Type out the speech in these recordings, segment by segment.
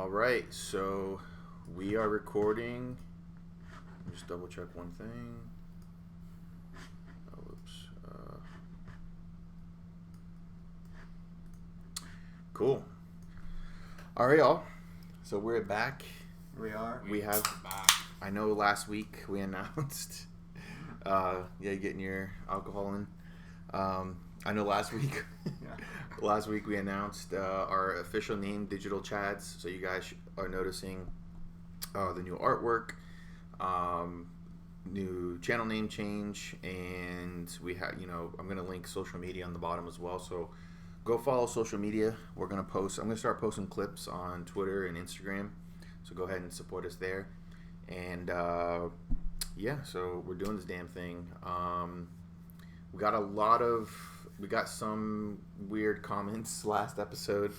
All right, so we are recording. Let me just double check one thing. Oh, whoops. Cool. All right, y'all. So we're back. We are. We have back. I know last week we announced, getting your alcohol in. I know last week. Last week we announced our official name, Digital Chads. So you guys are noticing the new artwork, new channel name change, and we have, I'm gonna link social media on the bottom as well. So go follow social media. I'm gonna start posting clips on Twitter and Instagram. So go ahead and support us there. And so we're doing this damn thing. We got some weird comments last episode,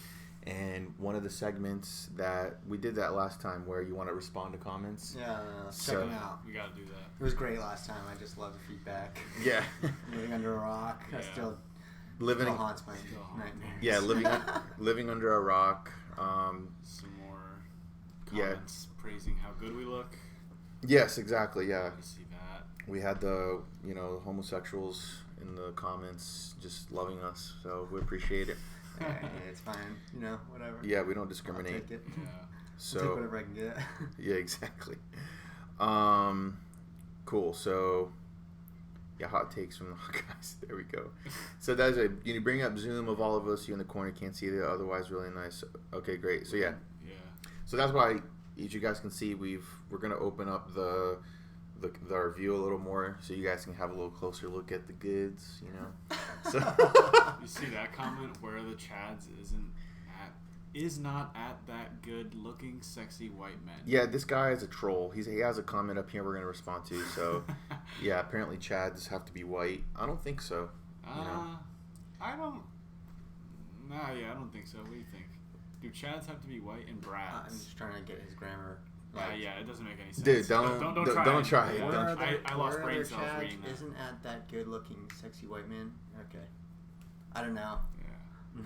and one of the segments that we did that last time where you want to respond to comments. Yeah, check them out. We gotta do that. It was great last time. I just love the feedback. Yeah. Living under a rock. Yeah. Still haunts my nightmares. Yeah, living under a rock. Some more comments praising how good we look. Yes, exactly. Yeah. I see that. We had the homosexuals in the comments just loving us, so we appreciate it. Yeah, it's fine. Whatever. Yeah, we don't discriminate. I'll take it. Yeah. So I'll take whatever I can get. Yeah, exactly. Cool. So hot takes from the guys. There we go. So that's it. You bring up Zoom of all of us. You in the corner can't see it. Otherwise, really nice. Okay, great. So yeah. So that's why each you guys can see we're gonna open up our view a little more, so you guys can have a little closer look at the goods. So You see that comment where the Chads is not at that good looking sexy white men. Yeah, this guy is a troll. He has a comment up here we're gonna respond to. So yeah, apparently Chads have to be white. I don't think so. I don't. Nah, yeah, I don't think so. What do you think? Do Chads have to be white and Brads? I'm just trying to get his grammar. Yeah, it doesn't make any sense. Dude, don't try it. Yeah. I lost brain cells reading that. Isn't at that good looking sexy white man? Okay. I don't know. Yeah.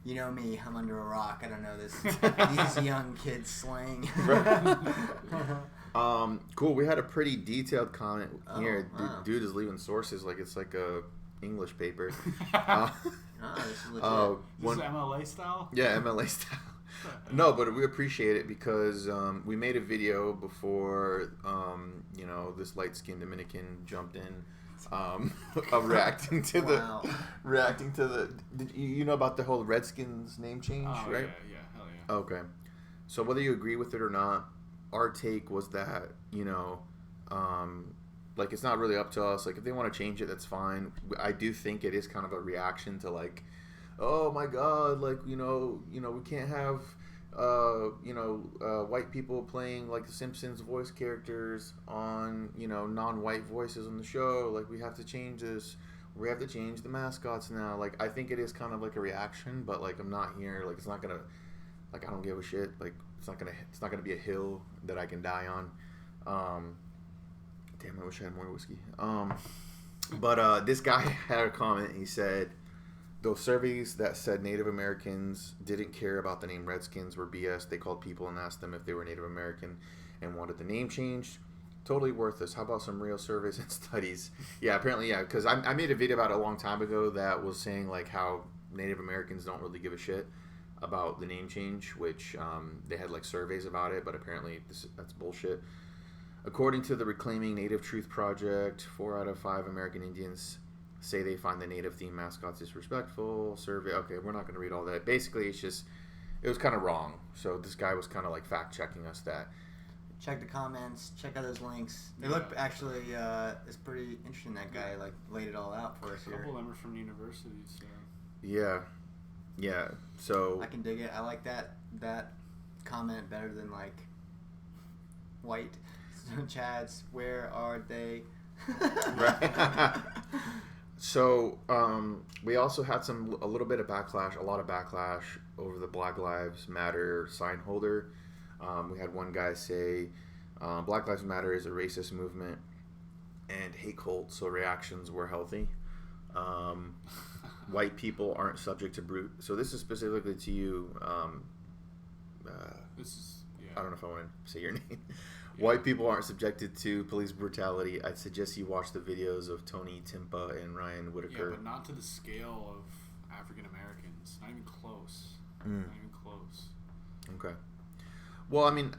You know me, I'm under a rock. I don't know these young kids slang. Cool. We had a pretty detailed comment here. Wow. Dude is leaving sources like it's like a English paper. This is legit. This is MLA style? Yeah, MLA style. No, but we appreciate it because we made a video before this light-skinned Dominican jumped in, reacting to the. Did you know about the whole Redskins name change, right? Yeah, hell yeah. Okay, so whether you agree with it or not, our take was that it's not really up to us. Like if they want to change it, that's fine. I do think it is kind of a reaction to like, oh my God, like we can't have white people playing like the Simpsons voice characters on non-white voices on the show. Like we have to change this. We have to change the mascots now. Like I think it is kind of like a reaction, but like I'm not here. Like it's not gonna. Like I don't give a shit. Like it's not gonna be a hill that I can die on. Damn, I wish I had more whiskey. But this guy had a comment. He said, those surveys that said Native Americans didn't care about the name Redskins were BS. They called people and asked them if they were Native American and wanted the name changed. Totally worthless. How about some real surveys and studies? Yeah, apparently, yeah, because I made a video about it a long time ago that was saying like how Native Americans don't really give a shit about the name change, which they had like surveys about it, but apparently that's bullshit. According to the Reclaiming Native Truth Project, 4 out of 5 American Indians say they find the native theme mascots disrespectful. Survey. Okay, we're not going to read all that. Basically, it was kind of wrong. So this guy was kind of like fact checking us that. Check the comments. Check out those links. They look actually. It's pretty interesting. That guy like laid it all out for us here. A couple of them are from universities. So. Yeah. So I can dig it. I like that comment better than like white. Chads, where are they? Right. So we also had a lot of backlash over the Black Lives Matter sign holder. We had one guy say Black Lives Matter is a racist movement and hate cult, so reactions were healthy. White people aren't subject to brute. So this is specifically to you, This is, I don't know if I want to say your name. White people aren't subjected to police brutality. I'd suggest you watch the videos of Tony Timpa and Ryan Whitaker. Yeah, but not to the scale of African Americans. Not even close. Not even close. Okay. Well, I mean,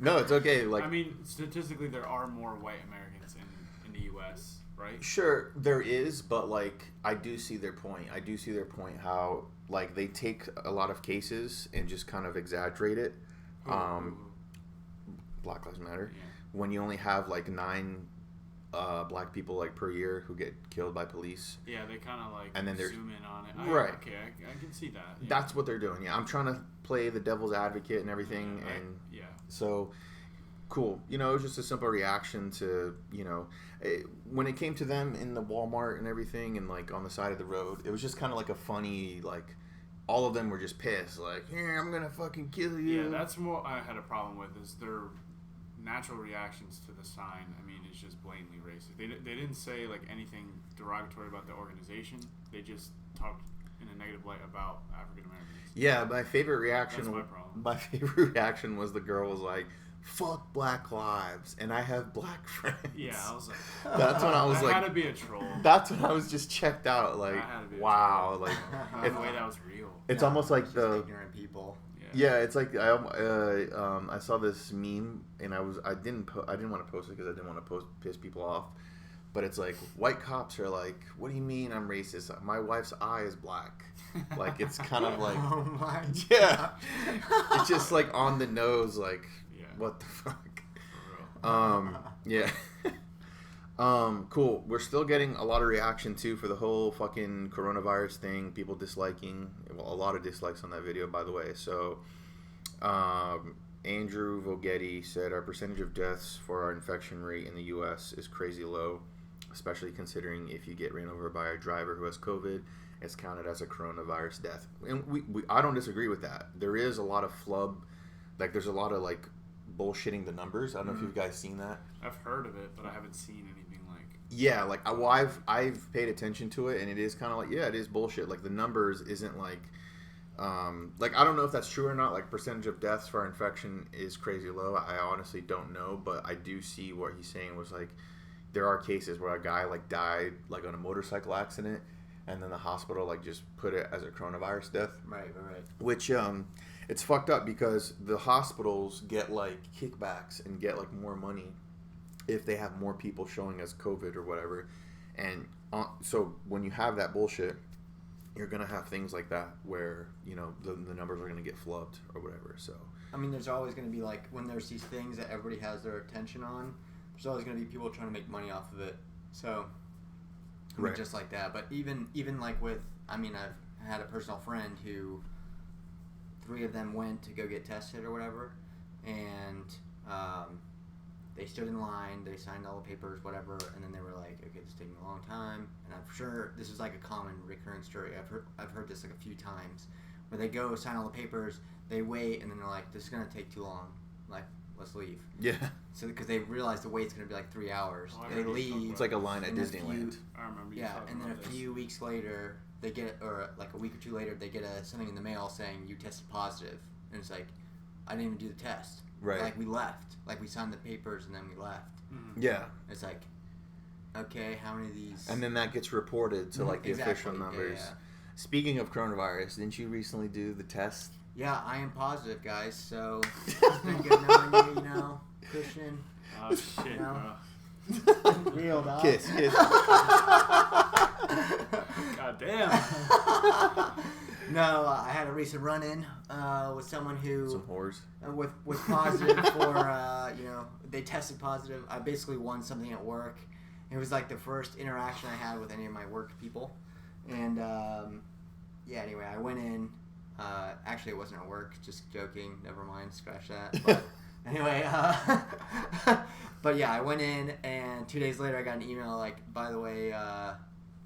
no, it's okay. Like, I mean, statistically, there are more white Americans in the U.S., right? Sure, there is, but like, I do see their point. How like they take a lot of cases and just kind of exaggerate it. Black Lives Matter. Yeah. When you only have like 9 black people like per year who get killed by police. Yeah, they kind of like and then zoom in on it. Right. Okay, I can see that. Yeah. That's what they're doing. Yeah, I'm trying to play the devil's advocate and everything, and so cool. You know, it was just a simple reaction to, you know, when it came to them in the Walmart and everything, and like on the side of the road, it was just kind of like a funny, like, all of them were just pissed, like, yeah, I'm gonna fucking kill you. Yeah, that's what I had a problem with, is their natural reactions to the sign. I mean, it's just blatantly racist. They didn't say like anything derogatory about the organization. They just talked in a negative light about African Americans. Yeah, my favorite reaction. That's my problem. My favorite reaction was the girl was like, "Fuck Black Lives," and I have black friends. Yeah, I was like, that's when I was like, had to be a troll. That's when I was just checked out. Like, wow, like the way that was real. It's almost like the ignorant people. Yeah, it's like I saw this meme and I didn't want to post it because I didn't want to piss people off, but it's like white cops are like, "What do you mean I'm racist? My wife's eye is black." Like, it's kind of like, oh my yeah, it's just like on the nose, like, what the fuck. Yeah. Cool. We're still getting a lot of reaction too for the whole fucking coronavirus thing. People disliking, well, a lot of dislikes on that video, by the way. So, Andrew Vogetti said our percentage of deaths for our infection rate in the U.S. is crazy low, especially considering if you get ran over by a driver who has COVID, it's counted as a coronavirus death. And I don't disagree with that. There is a lot of flub, like there's a lot of like bullshitting the numbers. I don't know if you've guys seen that. I've heard of it, but I haven't seen anything like. Yeah, like I've paid attention to it, and it is kind of like, yeah, it is bullshit. Like the numbers isn't like I don't know if that's true or not. Like percentage of deaths for our infection is crazy low. I honestly don't know, but I do see what he's saying was like there are cases where a guy like died like on a motorcycle accident, and then the hospital like just put it as a coronavirus death. Right. Which it's fucked up because the hospitals get like kickbacks and get like more money if they have more people showing as COVID or whatever. And so when you have that bullshit, you're going to have things like that where, you know, the numbers are going to get flubbed or whatever. So, I mean, there's always going to be like, when there's these things that everybody has their attention on, there's always going to be people trying to make money off of it. So, I mean, just like that. But even like with, I mean, I've had a personal friend who 3 of them went to go get tested or whatever, and they stood in line, they signed all the papers, whatever, and then they were like, okay, this is taking a long time. And I'm sure this is like a common recurring story. I've heard this like a few times, where they go sign all the papers, they wait, and then they're like, this is going to take too long, like, let's leave. Yeah. So because they realize the wait's going to be like 3 hours. They leave. It's like a line at Disneyland. I remember you talking and then a few weeks later, they get, or like a week or 2 later, they get something in the mail saying you tested positive, and it's like, I didn't even do the test. Right. Like we left, like we signed the papers and then we left. Mm-hmm. Yeah. It's like, okay, how many of these? And then that gets reported to like the official numbers. Yeah. Speaking of coronavirus, didn't you recently do the test? Yeah, I am positive, guys. So it's been good knowing you. You know, Christian. Oh shit, you know? bro. Real dog. Kiss. God damn. No, I had a recent run-in with someone who some whores with positive for you know, they tested positive. I basically won something at work. It was like the first interaction I had with any of my work people, and yeah. Anyway, I went in. Actually, it wasn't at work. Just joking. Never mind. Scratch that. But anyway, but yeah, I went in, and 2 days later, I got an email like, by the way, I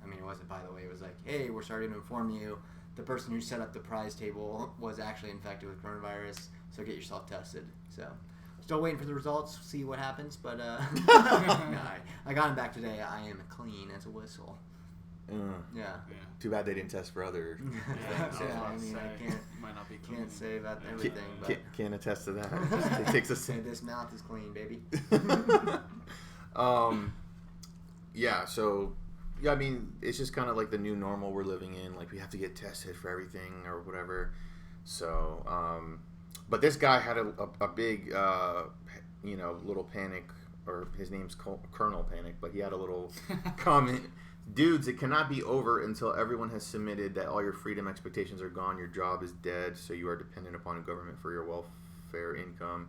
mean, it wasn't by the way. It was like, hey, we're sorry to inform you, the person who set up the prize table was actually infected with coronavirus, so get yourself tested. So, still waiting for the results, see what happens, but no, I got him back today. I am clean as a whistle. Yeah. Too bad they didn't test for other. I mean, I might not be clean. can't say about everything, but Can't attest to that. It takes us. this mouth is clean, baby. Yeah. So, yeah. I mean, it's just kind of like the new normal we're living in. Like we have to get tested for everything or whatever. So, but this guy had a big, little panic, or his name's Colonel Panic, but he had a little comment. Dudes, it cannot be over until everyone has submitted that all your freedom expectations are gone, your job is dead, so you are dependent upon government for your welfare income.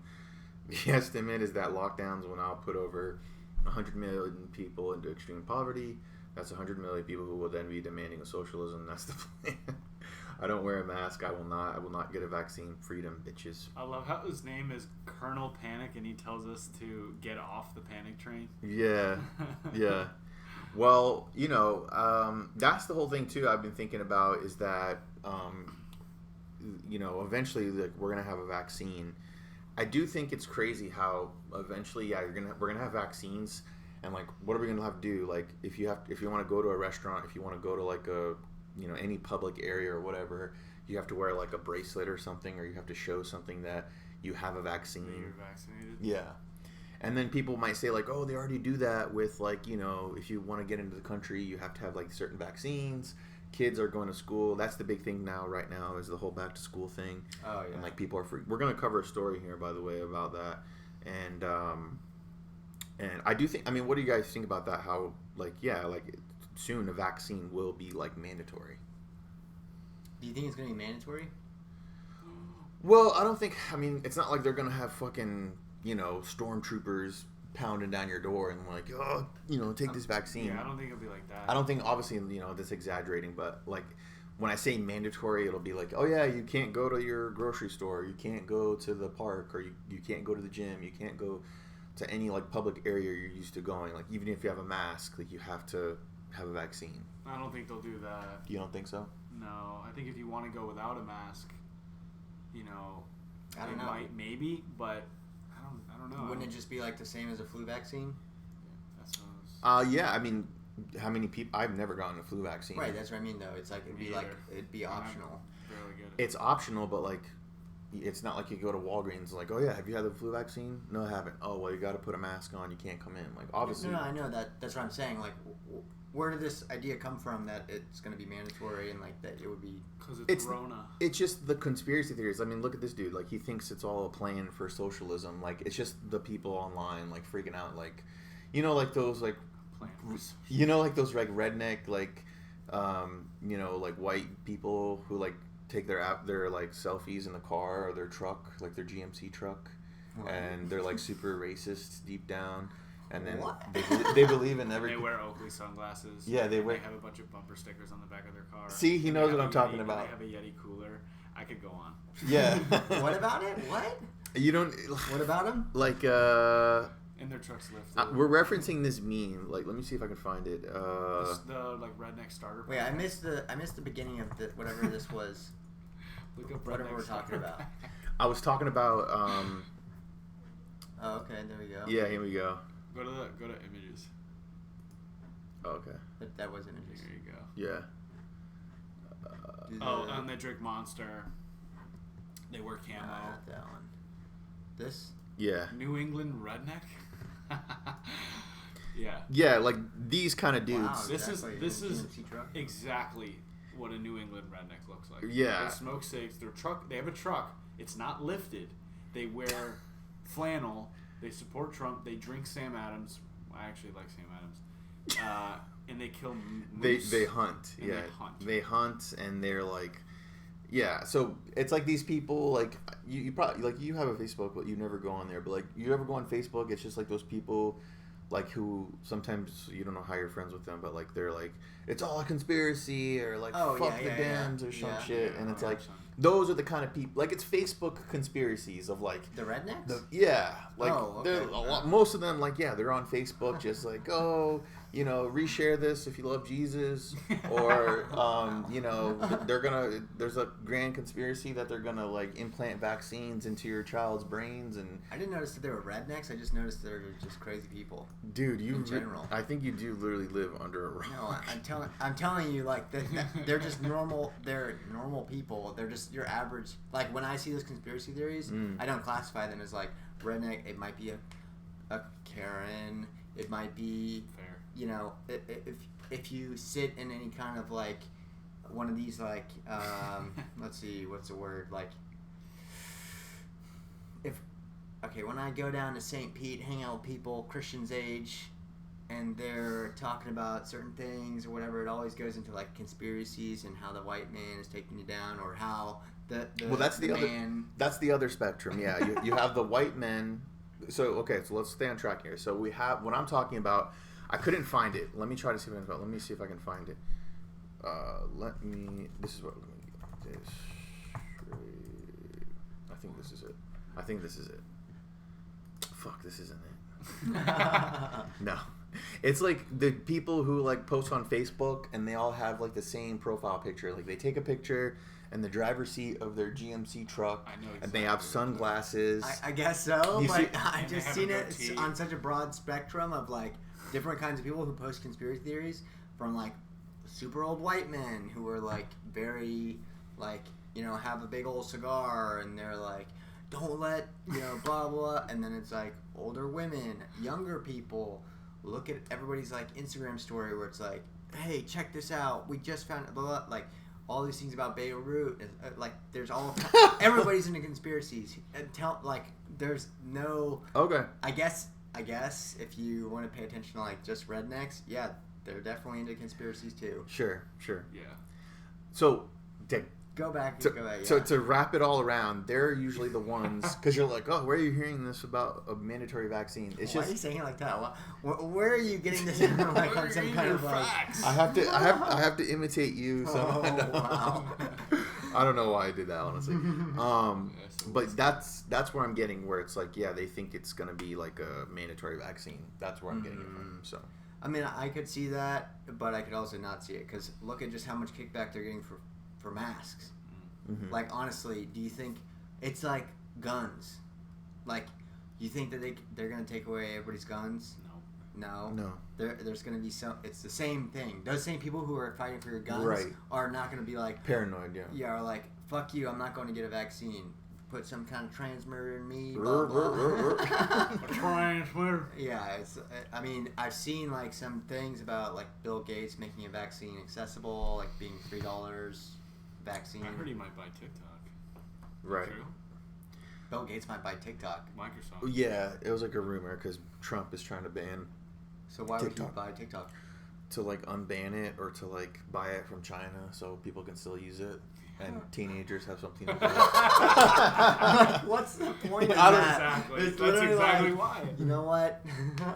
The estimate is that lockdowns will now put over 100 million people into extreme poverty. That's 100 million people who will then be demanding a socialism. That's the plan. I don't wear a mask. I will not get a vaccine. Freedom, bitches. I love how his name is Colonel Panic, and he tells us to get off the panic train. Yeah, yeah. Well, that's the whole thing too. I've been thinking about is that, eventually, like, we're gonna have a vaccine. I do think it's crazy how eventually, we're gonna have vaccines, and like, what are we gonna have to do? Like, if you want to go to a restaurant, if you want to go to like a, any public area or whatever, you have to wear like a bracelet or something, or you have to show something that you have a vaccine. That you're vaccinated. Yeah. And then people might say like, oh, they already do that with like, if you want to get into the country, you have to have like certain vaccines. Kids are going to school. That's the big thing right now is the whole back to school thing. Oh, yeah. And like people are free. We're going to cover a story here, by the way, about that. And I do think, what do you guys think about that? How soon a vaccine will be like mandatory. Do you think it's going to be mandatory? Well, I don't think, it's not like they're going to have fucking, stormtroopers pounding down your door and like, take this vaccine. Yeah, I don't think it'll be like that. I don't think, obviously, that's exaggerating, but like when I say mandatory, it'll be like, oh yeah, you can't go to your grocery store, you can't go to the park, or you can't go to the gym, you can't go to any like public area you're used to going. Like even if you have a mask, like you have to have a vaccine. I don't think they'll do that. You don't think so? No, I think if you want to go without a mask, I don't know. Might, maybe, but I don't know. Wouldn't it just be like the same as a flu vaccine? Yeah, that's what yeah. How many people? I've never gotten a flu vaccine. Right, that's what I mean though. It's like it'd be optional. barely get it. It's optional, but like, it's not like you go to Walgreens like, oh yeah, have you had the flu vaccine? No, I haven't. Oh well, you got to put a mask on. You can't come in. Like obviously. No, I know that. That's what I'm saying. Like, where did this idea come from that it's going to be mandatory and like that it would be? Because it's Corona. It's just the conspiracy theories. Look at this dude. Like he thinks it's all a plan for socialism. Like it's just the people online like freaking out. Like, like those like, like those like redneck like, like white people who like take their like selfies in the car or their truck, like their GMC truck, and they're like super racist deep down. And then they believe in everything. They wear Oakley sunglasses. Yeah, they have a bunch of bumper stickers on the back of their car. See, he knows what I'm talking about. They have a Yeti cooler. I could go on. Yeah. What about it? What? You don't. What about him? Like And their trucks lifted. we're referencing this meme. Like, let me see if I can find it. The like redneck starter. Wait, I missed the beginning of whatever this was. Look up whatever redneck we're talking about. I was talking about. Oh, okay. There we go. Yeah, here we go. Go to images. Oh, okay. That was images. There you go. Yeah. And they drink Monster. They wear camo. Not that one. This? Yeah. New England redneck. Yeah. Yeah, like these kind of dudes. Wow, This is truck? exactly what a New England redneck looks like. Yeah. They smoke cigs. They have a truck. It's not lifted. They wear flannel. They support Trump. They drink Sam Adams. I actually like Sam Adams. And they kill moose. They hunt. And Yeah. They hunt. They hunt, and they're like, yeah. So it's like these people. Like you probably like you have a Facebook, but you never go on there. But like you ever go on Facebook, it's just like those people. Like who sometimes you don't know how you're friends with them, but like they're like it's all a conspiracy or like fuck the Dems or some shit, and it's like those are the kind of people like it's Facebook conspiracies of like the rednecks. Most of them like they're on Facebook just like you know, reshare this if you love Jesus, or you know, there's a grand conspiracy that they're gonna like implant vaccines into your child's brains. And I didn't notice that they were rednecks. I just noticed they're just crazy people. Dude, in general. I think you do literally live under a rock. No, I'm telling you, like they're just normal. They're normal people. They're just your average. Like when I see those conspiracy theories, I don't classify them as like redneck. It might be a Karen. It might be Fair. You know, if you sit in any kind of like one of these like let's see, what's the word, like when I go down to St. Pete, hang out with people Christian's age, and they're talking about certain things or whatever, it always goes into like conspiracies and how the white man is taking you down, or how that's the other spectrum. Yeah, you have the white men. So okay, so let's stay on track here. So we have what I'm talking about. I couldn't find it. Let me try to see if I can find it. Let me see if I can find it. This is what. Let me get this straight. I think this is it. Fuck, this isn't it. No. It's like the people who like post on Facebook and they all have like the same profile picture. Like they take a picture in the driver's seat of their GMC truck, and they have sunglasses. I guess so, but I've just seen it on such a broad spectrum of like different kinds of people who post conspiracy theories, from like super old white men who are like very like, you know, have a big old cigar and they're like, don't let, you know, blah blah, and then it's like older women, younger people. Look at everybody's like Instagram story where it's like, hey, check this out, we just found blah blah, like all these things about Beirut, like there's all everybody's into conspiracies. And there's no. Okay. I guess if you want to pay attention to like just rednecks, yeah, they're definitely into conspiracies too. Sure. Yeah. So, go back. So to wrap it all around, they're usually the ones, because you're like, oh, where are you hearing this about a mandatory vaccine? It's Why just, are you saying it like that? Where are you getting this? Like on some kind of facts? I have to imitate you. So wow. I don't know why I did that, honestly. But that's where I'm getting, where it's like, yeah, they think it's gonna be like a mandatory vaccine. That's where I'm getting it from. So I mean, I could see that, but I could also not see it, because look at just how much kickback they're getting for masks. Mm-hmm. Like, honestly, do you think it's like guns? Like, you think that they're gonna take away everybody's guns? No. There's gonna be it's the same thing. Those same people who are fighting for your guns are not gonna be like paranoid. Yeah, are like, fuck you, I'm not going to get a vaccine. Put some kind of transmitter in me. Blah, blah. A transmitter. Yeah, I mean, I've seen like some things about like Bill Gates making a vaccine accessible, like being $3 vaccine. I heard he might buy TikTok. Right. True? Bill Gates might buy TikTok. Microsoft. Yeah, it was like a rumor because Trump is trying to ban. So why TikTok. would you buy TikTok? To like unban it, or to like buy it from China so people can still use it, and teenagers have something to do. What's the point of that? that? Exactly. It's That's exactly like, why. You know what?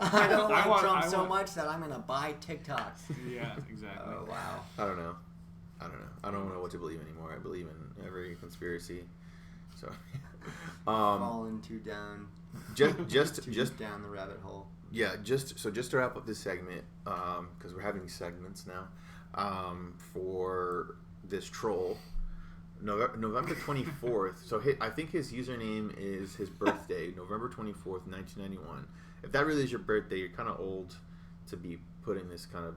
I don't like Trump so much that I'm gonna buy TikTok. Yeah, exactly. Oh wow. I don't know. I don't know what to believe anymore. I believe in every conspiracy. So, falling too down. just down the rabbit hole. Yeah, just to wrap up this segment, because we're having segments now, for this troll, November 24th. So I think his username is his birthday, November 24th, 1991. If that really is your birthday, you're kind of old to be putting this kind of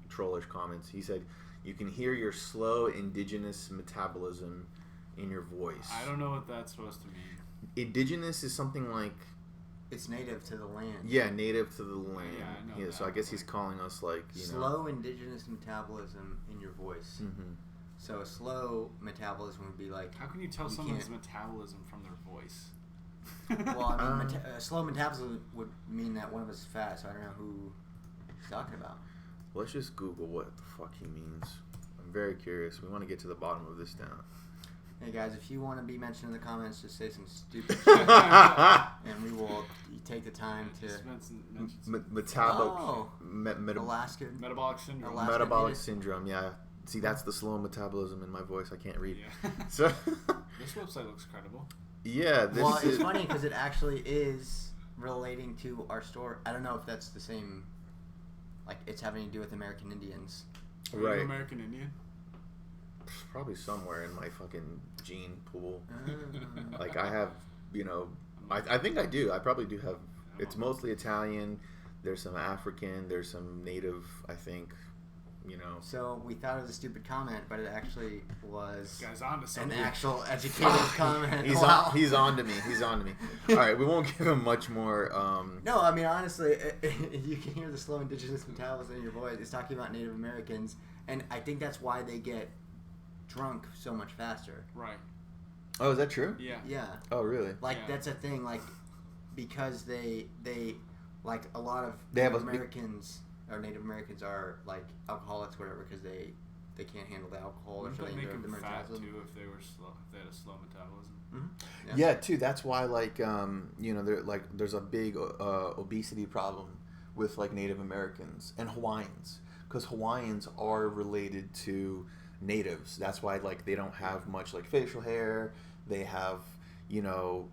trollish comments. He said, "You can hear your slow indigenous metabolism in your voice." I don't know what that's supposed to mean. Indigenous is something like... It's native to the land. Yeah, native to the land. Yeah, I know that. So I guess he's calling us like, slow indigenous metabolism in your voice. Mm-hmm. So a slow metabolism would be like... How can you tell someone's metabolism from their voice? Well, I mean, slow metabolism would mean that one of us is fat, so I don't know who he's talking about. Let's just Google what the fuck he means. I'm very curious. We want to get to the bottom of this now. Hey guys, if you want to be mentioned in the comments, just say some stupid shit, and we will take the time to... Metabolic syndrome. Metabolic syndrome, yeah. See, that's the slow metabolism in my voice. I can't read. Yeah. So this website looks credible. Yeah. It's funny because it actually is relating to our story. I don't know if that's the same... like it's having to do with American Indians. Are you Right. American Indian? Probably somewhere in my fucking gene pool. Ah. Like I have, you know, I think I do. I probably do have. It's mostly Italian. There's some African. There's some Native. I think, you know. So we thought it was a stupid comment, but it actually was This guy's on to an something. actual educated comment. He's Wow. on. He's on to me. He's on to me. All right, we won't give him much more. No, I mean honestly, you can hear the slow indigenous metabolism in your voice. It's talking about Native Americans, and I think that's why they get drunk so much faster. Right. Oh, is that true? Yeah. Yeah, Oh, really? like Yeah. that's a thing. Like because they like a lot of They have Native a- Americans or Native Americans are like alcoholics, whatever, because they can't handle the alcohol or Wouldn't that something. make Their them fat metabolism. too if they were slow? If they had a slow metabolism. Mm-hmm. Yeah, too. That's why, like, you know, there's a big obesity problem with like Native Americans and Hawaiians, because Hawaiians are related to natives. That's why, like, they don't have much like facial hair. They have, you know,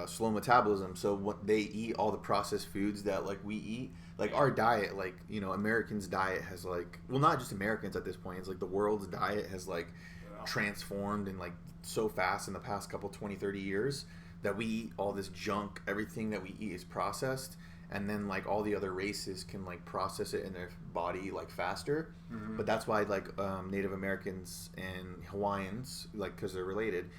slow metabolism. So what they eat, all the processed foods that like we eat, like our diet, like, you know, Americans' diet has like, well, not just Americans at this point. It's like the world's diet has like transformed and like so fast in the past couple 20, 30 years that we eat all this junk. Everything that we eat is processed, and then like all the other races can like process it in their body like faster. Mm-hmm. But that's why like Native Americans and Hawaiians, like, because they're related,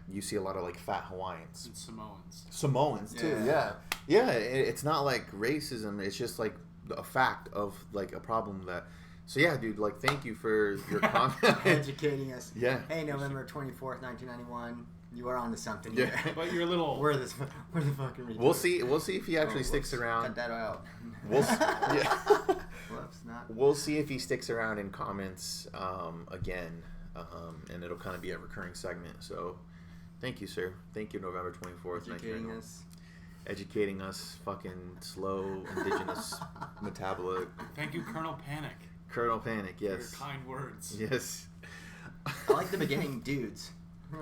you see a lot of like fat Hawaiians, And Samoans. Samoans too. Yeah. It's not like racism. It's just like a fact of like a problem that. So yeah, dude. Like, thank you for your comment. Educating us. Yeah. Hey, November 24th, 1991. You are on to something Yeah. here. But you're a little. We're the fucking retards. We'll see. We'll see if he actually sticks Cut around. that out. Yeah. Whoops, not. We'll see if he sticks around in comments again, and it'll kind of be a recurring segment. So, thank you, sir. Thank you, November 24th, Educating 1991. us. Educating us, fucking slow indigenous metabolic. Thank you, Colonel Panic. Colonel Panic, For your yes. kind words. Yes. I like the beginning, dudes.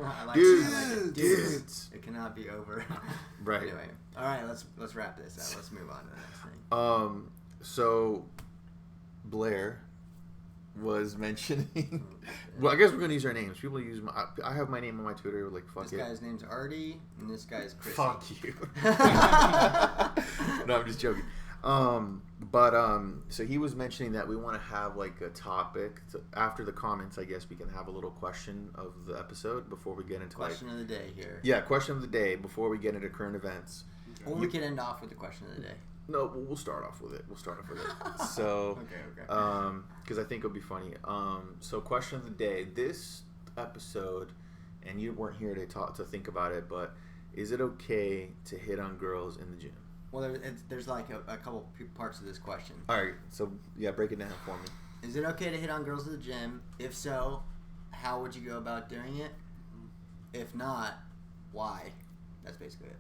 I like Dudes. I like it. Dudes. It cannot be over. Right. Anyway, all right. Let's wrap this up. Let's move on to the next thing. So Blair was mentioning. Well, I guess we're gonna use our names. People use my. I have my name on my Twitter. Like, fuck This it. guy's name's Artie, and this guy's Chrissy. Fuck you. No, I'm just joking. So he was mentioning that we want to have like a topic after the comments. I guess we can have a little question of the episode before we get into Question of the day here. Yeah, question of the day before we get into current events. Or we can end off with the question of the day. No, we'll start off with it. So, Okay. because I think it'll be funny. So question of the day. This episode, and you weren't here to think about it, but is it okay to hit on girls in the gym? Well, there's like a couple parts of this question. All right. So yeah, break it down for me. Is it okay to hit on girls at the gym? If so, how would you go about doing it? If not, why? That's basically it.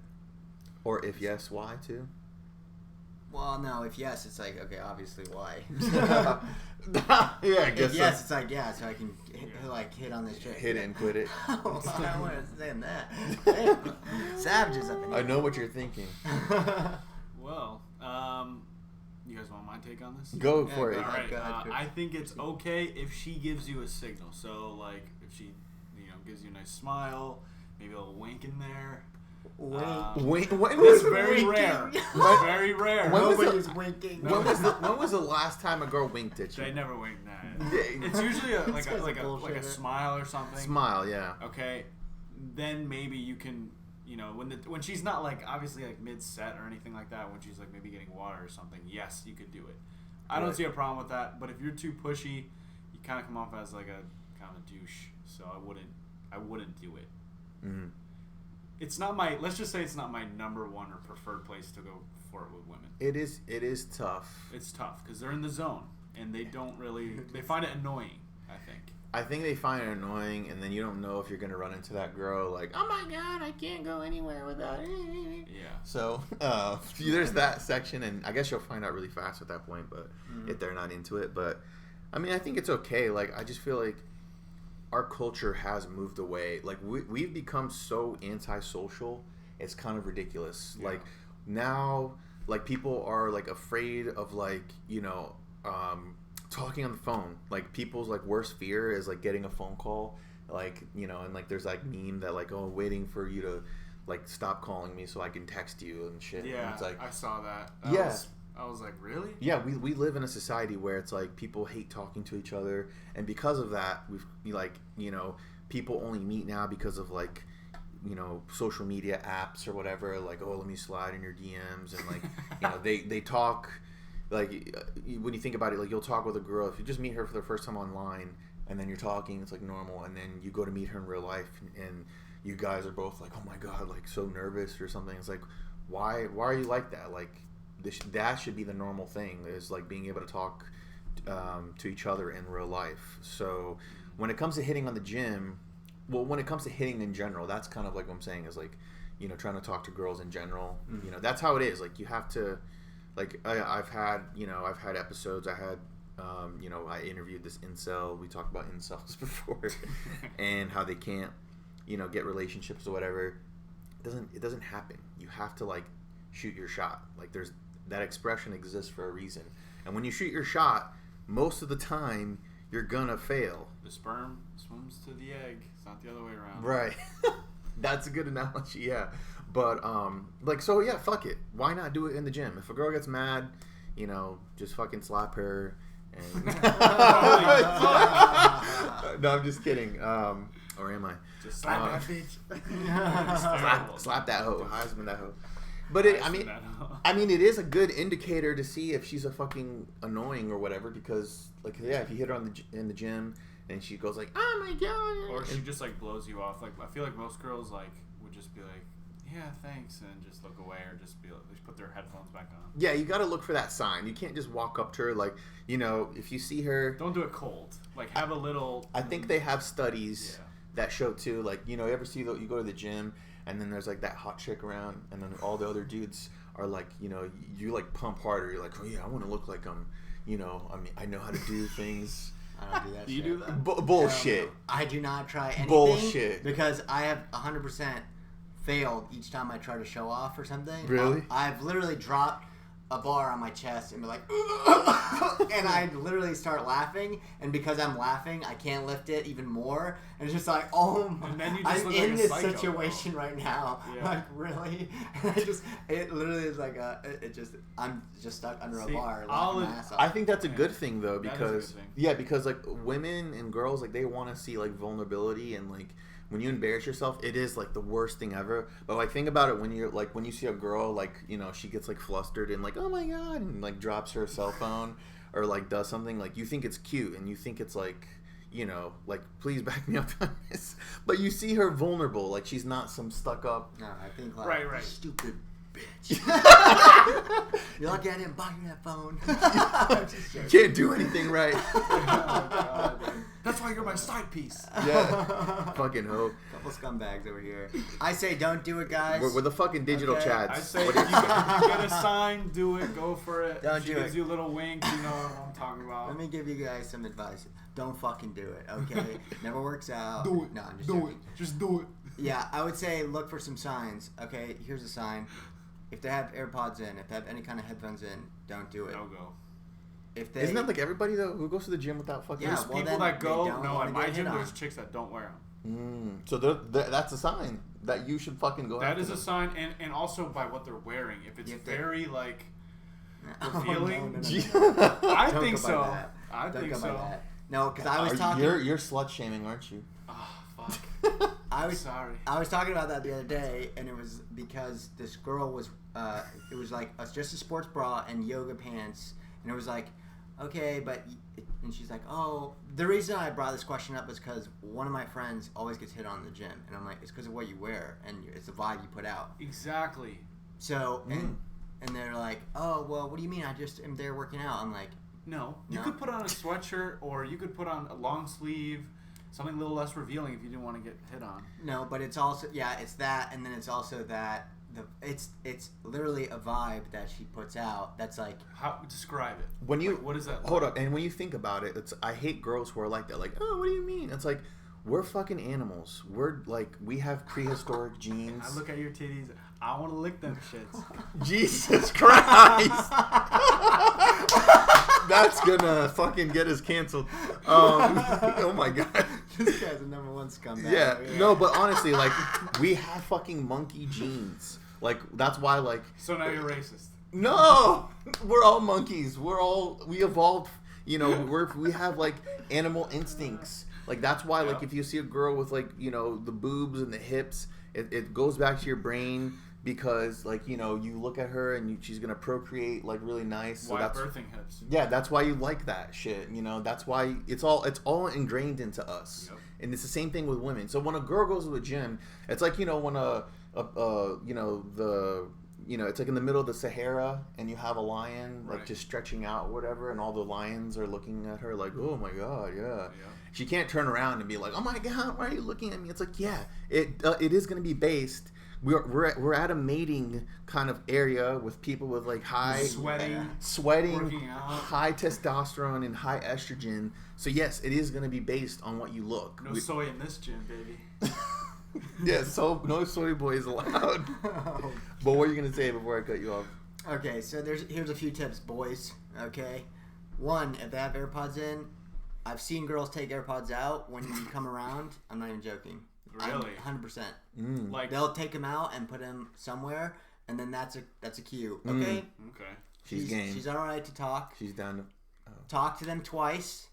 Or if yes, why too? Well, no. If yes, it's like, okay, obviously why. Yeah, I guess If yes, it's like, yeah, so I can hit on this chick. Hit it and quit it. I don't want to say that. Hey, savages up in here. I know what you're thinking. Well, you guys want my take on this? Go Yeah, for go it. All right. Go ahead, Chris. I think it's okay if she gives you a signal. So, like, if she, gives you a nice smile, maybe a little wink in there. When It's was very winking. rare. It's very rare. When was Nobody's winking. when was the last time a girl winked at you? They never wink that. Yeah. It's usually This guy's a like a bullshitter. smile or something. Smile, yeah. Okay, then maybe you can, when she's not like obviously like mid set or anything like that, when she's like maybe getting water or something, yes, you could do it. I don't Right. see a problem with that. But if you're too pushy, you kind of come off as like a kind of douche. So I wouldn't do it. Mm-hmm. It's not my. Let's just say it's not my number one or preferred place to go for it with women. It is tough. It's tough because they're in the zone and they don't really. They find it annoying. I think they find it annoying, and then you don't know if you're gonna run into that girl like, oh my god, I can't go anywhere without it. Yeah. So there's that section, and I guess you'll find out really fast at that point. But if they're not into it, but I mean, I think it's okay. Like, I just feel like our culture has moved away. Like, we've become so antisocial. It's kind of ridiculous. Yeah. Like now, like people are like afraid of like, you know, talking on the phone. Like people's like worst fear is like getting a phone call, like, you know, and like there's like meme that like, oh, waiting for you to like stop calling me so I can text you and shit. Yeah, and it's like, I saw that. I was like, really? Yeah, we live in a society where it's like people hate talking to each other, and because of that, we've like, you know, people only meet now because of like, you know, social media apps or whatever. Like, oh, let me slide in your DMs, and like, you know, they talk. Like when you think about it, like you'll talk with a girl if you just meet her for the first time online, and then you're talking, it's like normal, and then you go to meet her in real life, and you guys are both like, oh my god, like so nervous or something. It's like, why are you like that? Like that should be the normal thing, is like being able to talk to each other in real life. So when it comes to hitting on the gym, well, when it comes to hitting in general, that's kind of like what I'm saying is like, you know, trying to talk to girls in general. Mm-hmm. You know, that's how it is. Like you have to. Like I've had episodes. I had, you know, I interviewed this incel. We talked about incels before, and how they can't, you know, get relationships or whatever. It doesn't happen. You have to like shoot your shot. Like there's that expression exists for a reason. And when you shoot your shot, most of the time you're gonna fail. The sperm swims to the egg. It's not the other way around. Right. That's a good analogy. Yeah. But, like, so, yeah, fuck it. Why not do it in the gym? If a girl gets mad, you know, just fucking slap her. And no, I'm just kidding. Or am I? Just slap that bitch. Slap that hoe. Heisman that hoe. But, I mean, it is a good indicator to see if she's a fucking annoying or whatever, because, like, yeah, if you hit her in the gym and she goes like, oh, my God. Or she just, like, blows you off. Like, I feel like most girls, like, would just be like, yeah, thanks, and just look away, or just put their headphones back on. Yeah, you got to look for that sign. You can't just walk up to her like, you know, if you see her. Don't do it cold. Like have a little. I think they have studies that show too. Like, you know, you ever see that you go to the gym and then there's like that hot chick around, and then all the other dudes are like, you know, you like pump harder. You're like, oh yeah, I want to look like I'm, you know, I mean, I know how to do things. I don't do that. Do you do that? Bullshit. I do not try anything. Bullshit. Because I have 100%. Failed each time I try to show off or something. Really? I've literally dropped a bar on my chest and be like, and I literally start laughing, and because I'm laughing, I can't lift it even more, and it's just like, oh my, and then you just I'm look in like this psycho, situation right now. Yeah. Like really, and it literally is like I'm just stuck under a bar. I think that's a good thing though, because thing. Because like women and girls, like they want to see like vulnerability, and like when you embarrass yourself, it is like the worst thing ever. But like think about it when you're like, when you see a girl, like, you know, she gets like flustered and like, oh my god, and like drops her cell phone or like does something, like you think it's cute and you think it's like, you know, like, please back me up on this. But you see her vulnerable, like she's not some stuck up. No, I think like right. Stupid bitch. You're lucky I didn't buy you that phone. You can't do anything right. Oh, God. That's why you're my side piece. Yeah. Fucking hoe. Couple scumbags over here. I say don't do it, guys. We're the fucking digital chads. I say if you get a sign, do it. Go for it. Don't if she do gives it. you a little wink, you know what I'm talking about. Let me give you guys some advice. Don't fucking do it, okay? Never works out. Do it. No, I'm just do joking. it. Just do it. Yeah, I would say look for some signs. Okay, here's a sign. If they have AirPods in, if they have any kind of headphones in, don't do it. No go. If they, Isn't that like everybody though who goes to the gym without fucking? Yeah, There's well, people then that go. they don't No, wanna at my get gym, hit there's on. chicks that don't wear them. So that's a sign that you should fucking go. That after is a them. sign, and also by what they're wearing. If it's very like Oh, revealing, no. I Don't think go by so. that. I Don't think go by so. that. No, because I was talking. You're slut shaming, aren't you? Oh fuck. I was sorry. I was talking about that the other day, and it was because this girl was. It was like just a sports bra and yoga pants, and it was like, okay, but. And she's like, oh, the reason I brought this question up is because one of my friends always gets hit on in the gym, and I'm like, it's because of what you wear and it's the vibe you put out. Exactly. So and they're like, oh, well, what do you mean? I just am there working out. I'm like, no. You could put on a sweatshirt, or you could put on a long sleeve, something a little less revealing if you didn't want to get hit on. No, but it's also it's that, and then it's also that it's literally a vibe that she puts out. That's like, how describe it? When you what is that? Hold up, and when you think about it, I hate girls who are like that. Like, oh, what do you mean? It's like, we're fucking animals. We're like, we have prehistoric genes. I look at your titties. I want to lick them shits. Jesus Christ. That's gonna fucking get us canceled. Oh my god. This guy's the number one scumbag. Yeah. No, but honestly, like, we have fucking monkey genes. Like, that's why, like... So now you're racist. No! We're all monkeys. We evolved, you know, we have, like, animal instincts. Like, that's why, like, if you see a girl with, like, you know, the boobs and the hips, it goes back to your brain because, like, you know, you look at her and she's going to procreate, like, really nice. So Why that's birthing hips? Yeah, that's why you like that shit, you know? That's why it's all ingrained into us. Yep. And it's the same thing with women. So when a girl goes to a gym, it's like, you know, when it's like in the middle of the Sahara and you have a lion like just stretching out or whatever, and all the lions are looking at her like, oh my god, yeah. She can't turn around and be like, oh my god, why are you looking at me? It's like, yeah, it is going to be based. We're at a mating kind of area with people with like high sweating, high testosterone and high estrogen. So yes, it is going to be based on what you look. No soy in this gym, baby. Yeah, so no soy boys allowed. But what are you gonna say before I cut you off? Okay, so here's a few tips, boys. Okay, one, if they have AirPods in, I've seen girls take AirPods out when you come around. I'm not even joking. Really? 100%. Like they'll take them out and put them somewhere, and then that's a cue. Okay. Okay. She's game. She's all right to talk. She's down to talk to them twice,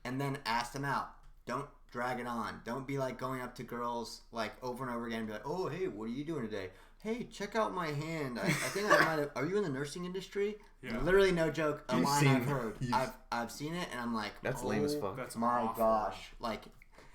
and then ask them out. Don't drag it on. Don't be like going up to girls like over and over again and be like, oh, hey, what are you doing today? Hey, check out my hand. I think I might have... Are you in the nursing industry? Yeah. Literally, no joke. A line I've heard. You've... I've seen it, and I'm like, that's lame as fuck. That's my awful. gosh. Like,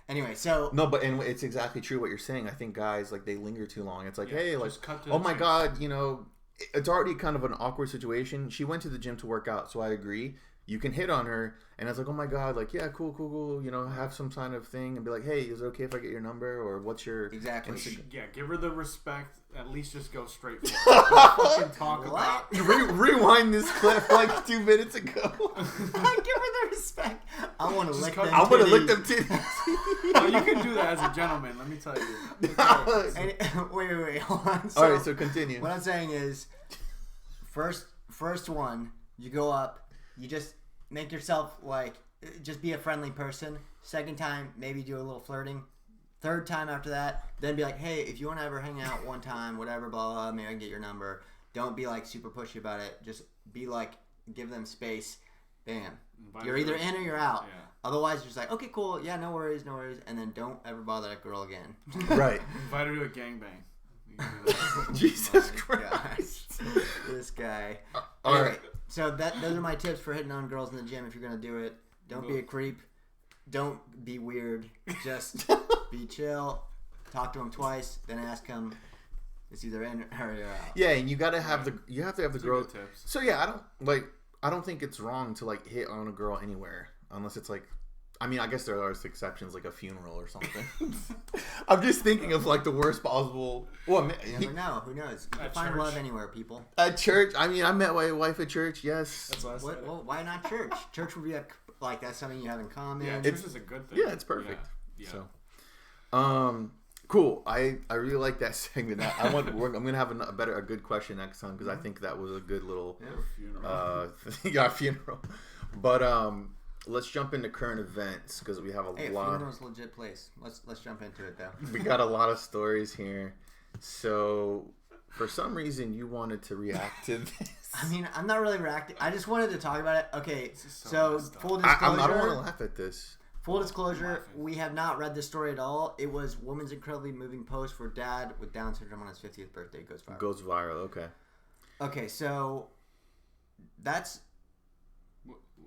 anyway, so... No, but and it's exactly true what you're saying. I think guys, like, they linger too long. It's like, hey, like, cut to oh my god, you know, it's already kind of an awkward situation. She went to the gym to work out, so I agree. You can hit on her, and it's like, oh my god, like, yeah, cool, you know, have some kind of thing, and be like, hey, is it okay if I get your number, or what's your exactly? Yeah, give her the respect. At least just go straight for it. Don't fucking talk about. Rewind this clip like 2 minutes ago. I give her the respect. I want to lick them. I want to lick them titties. No, you can do that as a gentleman. Let me tell you. Okay. Wait, hold on. All right, so continue. What I'm saying is, first one, you go up, you just make yourself like, just be a friendly person. Second time, maybe do a little flirting. Third time after that, then be like, hey, if you want to ever hang out one time, whatever, blah, blah, maybe I can get your number. Don't be like super pushy about it. Just be like, give them space. Bam. You're either in or you're out. Yeah. Otherwise, you're just like, okay, cool. Yeah, no worries. And then don't ever bother that girl again. Right. Invite her to a gangbang. Jesus Christ. This guy. All Anyway, right. so those are my tips for hitting on girls in the gym if you're going to do it. Don't be a creep. Don't be weird. Just be chill. Talk to them twice. Then ask them. It's either in or you're out. Yeah, and you have to have the girl. Tips. So yeah, I don't think it's wrong to like hit on a girl anywhere unless it's like, I mean, I guess there are exceptions like a funeral or something. I'm just thinking of like the worst possible. Well, you never know. Who knows? You can find love anywhere, people. At church. I mean, I met my wife at church. Yes. That's what I said. Well, why not church? Church would be like that's something you have in common. Yeah, church is a good thing. Yeah, it's perfect. Yeah. So, cool. I really like that segment. I'm gonna have a good question next time because I think that was a good little funeral. But let's jump into current events because we have a lot. Funeral's a legit place. Let's jump into it though. We got a lot of stories here. So for some reason you wanted to react to this. I mean, I'm not really reacting. I just wanted to talk about it. Okay, so full disclosure. I don't want to laugh at this. Full disclosure, we have not read this story at all. It was woman's incredibly moving post for dad with Down syndrome on his 50th birthday goes viral. Okay. Okay, so that's...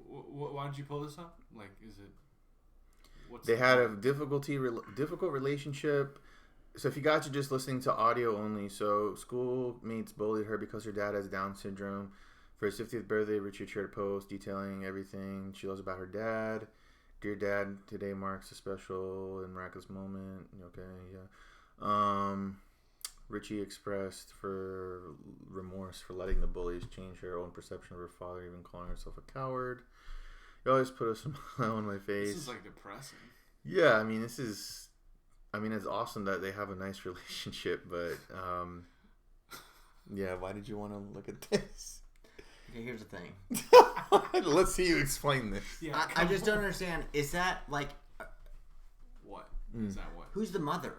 Why did you pull this up? Like, is it... They had a difficult relationship. So if you guys are just listening to audio only, so schoolmates bullied her because her dad has Down syndrome. For his 50th birthday, Richard shared a post detailing everything she loves about her dad. Dear Dad, today marks a special and miraculous moment. Okay, yeah. Richie expressed for remorse for letting the bullies change her own perception of her father, even calling herself a coward. You always put a smile on my face. This is like depressing. Yeah, I mean, it's awesome that they have a nice relationship, but yeah, why did you want to look at this? Okay, here's the thing. Let's see you explain this. Yeah, I just don't understand. Is that like... What? Is that what? Who's the mother?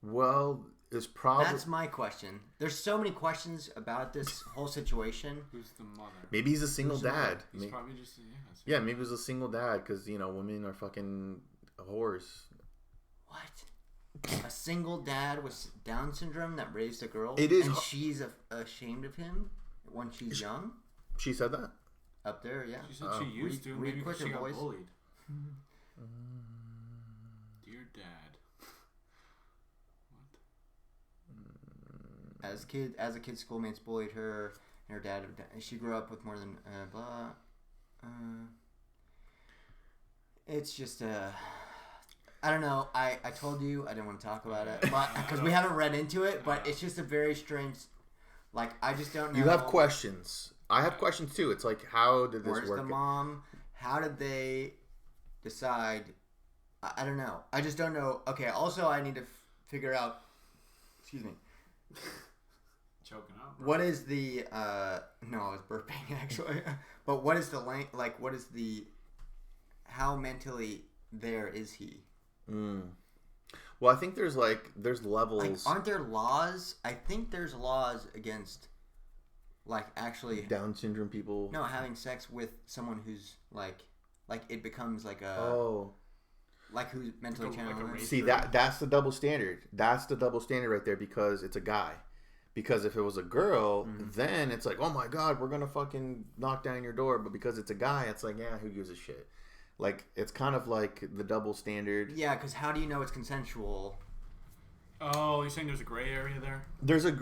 Well, it's probably... That's my question. There's so many questions about this whole situation. Who's the mother? Maybe he's a single dad. He's probably just Yeah, maybe he's a single dad because, women are fucking whores. What? A single dad with Down syndrome that raised a girl? It is... And she's ashamed of him when she's young? She said that? Up there, yeah. She said she used to. Maybe because she got bullied. Dear dad. What? As a kid, schoolmates bullied her, and her dad. She grew up with more than blah. It's just I don't know. I told you I didn't want to talk about it, but because we haven't read into it. But it's just a very strange. Like, I just don't know. You have questions. I have questions too. It's like, how did this work? Where's the mom? How did they decide? I don't know. I just don't know. Okay. Also, I need to figure out. Excuse me. Choking up. Bro. What is the? No, I was burping actually. But what is the length? Like, what is the? How mentally there is he? Well, I think there's levels. Like, aren't there laws? I think there's laws against, like, actually Down syndrome people. No, having sex with someone who's like it becomes like a like who's mentally challenged. See, that's the double standard. That's the double standard right there because it's a guy. Because if it was a girl, then it's like, oh my god, we're gonna fucking knock down your door. But because it's a guy, it's like, yeah, who gives a shit? Like, it's kind of like the double standard. Yeah, because how do you know it's consensual? Oh, you're saying there's a gray area there? There's a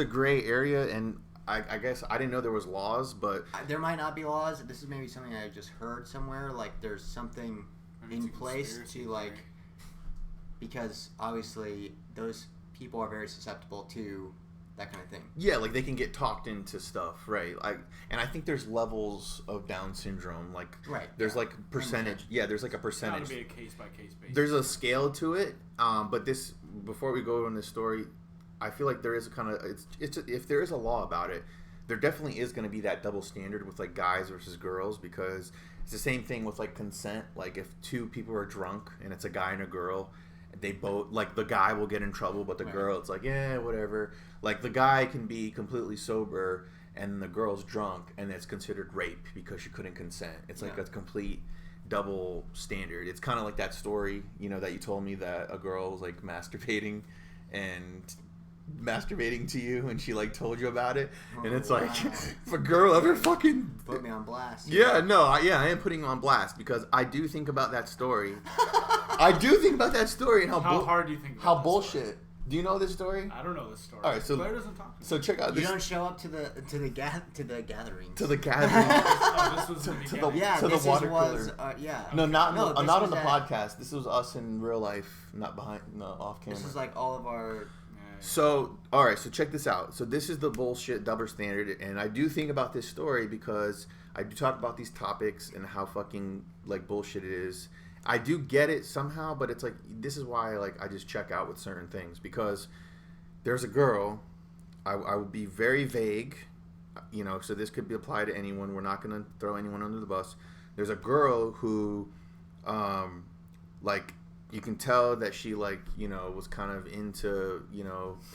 gray area, and I guess I didn't know there was laws, but there might not be laws. This is maybe something I just heard somewhere. Like, there's something in place to like, because obviously those people are very susceptible to that kind of thing. Yeah, like they can get talked into stuff, right? And I think there's levels of Down syndrome. Like, right, there's like percentage. Yeah, there's like a percentage. It's got to be a case by case basis. There's a scale to it. But this, before we go on this story, I feel like there is a kind of if there is a law about it, there definitely is going to be that double standard with like guys versus girls because it's the same thing with like consent. Like if two people are drunk and it's a guy and a girl. They both, like, the guy will get in trouble, but the girl, it's like, yeah, whatever. Like, the guy can be completely sober, and the girl's drunk, and it's considered rape because she couldn't consent. It's like a complete double standard. It's kind of like that story, that you told me that a girl was, like, masturbating to you, and she, like, told you about it. And it's like, if a girl ever fucking... Put me on blast. Yeah, no, I am putting you on blast because I do think about that story. I do think about that story and how hard do you think about how that bullshit. Story? Do you know this story? I don't know this story. All right, so Claire doesn't talk to me. So check out this. You don't show up to the gatherings. To the gatherings. Oh, this was to the water cooler. Yeah. No, not on the podcast. This was us in real life, not off camera. This is like all of our. So, all right, so check this out. So this is the bullshit double standard, and I do think about this story because I do talk about these topics and how fucking like bullshit it is. I do get it somehow, but it's like this is why like I just check out with certain things because there's a girl. I would be very vague, so this could be applied to anyone. We're not going to throw anyone under the bus. There's a girl who, like, you can tell that she like was kind of into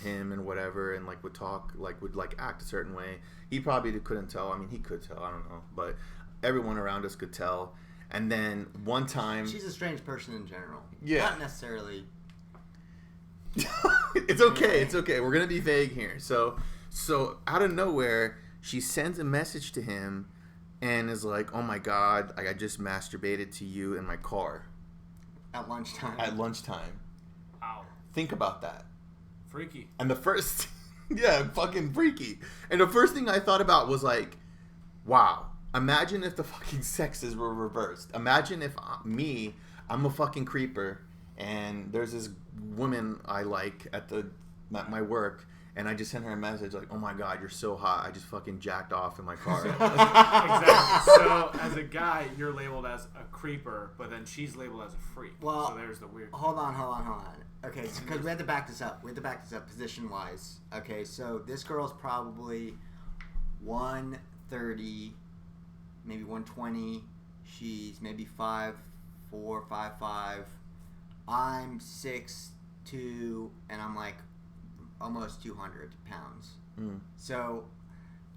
him and whatever, and like would talk would act a certain way. He probably couldn't tell. I mean, he could tell. I don't know, but everyone around us could tell. And then one time... She's a strange person in general. Yeah. Not necessarily... It's okay. It's okay. We're going to be vague here. So out of nowhere, she sends a message to him and is like, oh my God, I just masturbated to you in my car. At lunchtime. Wow. Think about that. Freaky. And the first... yeah, fucking freaky. And the first thing I thought about was like, wow. Imagine if the fucking sexes were reversed. Imagine if I'm a fucking creeper, and there's this woman I like at my work, and I just sent her a message like, "Oh my god, you're so hot! I just fucking jacked off in my car." Exactly. So as a guy, you're labeled as a creeper, but then she's labeled as a freak. Well, so there's the weird. Hold on. Okay, because we have to back this up. Position wise. Okay, so this girl's probably 130, maybe 120. She's maybe 5'4", 5'5". I'm 6'2", and I'm like almost 200 pounds. So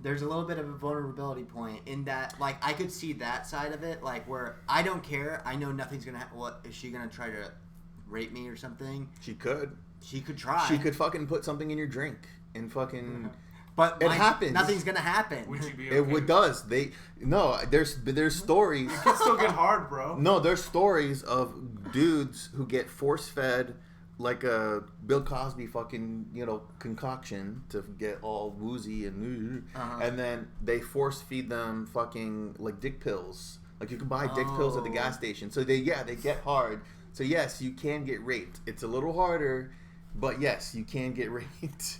there's a little bit of a vulnerability point in that, like, I could see that side of it, like, where I don't care. I know nothing's gonna happen. What is she gonna try to rape me or something? She could try. She could fucking put something in your drink and fucking. But it happens. Nothing's gonna happen. Would you be okay? It does. There's stories. You can still get hard, bro. No, there's stories of dudes who get force fed like a Bill Cosby fucking, concoction to get all woozy and and then they force feed them fucking like dick pills. Like you can buy dick pills at the gas station. So they get hard. So yes, you can get raped. It's a little harder, but yes, you can get raped.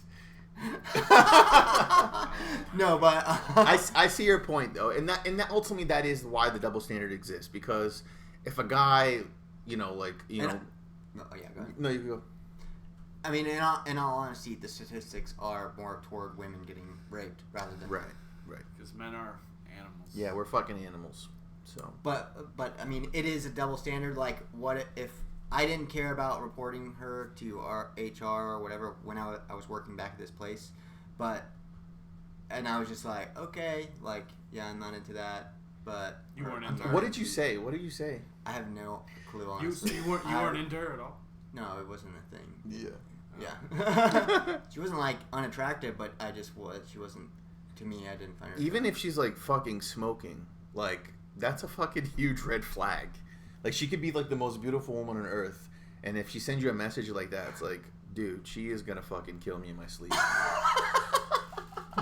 No, but I see your point though, and that ultimately that is why the double standard exists, because if a guy, No, yeah, go ahead. No, you go. I mean, in all honesty, the statistics are more toward women getting raped rather than right. Because men are animals. Yeah, we're fucking animals. So, but I mean, it is a double standard. Like, what if I didn't care about reporting her to our HR or whatever when I was working back at this place, and I was just like, okay, like, yeah, I'm not into that. But You weren't into her. what did you say? What did you say? I have no clue, You honestly. weren't into her at all? No, it wasn't a thing. Yeah. Yeah. She wasn't, like, unattractive, but I just was. She wasn't, to me, I didn't find her Even attractive. if she's like fucking smoking, like that's a fucking huge red flag. Like she could be like the most beautiful woman on earth, and if she sends you a message like that, it's like, dude, she is gonna fucking kill me in my sleep.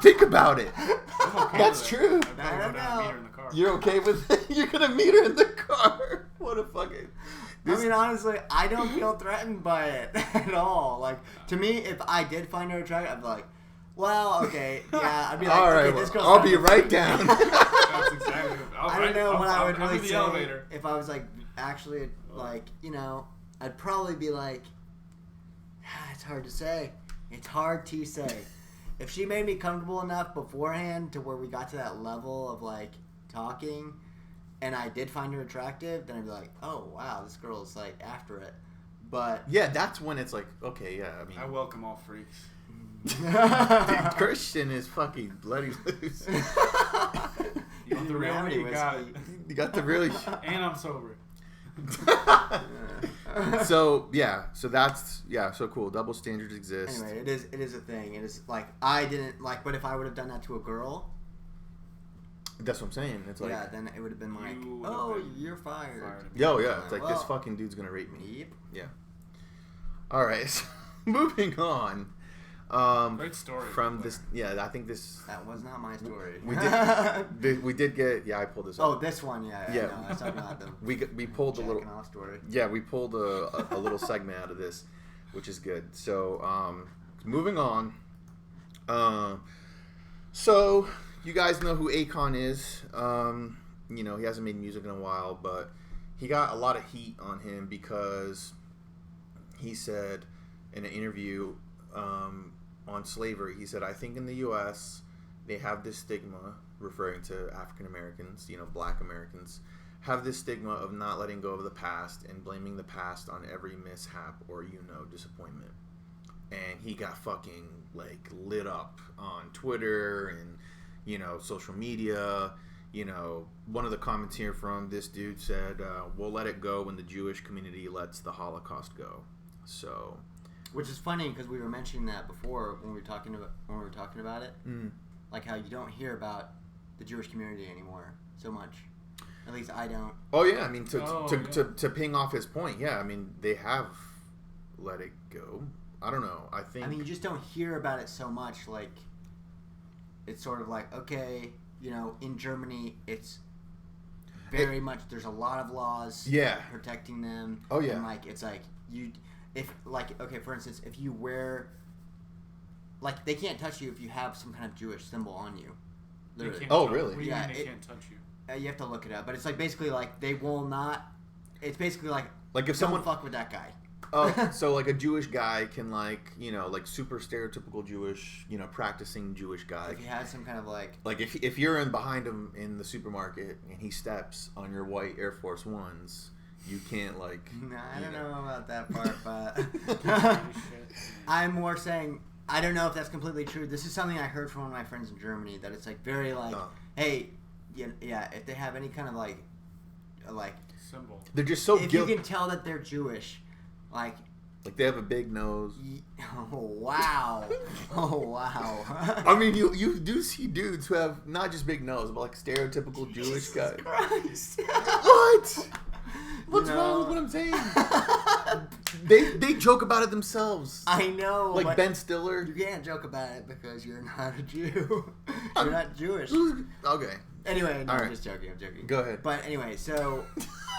Think about it. I'm okay That's with true. it. I'd I go don't down and meet know. her in the car. You're okay with it? You're gonna meet her in the car. What a fucking. I mean, honestly, I don't feel threatened by it at all. Like, to me, if I did find her attractive, I'd be like, well, okay, yeah. I'd be like, all right, okay, this girl's I'll kind be of right freaky. down. That's exactly what I don't know what I would I'm really in the say elevator. if I was, like, actually, like, I'd probably be like, it's hard to say. It's hard to say. If she made me comfortable enough beforehand to where we got to that level of, like, talking, and I did find her attractive, then I'd be like, oh, wow, this girl's, like, after it. But... Yeah, that's when it's like, okay, yeah, I mean... I welcome all freaks. Dude, Christian is fucking letting loose. You want the real Have me? any You got it. whiskey? You got the really... And I'm sober. So cool. Double standards exist. Anyway, it is a thing. It is like I didn't like, but if I would have done that to a girl, That's what I'm saying. It's like, yeah, then it would have been like, You would have oh, been you're fired. yo, yeah, it's like Well, this fucking dude's gonna rape me. Yep. Yeah. All right, so moving on. Great story. From this, yeah, I think this That was not my story. we did get. Yeah, I pulled this up. Oh, this one, yeah. Yeah. No, I was talking about the we pulled a little. jacking off story. Yeah, we pulled a little segment out of this, which is good. So, moving on. So you guys know who Akon is. He hasn't made music in a while, but he got a lot of heat on him because he said in an interview on slavery, he said, I think in the U.S. they have this stigma, referring to African Americans, black Americans, have this stigma of not letting go of the past and blaming the past on every mishap or, disappointment. And he got fucking, lit up on Twitter and, social media. One of the comments here from this dude said, we'll let it go when the Jewish community lets the Holocaust go. So... Which is funny because we were mentioning that before when we were talking about it, like how you don't hear about the Jewish community anymore so much. At least I don't. Oh yeah, I mean to ping off his point, yeah, I mean they have let it go. I don't know. I mean you just don't hear about it so much. Like it's sort of like, okay, in Germany it's very much, there's a lot of laws protecting them. Oh yeah. And it's like for instance, if you wear like they can't touch you if you have some kind of Jewish symbol on you. Literally. Oh, really? What do you Yeah, mean they can't touch you? You have to look it up, but it's like basically like they will not. It's basically like if don't someone fuck with that guy. Oh, so like a Jewish guy can like like super stereotypical Jewish practicing Jewish guy. If he has some kind of like if you're in behind him in the supermarket and he steps on your white Air Force Ones, you can't like. Nah, I don't know about that part, but I'm more saying I don't know if that's completely true. This is something I heard from one of my friends in Germany that it's like very like, hey, yeah, if they have any kind of like symbol, they're just so if guilty. you can tell that they're Jewish, like they have a big nose. Oh wow! Oh wow! I mean, you do see dudes who have not just big nose, but like stereotypical Jewish guys. What? What's wrong with what I'm saying? They joke about it themselves. I know. Like Ben Stiller. You can't joke about it because you're not a Jew. You're not Jewish. Okay. Anyway, no, All I'm right. just joking. I'm joking. Go ahead. But anyway, so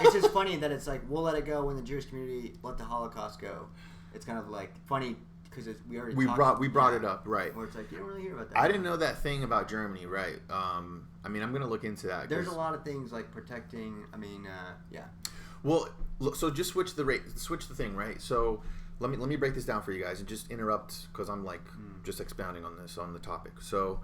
it's just funny that it's like we'll let it go when the Jewish community let the Holocaust go. It's kind of like funny because we already brought it up, right? Where it's like you don't really hear about that. I didn't know that thing about Germany, right? I mean, I'm gonna look into that. There's a lot of things like protecting. I mean, yeah. Well, so just switch the thing, right? So let me break this down for you guys and just interrupt because I'm like just expounding on the topic. So.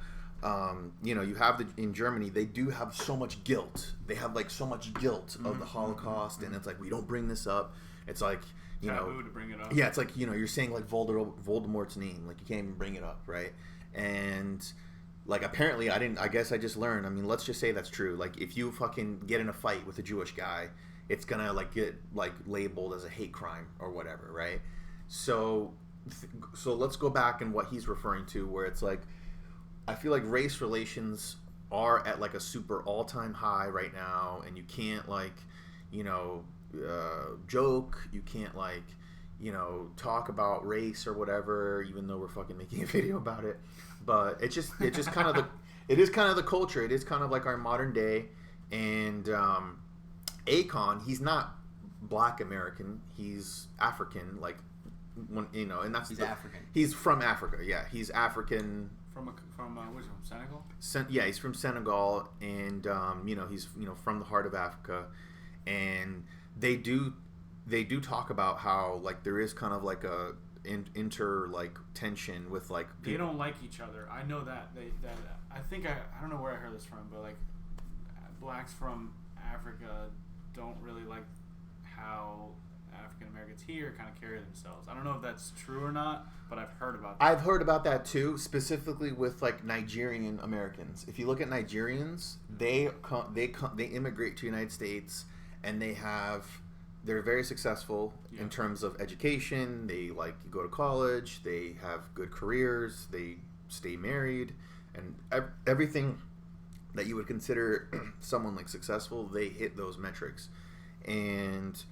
You have in Germany, they do have so much guilt. They have like so much guilt of the Holocaust, and it's like we don't bring this up. It's like taboo to bring it up. Yeah, it's like you're saying like Voldemort's name, like you can't even bring it up, right? And like apparently I guess I just learned. I mean, let's just say that's true. Like if you fucking get in a fight with a Jewish guy, it's gonna like get like labeled as a hate crime or whatever, right? So let's go back and what he's referring to, where it's like. I feel like race relations are at like a super all-time high right now, and you can't like, joke. You can't like, talk about race or whatever, even though we're fucking making a video about it. But it's just kind of it is kind of the culture. It is kind of like our modern day. And Akon, he's not Black American. He's African. Like, and that's he's African. He's from Africa. Yeah, he's African. From Senegal? Yeah, he's from Senegal, and he's from the heart of Africa, and they do talk about how like there is kind of like a tension with like people. They don't like each other. I know that I think I don't know where I heard this from, but like blacks from Africa don't really like how African Americans here kind of carry themselves. I don't know if that's true or not, but I've heard about that. I've heard about that too, specifically with like Nigerian Americans. If you look at Nigerians, they immigrate to the United States, and they're very successful in terms of education. They like go to college, they have good careers, they stay married, and everything that you would consider someone like successful, they hit those metrics. And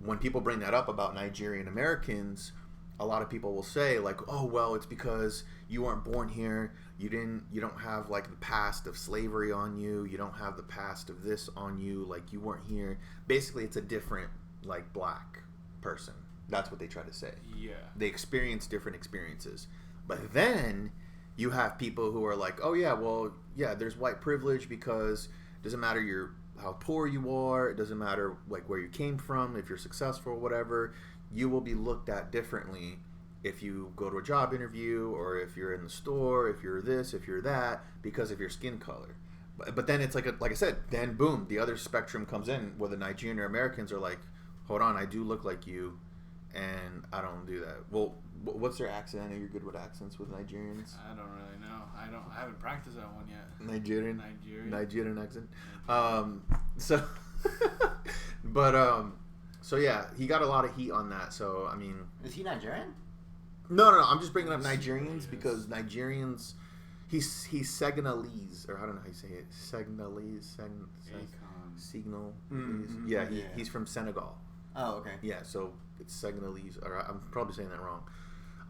when people bring that up about Nigerian Americans, a lot of people will say like, oh well, it's because you weren't born here, you don't have like the past of slavery on you, you don't have the past of this on you, like you weren't here. Basically it's a different like black person. That's what they try to say. Yeah, they experience different experiences. But then you have people who are like, oh yeah, well yeah, there's white privilege because it doesn't matter how poor you are, it doesn't matter like where you came from, if you're successful or whatever, you will be looked at differently if you go to a job interview or if you're in the store, if you're this, if you're that, because of your skin color. But then it's like I said, then boom, the other spectrum comes in where the Nigerian Americans are like, hold on, I do look like you, and I don't do that. Well, what's their accent? I know you're good with accents with Nigerians. I don't really know. I haven't practiced that one yet. Nigerian accent. So yeah, he got a lot of heat on that. So I mean, is he Nigerian? No. I'm just bringing up Nigerians because Nigerians, he's Senegalese, or I don't know how you say it. Senegalese, Signal. Yeah, he's from Senegal. Oh, okay. Yeah, so it's Senegalese, or I'm probably saying that wrong.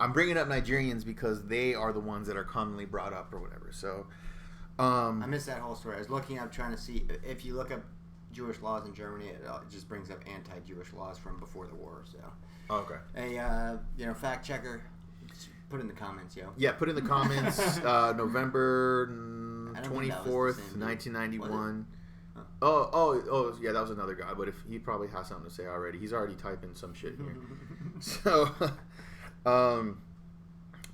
I'm bringing up Nigerians because they are the ones that are commonly brought up or whatever. So, I missed that whole story. I was looking up trying to see if you look up Jewish laws in Germany, it just brings up anti-Jewish laws from before the war. So, okay, a fact checker Put in the comments, yo. Yeah, put in the comments. November 24th, 1991. Oh, yeah, that was another guy. But if he probably has something to say already, he's already typing some shit here. So,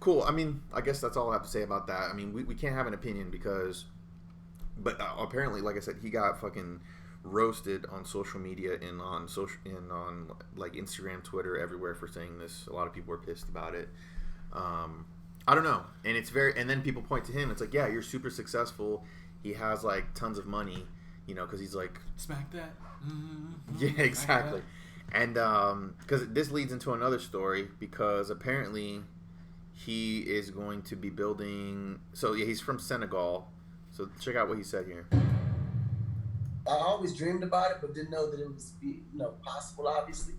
cool. I mean, I guess that's all I have to say about that. I mean, we can't have an opinion because, but apparently, like I said, he got fucking roasted on social media and on like Instagram, Twitter, everywhere for saying this. A lot of people were pissed about it. I don't know, and then people point to him. It's like, yeah, you're super successful. He has like tons of money, because he's like smack that. Yeah, exactly. And because this leads into another story, because apparently he is going to be building. So yeah, he's from Senegal. So check out what he said here. I always dreamed about it, but didn't know that it was possible, obviously.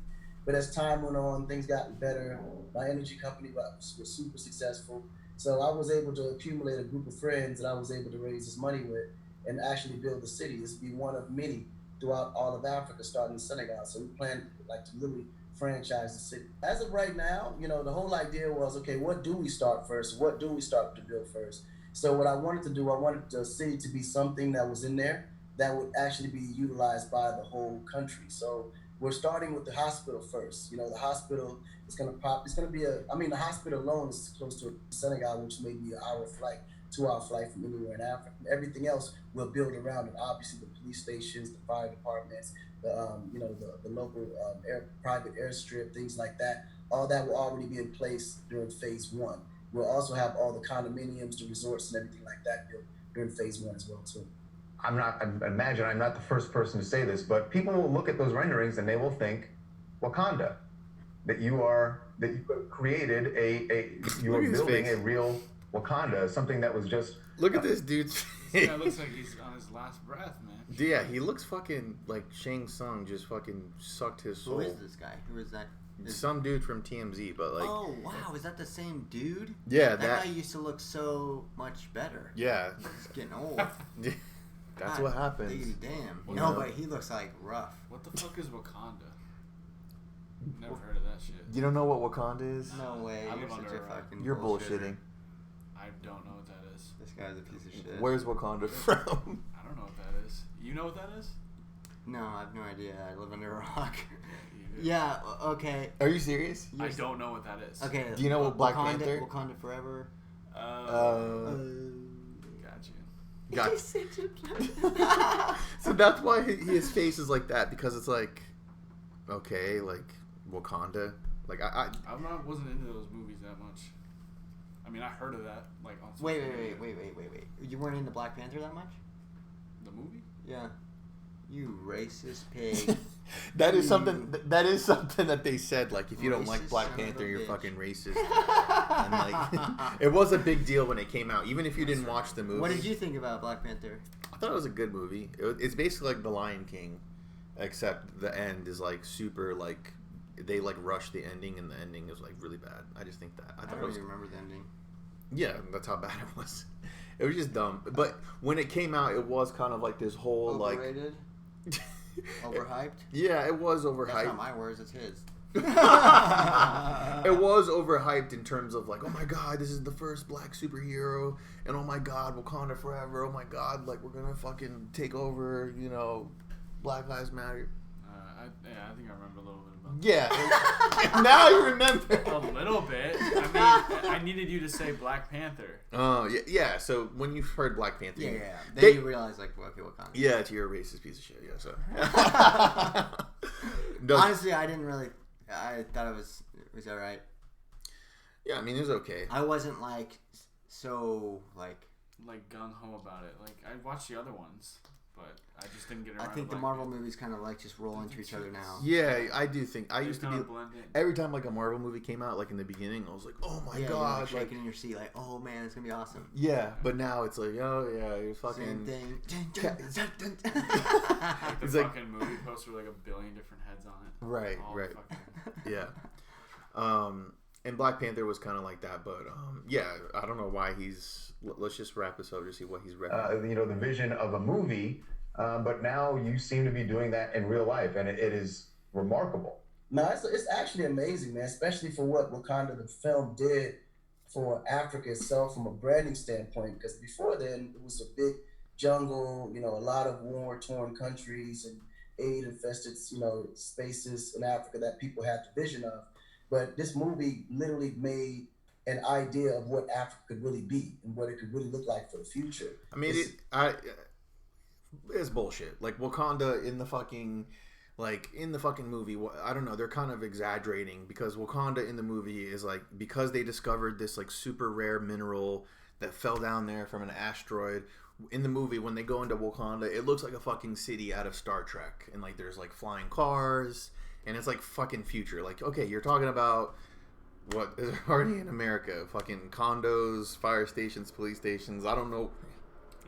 But as time went on, things got better. My energy company was super successful. So I was able to accumulate a group of friends that I was able to raise this money with and actually build the city. This would be one of many throughout all of Africa, starting in Senegal. So we plan to literally franchise the city. As of right now, the whole idea was, okay, what do we start first? What do we start to build first? So what I wanted to do, I wanted the city to be something that was in there that would actually be utilized by the whole country. So we're starting with the hospital first. The hospital is going to the hospital alone is close to Senegal, which may be an hour flight, 2-hour flight from anywhere in Africa. Everything else we'll build around it. Obviously, the police stations, the fire departments, the local private airstrip, things like that. All that will already be in place during phase 1. We'll also have all the condominiums, the resorts, and everything like that built during phase 1 as well too. I imagine I'm not the first person to say this, but people will look at those renderings and they will think Wakanda, that you created you are building a real Wakanda, something that was just. Look at this dude's face. This guy looks like he's on his last breath, man. Yeah, he looks fucking like Shang Tsung just fucking sucked his soul. Who is this guy? Who is that? Some dude from TMZ, but like. Oh wow, is that the same dude? Yeah, that guy used to look so much better. Yeah, he's getting old. That's what happens. Damn. No, but he looks like rough. What the fuck is Wakanda? Never heard of that shit. You don't know what Wakanda is? No way. I You're live such under a fucking You're bullshitter. bullshitting. I don't know what that is. This guy's a piece of shit. Where's Wakanda from? I don't know what that is. You know what that is? No, I have no idea. I live under a rock. Yeah, okay. Are you serious? I don't know what that is. Okay. Do you know what Black Wakanda, Panther? Wakanda Forever. Got you. So that's why his face is like that, because it's like, okay, like Wakanda. Like I wasn't into those movies that much. I mean, I heard of that like on. Wait. You weren't into Black Panther that much? The movie? Yeah. You racist pig. That is something that they said, like, if you don't like Racist Black son of Panther, a you're bitch. fucking racist. And like, it was a big deal when it came out, even if you didn't watch the movie. What did you think about Black Panther? I thought it was a good movie. It's basically like The Lion King, except the end is like super like they like rushed the ending, and the ending is like really bad. I just think that I don't even remember the ending. Yeah, that's how bad it was. It was just dumb. But when it came out, it was kind of like this whole overrated? Overhyped? Yeah, it was overhyped. That's not my words, it's his. It was overhyped in terms of like, oh my god, this is the first black superhero, and oh my god, Wakanda forever. Oh my god, like we're gonna fucking take over, Black Lives Matter. I think I remember a little bit about that. Yeah, now you remember. A little bit. I mean, I needed you to say Black Panther. Oh, yeah. So when you heard Black Panther, then you realize like, okay, Wakanda. Yeah, you're a racist piece of shit. Yeah, so. Honestly, I didn't really. I thought it was alright. Yeah, I mean, it was okay. I wasn't like so like gung ho about it. Like I watched the other ones, but I just didn't get around. I think the Marvel movies kind of like just roll into each other now. Yeah, I do think I used to be blending. Every time like a Marvel movie came out, like in the beginning, I was like, oh my god, like shaking in your seat, like, oh man, it's gonna be awesome. Yeah, but now it's like, oh yeah, you're fucking. Same thing. Like the fucking movie poster with like a billion different heads on it. Right. Yeah. And Black Panther was kind of like that, but yeah, I don't know why he's. Let's just wrap this up to see what he's recommending. The vision of a movie, but now you seem to be doing that in real life, and it is remarkable. No, it's actually amazing, man, especially for what Wakanda the film did for Africa itself from a branding standpoint, because before then it was a big jungle, you know, a lot of war-torn countries and aid-infested, you know, spaces in Africa that people had the vision of. But this movie literally made an idea of what Africa could really be and what it could really look like for the future. I mean, it's bullshit. Like Wakanda in the fucking movie, I don't know, they're kind of exaggerating because Wakanda in the movie is like, because they discovered this like super rare mineral that fell down there from an asteroid. In the movie, when they go into Wakanda, it looks like a fucking city out of Star Trek, and like there's like flying cars, and it's like fucking future. Like, okay, you're talking about what is already in America, fucking condos, fire stations, police stations. I don't know.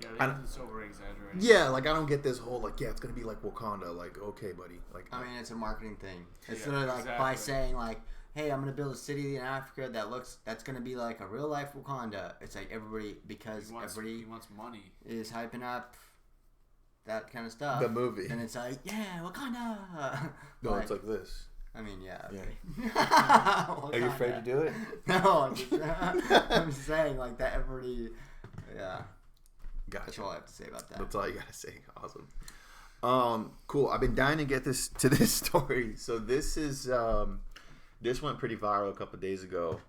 Yeah, it's over exaggerating. Yeah, like I don't get this whole like, yeah, it's gonna be like Wakanda. Like, okay, buddy. Like, I mean, it's a marketing thing. It's literally like by saying like, hey, I'm gonna build a city in Africa that's gonna be like a real life Wakanda. It's like everybody, because everybody wants money, is hyping up that kind of stuff. The movie. And it's like, yeah, Wakanda. No, it's like this. I mean, yeah. Okay. Yeah. Are you afraid to do it? No, I'm just saying like that. Everybody, yeah. Gotcha. That's all I have to say about that. That's all you gotta say. Awesome. Cool. I've been dying to get this story. So this is this went pretty viral a couple of days ago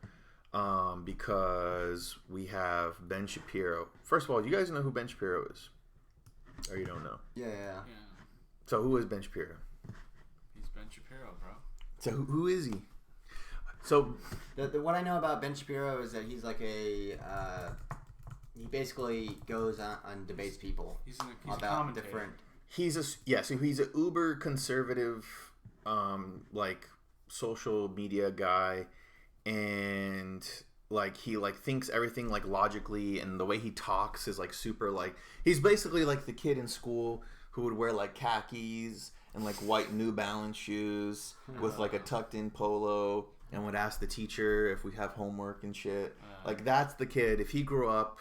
because we have Ben Shapiro. First of all, you guys know who Ben Shapiro is, or you don't know? Yeah. So who is Ben Shapiro? He's Ben Shapiro, bro. So who is he? So what I know about Ben Shapiro is that he's like a he basically goes on debates people. He's about a commentator. Different. So he's a uber conservative, like social media guy, and like he like thinks everything like logically, and the way he talks is like super like, he's basically like the kid in school who would wear like khakis and like white New Balance shoes with like a tucked in polo and would ask the teacher if we have homework and shit. Like that's the kid. If he grew up,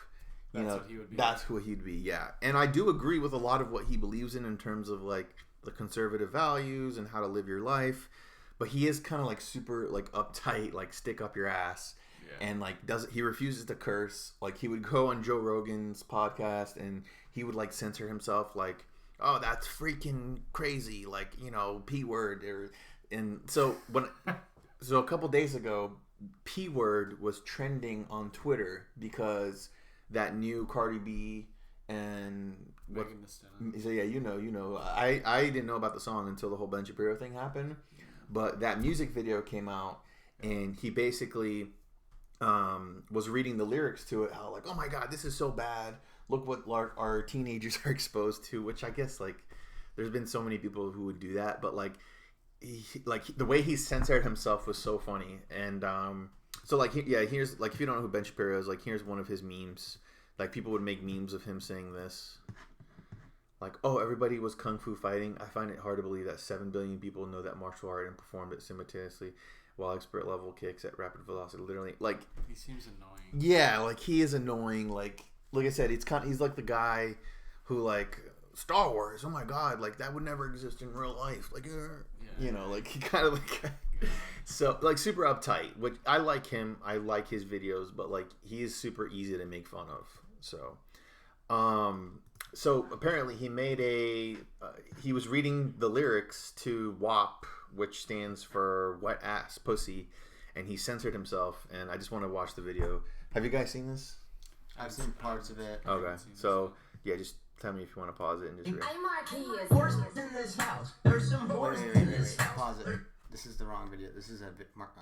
you know, that's who he'd be. Yeah. And I do agree with a lot of what he believes in terms of like the conservative values and how to live your life. But he is kind of like super like uptight, like stick up your ass. Yeah. And like he refuses to curse. Like he would go on Joe Rogan's podcast and he would like censor himself, like, oh, that's freaking crazy, like, you know, P word. And so a couple days ago, P word was trending on Twitter because that new Cardi B and so yeah, you know, I didn't know about the song until the whole Ben Shapiro thing happened, but that music video came out and he basically was reading the lyrics to it, how like, oh my god, this is so bad, look what our teenagers are exposed to, which I guess like there's been so many people who would do that, but like the way he censored himself was so funny. And so like here's like, if you don't know who Ben Shapiro is, like here's one of his memes. Like people would make memes of him saying this, like, oh, everybody was kung fu fighting. I find it hard to believe that 7 billion people know that martial art and performed it simultaneously while expert level kicks at rapid velocity. Literally, like, he seems annoying. Yeah, like he is annoying. Like I said, he's like the guy who like, Star Wars, oh my god, like that would never exist in real life. Like, you know, like he kind of like so like super uptight. Which I like him. I like his videos, but like he is super easy to make fun of. So apparently he made he was reading the lyrics to WAP, which stands for wet ass pussy, and he censored himself. And I just want to watch the video. Have you guys seen this? I've seen parts of it. Okay, so yeah, just tell me if you want to pause it and just read. I'm horses in this house. There's some horses in this house. Pause it. This is the wrong video. This is a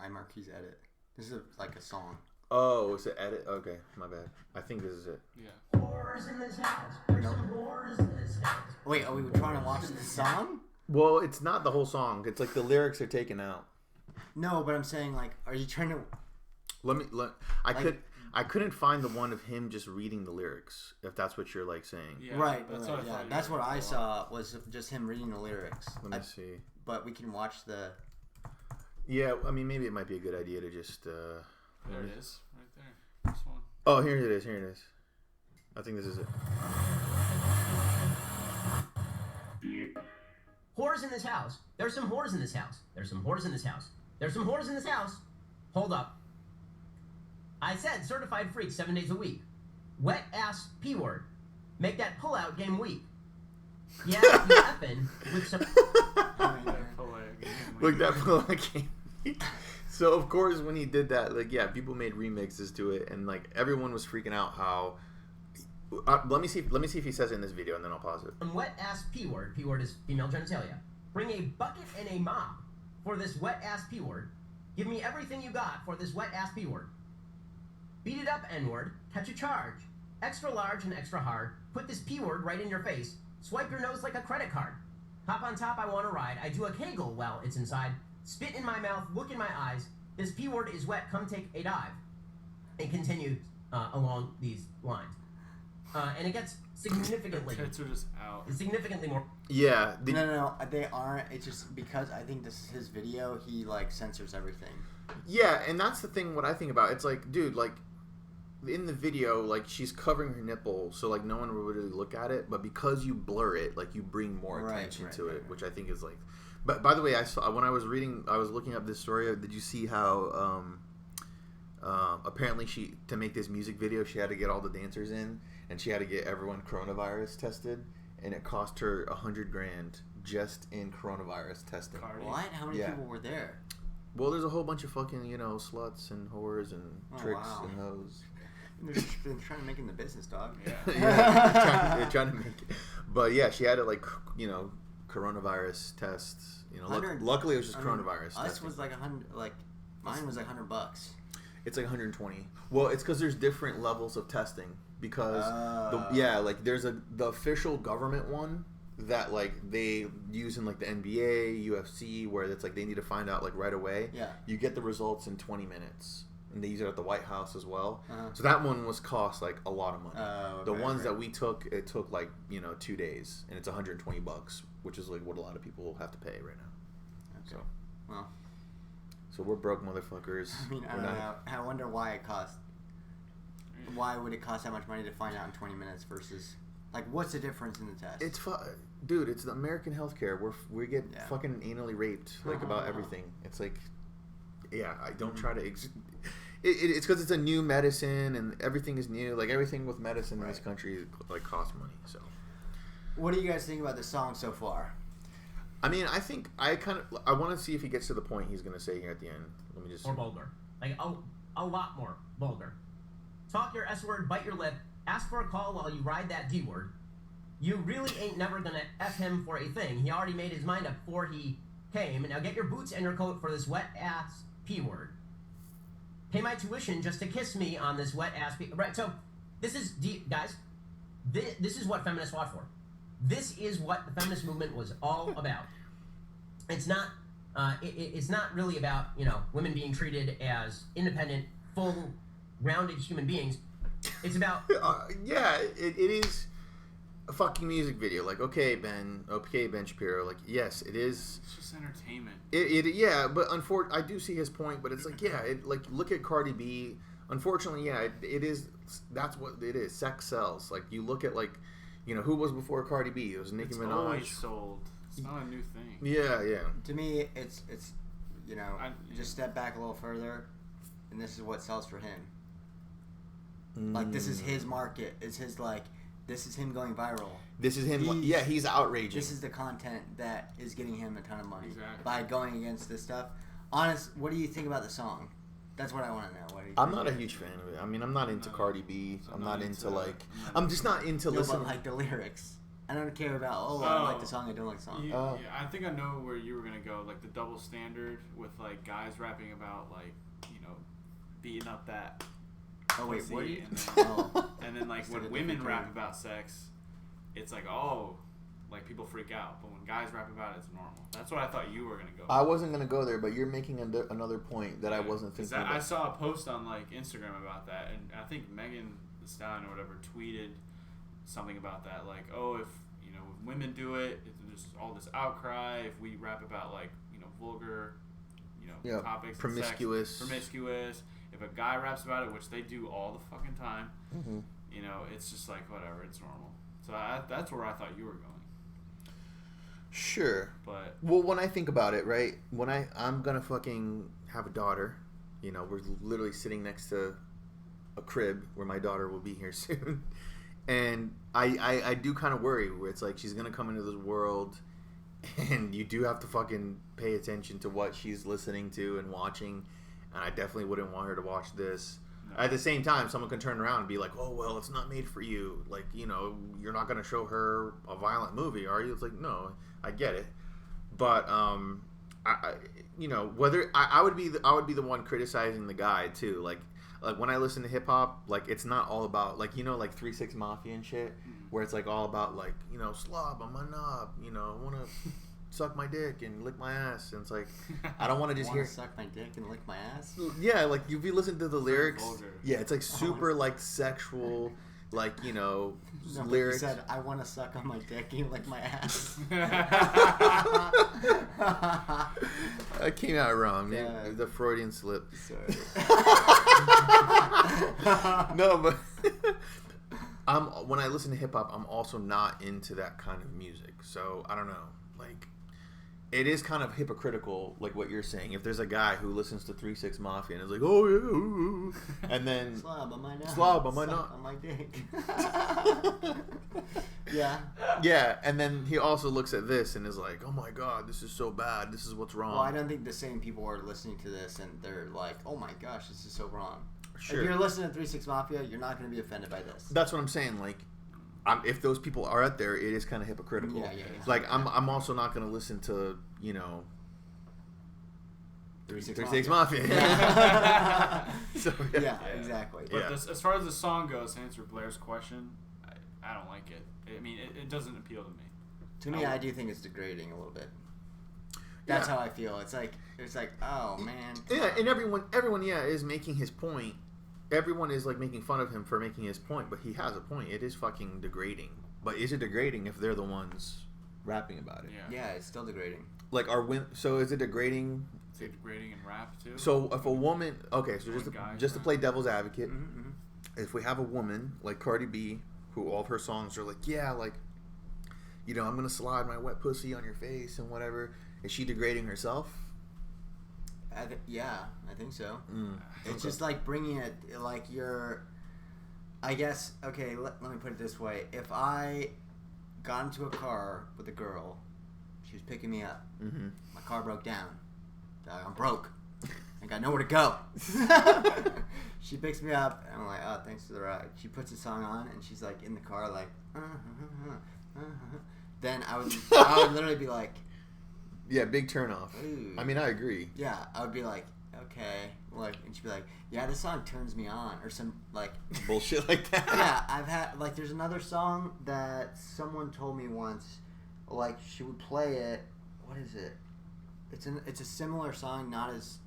iMarquis edit. This is like a song. Oh, it's an edit? Okay, my bad. I think this is it. Yeah. Whores in this house. There's some whores in this house. Wait, are we trying to watch the song? Well, it's not the whole song. It's like the lyrics are taken out. No, but I'm saying like, are you trying to? I couldn't find the one of him just reading the lyrics, if that's what you're like saying. Yeah, right. That's what I saw, was just him reading the lyrics. Let me see. But we can watch the. Yeah, I mean, maybe it might be a good idea to just. There it is, right there. This one. Oh, here it is. I think this is it. Whores in this house. There's some whores in this house. There's some whores in this house. There's some whores in this house. Hold up. I said certified freak 7 days a week. Wet ass P word. Make that pull-out game weak. Yeah, you effing with some... Look, that pull-out game. So of course when he did that, like, yeah, people made remixes to it, and like everyone was freaking out how. Let me see if he says it in this video, and then I'll pause it. Wet ass P word. P word is female genitalia. Bring a bucket and a mop for this wet ass P word. Give me everything you got for this wet ass P word. Beat it up, N word. Catch a charge. Extra large and extra hard. Put this P word right in your face. Swipe your nose like a credit card. Hop on top, I want to ride. I do a kegel while it's inside. Spit in my mouth, look in my eyes. This P word is wet, come take a dive. It continues along these lines. And it gets significantly... Tits are just out. Significantly more... Yeah. No, they aren't. It's just because I think this is his video, he, like, censors everything. Yeah, and that's the thing, what I think about. It's like, dude, like, in the video, like, she's covering her nipple, so, like, no one will really look at it, but because you blur it, like, you bring more attention to it, which I think is, like... But, by the way, I saw, when I was looking up this story, did you see how, apparently to make this music video, she had to get all the dancers in, and she had to get everyone coronavirus tested, and it cost her $100,000 just in coronavirus testing. What? How many people were there? Well, there's a whole bunch of fucking, sluts and whores and tricks and hoes. They're trying to make it in the business, dog. Yeah, they're trying to make it. But yeah, she had to, like, coronavirus tests. Luckily it was just coronavirus. Us was like $100. Like mine was like $100. It's like 120. Well, it's because there's different levels of testing. Because there's the official government one that like they use in like the NBA, UFC, where it's like they need to find out like right away. Yeah. You get the results in 20 minutes. And they use it at the White House as well. So that one cost like a lot of money. The ones that we took, it took like 2 days, and it's $120, which is like what a lot of people have to pay right now. Okay. So, well, so we're broke motherfuckers. I mean, I don't know. I wonder why it cost. Why would it cost that much money to find out in 20 minutes versus like what's the difference in the test? It's dude, it's the American healthcare. We get fucking anally raped like about everything. It's like, yeah, I don't try to. It's because it's a new medicine and everything is new. Like everything with medicine in this country like costs money. So, what do you guys think about the song so far? I mean, I think I want to see if he gets to the point he's gonna say here at the end. Let me just. More vulgar, like a lot more vulgar. Talk your S word, bite your lip, ask for a call while you ride that D word. You really ain't never gonna F him for a thing. He already made his mind up before he came. Now get your boots and your coat for this wet ass P word. Pay my tuition just to kiss me on this wet ass P. Right. So this is guys. This is what feminists fought for. This is what the feminist movement was all about. It's not. It's not really about women being treated as independent, full, rounded human beings. It's about it is a fucking music video. Like, okay, Ben Shapiro. Like, yes, it is. It's just entertainment. But I do see his point. But it's like, look at Cardi B. Unfortunately, it is. That's what it is. Sex sells. Like, you look at who was before Cardi B? It was Nicki Minaj. Always sold. It's not a new thing. Yeah. To me, it's just step back a little further, and this is what sells for him. Like, this is his market. It's his, like, this is him going viral. This is him. He's outraging. This is the content that is getting him a ton of money. Exactly. By going against this stuff. What do you think about the song? That's what I want to know. I'm not a huge fan of it. I mean, I'm not into Cardi B. I'm not into I'm just not into listening. But, like, the lyrics. I don't care about, I like the song, I don't like the song. Yeah, I think I know where you were going to go. Like, the double standard with, like, guys rapping about, like, beating up that... Oh wait, what? And then like when women rap about sex, it's like like people freak out. But when guys rap about it, it's normal. That's what I thought you were gonna go. I wasn't gonna go there, but you're making another point that I wasn't thinking about. I saw a post on like Instagram about that, and I think Megan Thee Stallion or whatever tweeted something about that. Like, if if women do it, there's all this outcry. If we rap about like vulgar, topics, promiscuous. If a guy raps about it, which they do all the fucking time, it's just like, whatever, it's normal. So that's where I thought you were going. Sure. But when I think about it, right, when I'm going to fucking have a daughter, we're literally sitting next to a crib where my daughter will be here soon, and I do kind of worry where it's like she's gonna come into this world, and you do have to fucking pay attention to what she's listening to and watching, and I definitely wouldn't want her to watch this. No. At the same time, someone can turn around and be like, "Oh well, it's not made for you. Like, you know, you're not gonna show her a violent movie, are you?" It's like, no, I get it, but I you know, whether I would be the one criticizing the guy too. Like when I listen to hip hop, like it's not all about like, you know, like 3 6 Mafia and shit, where it's like all about like, you know, slob on my knob, you know, I want to suck my dick and lick my ass, and it's like I don't want to just hear suck my dick and lick my ass. Yeah, like if you listen to the lyrics, yeah, it's like super like sexual. Like, you know, no, lyrics. You said, I want to suck on my dick and you lick my ass. I came out wrong. Yeah. The Freudian slip. Sorry. No, but when I listen to hip hop, I'm also not into that kind of music. So I don't know. Like, it is kind of hypocritical, like what you're saying. If there's a guy who listens to 3 6 Mafia and is like, "Oh yeah," ooh, and then slob on my nose, slob on my nose, on my dick. Yeah. Yeah, and then he also looks at this and is like, "Oh my God, this is so bad. This is what's wrong." Well, I don't think the same people are listening to this and they're like, "Oh my gosh, this is so wrong." Sure. If you're listening to 3 6 Mafia, you're not going to be offended by this. That's what I'm saying. Like, if those people are out there, it is kind of hypocritical. Yeah. Like, I'm also not going to listen to, you know, 3 6 Mafia. Mafia. Yeah. So, yeah, exactly. But as far as the song goes, to answer Blair's question, I don't like it. I mean, it doesn't appeal to me. To me, I do think it's degrading a little bit. That's how I feel. It's like, oh man. Yeah, and everyone, is making his point. Everyone is like making fun of him for making his point, but he has a point. It is fucking degrading. But is it degrading if they're the ones rapping about it? Yeah, it's still degrading. Like, so is it degrading? Is it degrading in rap too? So if a woman, okay, so just to play devil's advocate, mm-hmm. if we have a woman like Cardi B, who all of her songs are like, yeah, like, you know, I'm gonna slide my wet pussy on your face and whatever, is she degrading herself? Yeah, I think so. It's just like bringing it, like I guess, okay, let me put it this way. If I got into a car with a girl, she was picking me up, my car broke down, I'm broke, I got nowhere to go. She picks me up, and I'm like, oh, thanks for the ride. She puts the song on, and she's like in the car, like, then I would literally be like, yeah, big turn off. Ooh. I mean, I agree. Yeah, I would be like, okay, like, and she'd be like, yeah, this song turns me on, or some like bullshit like that. Yeah, I've had like, there's another song that someone told me once, like she would play it. What is it? It's a similar song, not as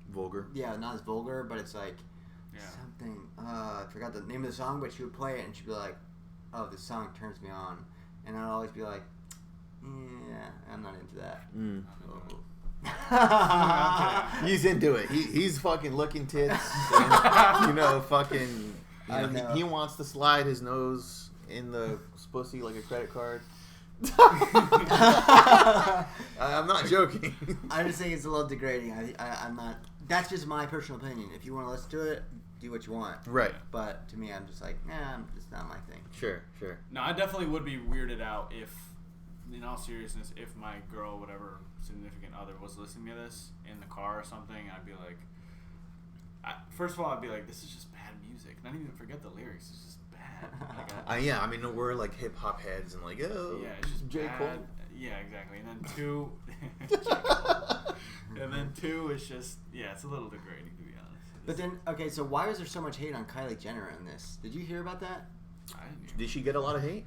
vulgar. Yeah, not as vulgar, but it's like something. I forgot the name of the song, but she would play it, and she'd be like, oh, this song turns me on, and I'd always be like, yeah, I'm not into that. He's into it. He's fucking looking tits. And, you know, fucking. You know, he wants to slide his nose in the pussy like a credit card. I'm not joking. I just think it's a little degrading. I'm not. That's just my personal opinion. If you want to listen to it, do what you want. Right. But to me, I'm just like, nah, it's not my thing. Sure. No, I definitely would be weirded out if, in all seriousness, if my girl, whatever significant other, was listening to this in the car or something, I'd be like, first of all, I'd be like, this is just bad music. Not even forget the lyrics. It's just bad. Like, yeah, I mean, we're like hip hop heads and like, oh, yeah, it's just J. bad. Cole. Yeah, exactly. And then two, and then two is just, it's a little degrading, to be honest. But then, okay, so why was there so much hate on Kylie Jenner in this? Did you hear about that? I didn't hear. Did she get a lot of hate?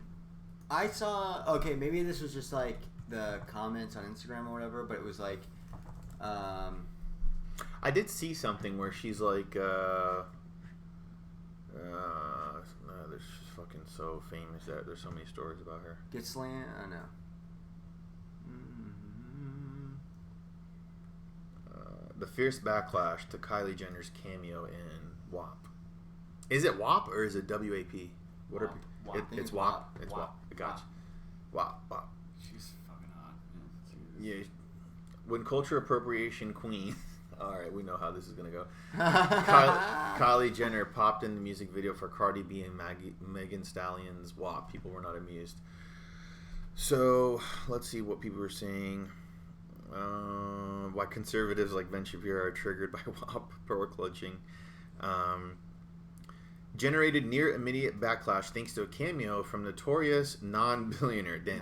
I saw, okay, maybe this was just like the comments on Instagram or whatever, but it was like, I did see something where she's like, she's fucking so famous that there's so many stories about her. Get slammed? I know. The fierce backlash to Kylie Jenner's cameo in WAP. Is it WAP or is it WAP? What are WAP. It's WAP. It's WAP. I got you. WAP. She's fucking hot. Yeah. When culture appropriation queen, All right, we know how this is gonna go. Kylie Jenner popped in the music video for Cardi B and Megan Stallion's WAP. People were not amused. So let's see what people were saying. Why conservatives like Ben Shapiro are triggered by WAP power clutching. Generated near immediate backlash thanks to a cameo from notorious non-billionaire. Dan,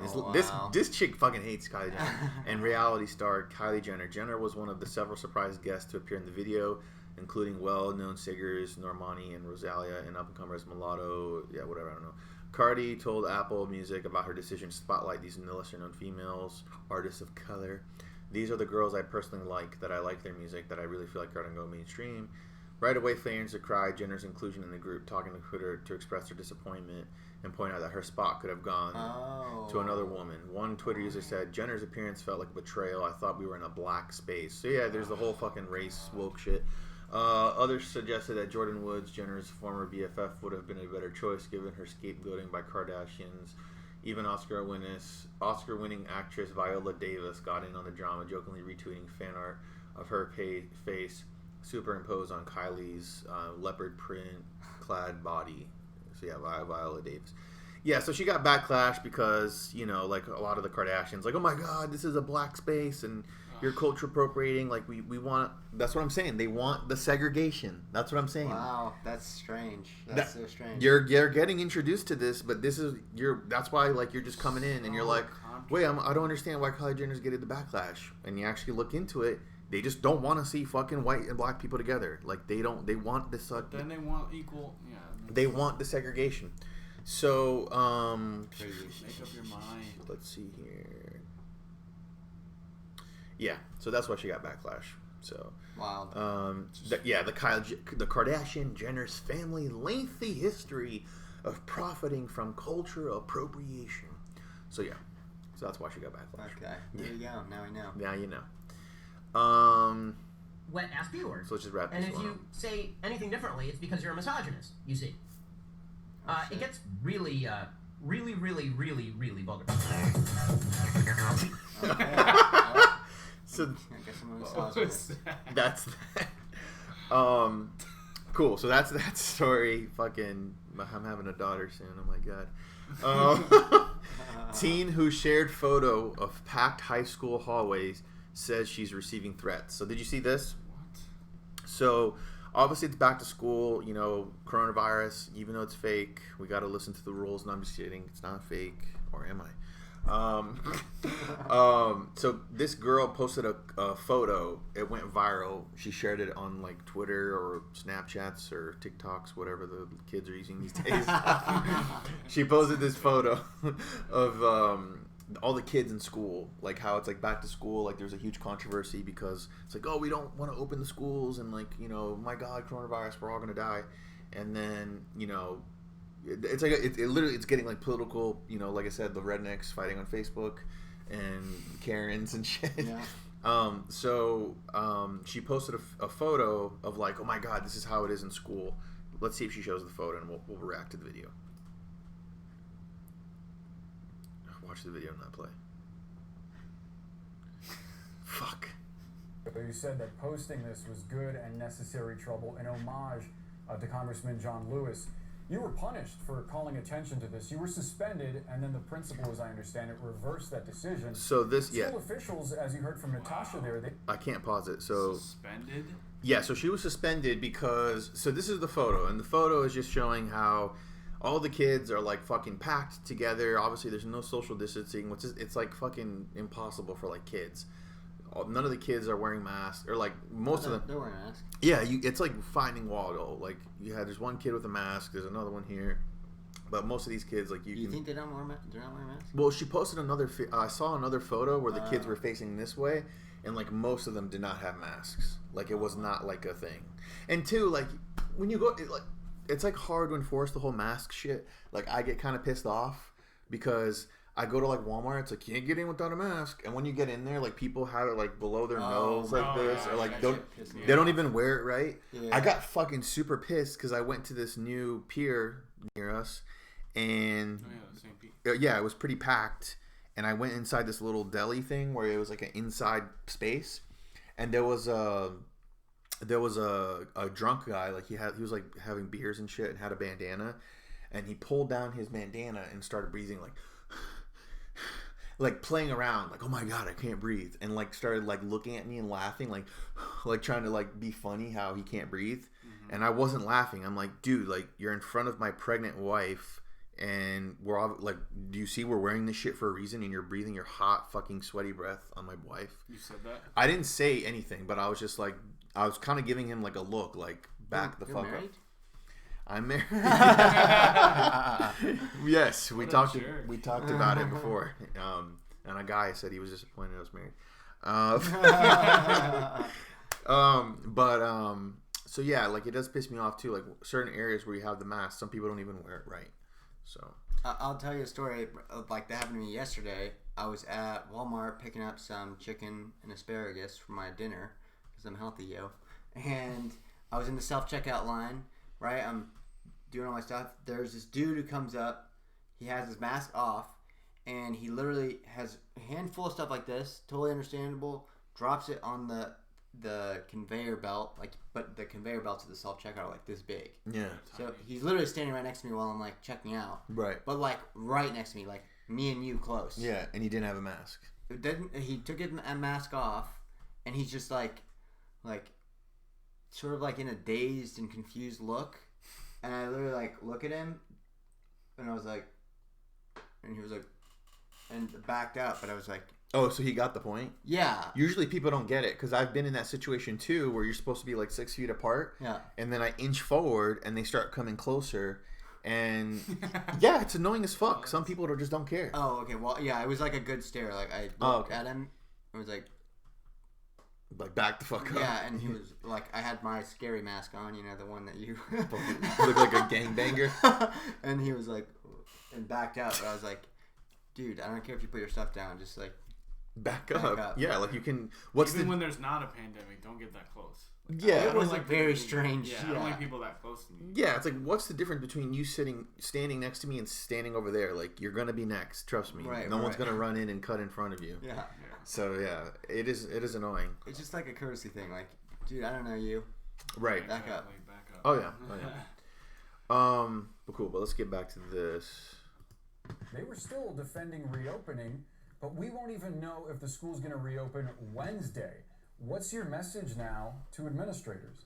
this chick fucking hates Kylie Jenner. And reality star Kylie Jenner. Jenner was one of the several surprise guests to appear in the video, including well-known singers Normani and Rosalia and up-and-comers Mulatto. Yeah, whatever, I don't know. Cardi told Apple Music about her decision to spotlight these lesser-known females, artists of color. These are the girls I personally like, that I like their music, that I really feel like are going to go mainstream. Right away, fans decried Jenner's inclusion in the group, talking to Twitter to express their disappointment and point out that her spot could have gone to another woman. One Twitter user said, Jenner's appearance felt like a betrayal. I thought we were in a black space. So yeah, there's the whole fucking race woke shit. Others suggested that Jordan Woods, Jenner's former BFF, would have been a better choice given her scapegoating by Kardashians. Even Oscar-winning actress Viola Davis got in on the drama, jokingly retweeting fan art of her face superimposed on Kylie's leopard print clad body. So yeah, Viola Davis. Yeah, so she got backlash because, you know, like a lot of the Kardashians, like, oh my god, this is a black space and you're culture appropriating. Like we want, that's what I'm saying. They want the segregation. That's what I'm saying. Wow, that's strange. That's so strange. You're getting introduced to this, but that's why, like, you're just coming in and you're like, wait, I don't understand why Kylie Jenner's getting the backlash. And you actually look into it. They just don't want to see fucking white and black people together. Like, they want this. Then they want equal. Yeah. They want the segregation. So, Crazy. Make up your mind. Let's see here. Yeah, so that's why she got backlash. So, wow. The Kardashian Jenner's family lengthy history of profiting from cultural appropriation. So yeah, so that's why she got backlash. Okay, there you go. Now we know. Now you know. Wet ass B word. So let's just wrap this And if one you up. say anything differently, it's because you're a misogynist, you see. It gets really vulgar. So I guess I'm a misogynist. that's that. Cool. So that's that story. Fucking, I'm having a daughter soon. Oh my god. Teen who shared photo of packed high school hallways says she's receiving threats. So did you see this? What? So obviously it's back to school. You know, coronavirus. Even though it's fake, we got to listen to the rules. No, I'm just kidding. It's not fake, or am I? So this girl posted a photo. It went viral. She shared it on like Twitter or Snapchats or TikToks, whatever the kids are using these days. She posted this photo of all the kids in school, like how it's like back to school. Like there's a huge controversy because it's like, oh, we don't want to open the schools, and like, you know, my God, coronavirus, we're all gonna die. And then, you know, it's like it literally, it's getting like political. You know, like I said, the rednecks fighting on Facebook and Karens and shit. Yeah. She posted a photo of like, oh my God, this is how it is in school. Let's see if she shows the photo, and we'll react to the video. Watch the video and not play. Fuck. You said that posting this was good and necessary trouble in homage to Congressman John Lewis. You were punished for calling attention to this. You were suspended, and then the principal, as I understand it, reversed that decision. So this, School officials, as you heard from Natasha there, I can't pause it. So suspended? Yeah, so she was suspended because, so this is the photo, and the photo is just showing how all the kids are like fucking packed together. Obviously, there's no social distancing, which is, it's like fucking impossible for like kids. None of the kids are wearing masks, or like most of them. They're wearing masks. Yeah, it's like finding Waldo. Like there's one kid with a mask. There's another one here, but most of these kids, like you think they're not wearing masks? Well, she posted another. I saw another photo where the kids were facing this way, and like most of them did not have masks. Like it was not like a thing. And two, like when you go, it's like hard to enforce the whole mask shit. Like I get kind of pissed off because I go to like Walmart, it's like you can't get in without a mask, and when you get in there, like people have it like below their nose like this, or like they don't even wear it right. Yeah. I got fucking super pissed because I went to this new pier near us, and it was pretty packed, and I went inside this little deli thing where it was like an inside space, and there was there was a drunk guy, like he was like having beers and shit and had a bandana, and he pulled down his bandana and started breathing like playing around, like, oh my god, I can't breathe, and like started like looking at me and laughing, like trying to like be funny how he can't breathe. And I wasn't laughing. I'm like, dude, like, you're in front of my pregnant wife, and we're all like, do you see we're wearing this shit for a reason, and you're breathing your hot fucking sweaty breath on my wife? You said that? I didn't say anything, but I was just like, I was kind of giving him like a look, like, back the fuck married? up. I'm married. Yes, we talked about it before. And a guy said he was disappointed I was married. So yeah, like, it does piss me off too. Like, certain areas where you have the mask, some people don't even wear it right. So I'll tell you a story like that happened to me yesterday. I was at Walmart picking up some chicken and asparagus for my dinner because I'm healthy, yo. And I was in the self-checkout line, right? I'm doing all my stuff. There's this dude who comes up. He has his mask off, and he literally has a handful of stuff like this, totally understandable, drops it on the conveyor belt, like, but the conveyor belts of the self-checkout are like this big. yeah, So he's literally standing right next to me while I'm like checking out. right. But like right next to me, like me and you close. Yeah, and he didn't have a mask. He took his mask off, and he's just like sort of like in a dazed and confused look. And I literally like look at him, and I was like, and he was like, and backed up. But I was like, oh, so he got the point? yeah. Usually people don't get it, because I've been in that situation too, where you're supposed to be like 6 feet apart. Yeah. And then I inch forward, and they start coming closer. And yeah, it's annoying as fuck. Some people just don't care. Oh, okay. Well, yeah, it was like a good stare. Like I looked at him. It was like back the fuck up. yeah, and he was like, I had my scary mask on, you know, the one that you look like a gangbanger. And he was like, and backed up. But I was like, dude, I don't care if you put your stuff down, just like back up. Yeah, like you can. Even when there's not a pandemic, don't get that close. Yeah, it was like very strange. Yeah, I don't like people that close to me. Yeah, it's like, what's the difference between you standing next to me and standing over there? Like, you're gonna be next. Trust me. Right, no one's gonna run in and cut in front of you. Yeah. So yeah, it is annoying. It's just like a courtesy thing. Like, dude, I don't know you. Right. Back up. Oh yeah. But cool. But let's get back to this. They were still defending reopening, but we won't even know if the school's going to reopen Wednesday. What's your message now to administrators?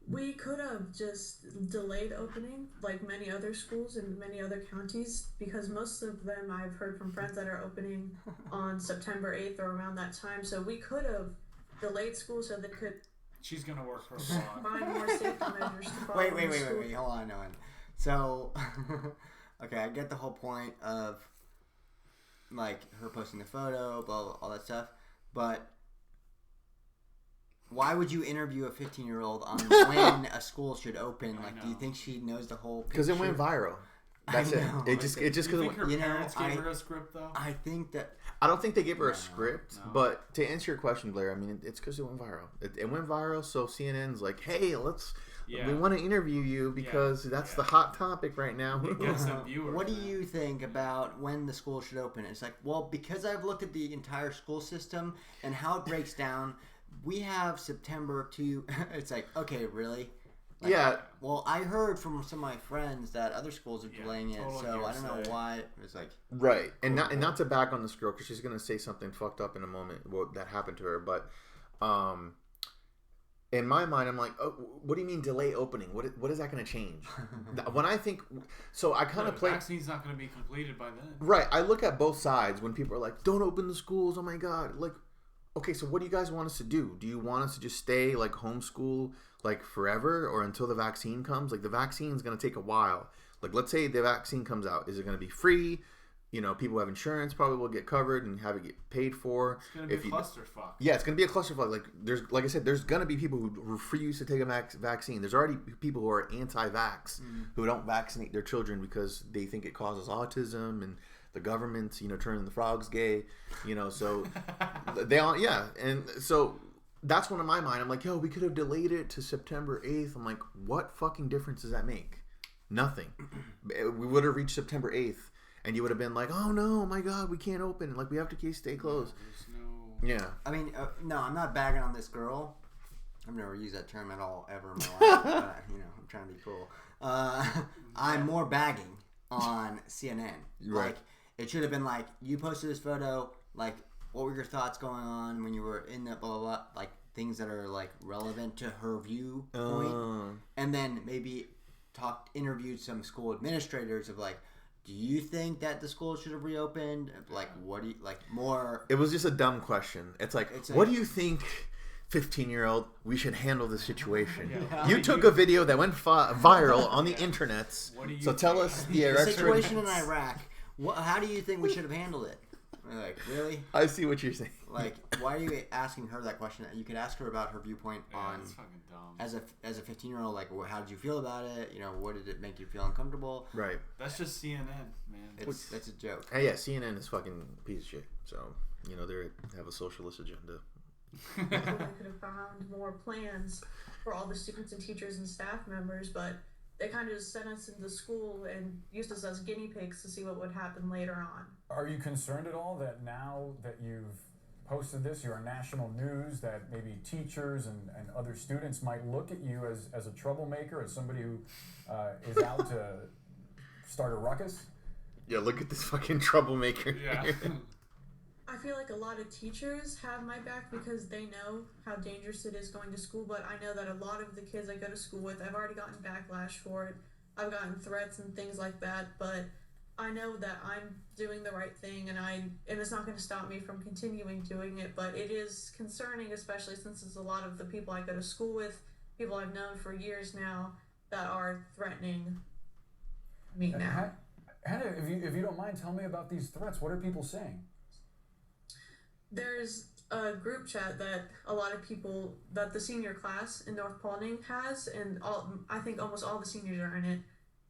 We could have just delayed opening like many other schools in many other counties, because most of them I've heard from friends that are opening on September 8th or around that time. So we could have delayed school so they could She's going to work for a blog. find more safety measures to follow. Wait. in school. Hold on, Owen. So, okay, I get the whole point of like her posting the photo, blah, blah, all that stuff, but why would you interview a 15-year-old on when a school should open? Like, do you think she knows the whole picture? Because it went viral. That's it. It just Do you because think her parents gave her a script though? I think that I don't think they gave her a script, no. but to answer your question, Blair, I mean, it's because it went viral. It went viral, so CNN's like, hey, we want to interview you because that's the hot topic right now. It gets some viewers. what do you think about when the school should open? It's like, well, because I've looked at the entire school system and how it breaks down, we have September to. It's like, okay, really? Like, yeah. Well, I heard from some of my friends that other schools are delaying it, so I don't know why. It was like right, and not to back on this girl because she's gonna say something fucked up in a moment. Well, that happened to her, but in my mind, I'm like, oh, what do you mean delay opening? What is that gonna change? When I think, so I kind of play. The vaccine's not gonna be completed by then. Right, I look at both sides when people are like, don't open the schools. Oh my god, like. Okay, so what do you guys want us to do? Do you want us to just stay like homeschool like forever or until the vaccine comes? Like the vaccine is going to take a while. Like let's say the vaccine comes out. Is it going to be free? You know, people who have insurance probably will get covered and have it get paid for. It's going to be a clusterfuck. Yeah, it's going to be a clusterfuck. Like I said, there's going to be people who refuse to take a vaccine. There's already people who are anti-vax who don't vaccinate their children because they think it causes autism and the government's, turning the frogs gay, so they all, and so that's one of my mind. I'm like, yo, we could have delayed it to September 8th. I'm like, what fucking difference does that make? Nothing. We would have reached September 8th, and you would have been like, oh no, my God, we can't open. Like, we have to stay closed. Yeah. Yeah. I mean, no, I'm not bagging on this girl. I've never used that term at all ever in my life. I'm trying to be cool. I'm more bagging on CNN. Right. Like, it should have been like, you posted this photo, like, what were your thoughts going on when you were in that blah, blah, blah, like, things that are, like, relevant to her viewpoint. And then maybe interviewed some school administrators of, like, do you think that the school should have reopened? Like, what do you, like, more... It was just a dumb question. It's like, what do you think, 15-year-old, we should handle the situation? Yeah. You took a video that went viral on the internets, so tell us the situation in Iraq. How do you think we should have handled it? Like, really? I see what you're saying. Like, why are you asking her that question? You could ask her about her viewpoint on... That's fucking dumb. As a 15-year-old, like, how did you feel about it? You know, what did it make you feel uncomfortable? Right. That's just CNN, man. That's a joke. Hey, yeah, CNN is fucking piece of shit. So, they have a socialist agenda. They could have found more plans for all the students and teachers and staff members, but they kind of just sent us into school and used us as guinea pigs to see what would happen later on. Are you concerned at all that now that you've posted this, you're on national news, that maybe teachers and other students might look at you as a troublemaker, as somebody who is out to start a ruckus? Yeah, look at this fucking troublemaker. Yeah. I feel like a lot of teachers have my back because they know how dangerous it is going to school, but I know that a lot of the kids I go to school with, I've already gotten backlash for it. I've gotten threats and things like that, but I know that I'm doing the right thing, and it's not going to stop me from continuing doing it, but it is concerning, especially since it's a lot of the people I go to school with, people I've known for years now, that are threatening me now. Hannah, if you don't mind, tell me about these threats. What are people saying? There's a group chat that a lot of people, that the senior class in North Paulding has, and I think almost all the seniors are in it,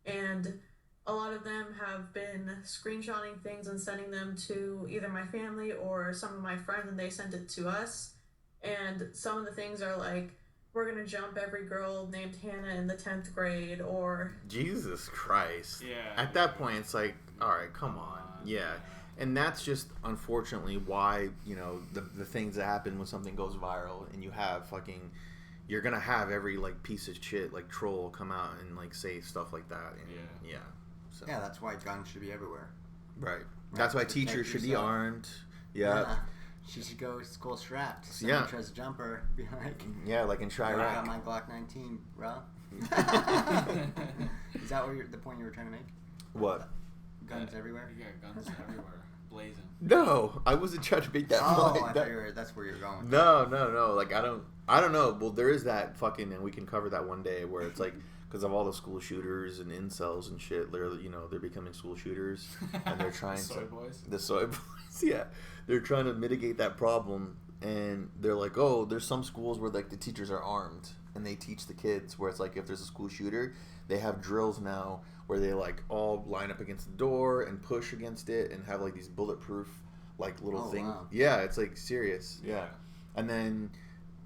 and a lot of them have been screenshotting things and sending them to either my family or some of my friends, and they sent it to us. And some of the things are like, we're gonna jump every girl named Hannah in the 10th grade, or... Jesus Christ. Yeah. At that point, it's like, all right, come on. Yeah. And that's just, unfortunately, why, the things that happen when something goes viral and you have fucking... You're gonna have every, like, piece of shit, like, troll come out and, like, say stuff like that. And, yeah. So. Yeah, that's why guns should be everywhere. Right. That's why teachers should be armed. Yeah. She should go to school strapped. Someone tries to jump her, be like... Yeah, like in Chirac. I got my Glock 19, bro. Is that the point you were trying to make? What? Guns everywhere? You got guns everywhere. Blazing. No, I wasn't trying to make that point. I thought that's where you're going. No. Like, I don't know. Well, there is that fucking... And we can cover that one day where it's like... Because of all the school shooters and incels and shit, they're becoming school shooters, and they're trying the soy boys, yeah, they're trying to mitigate that problem, and they're like, oh, there's some schools where like the teachers are armed and they teach the kids, where it's like if there's a school shooter, they have drills now where they like all line up against the door and push against it and have like these bulletproof like little things. Wow. Yeah, it's like serious. Yeah, and then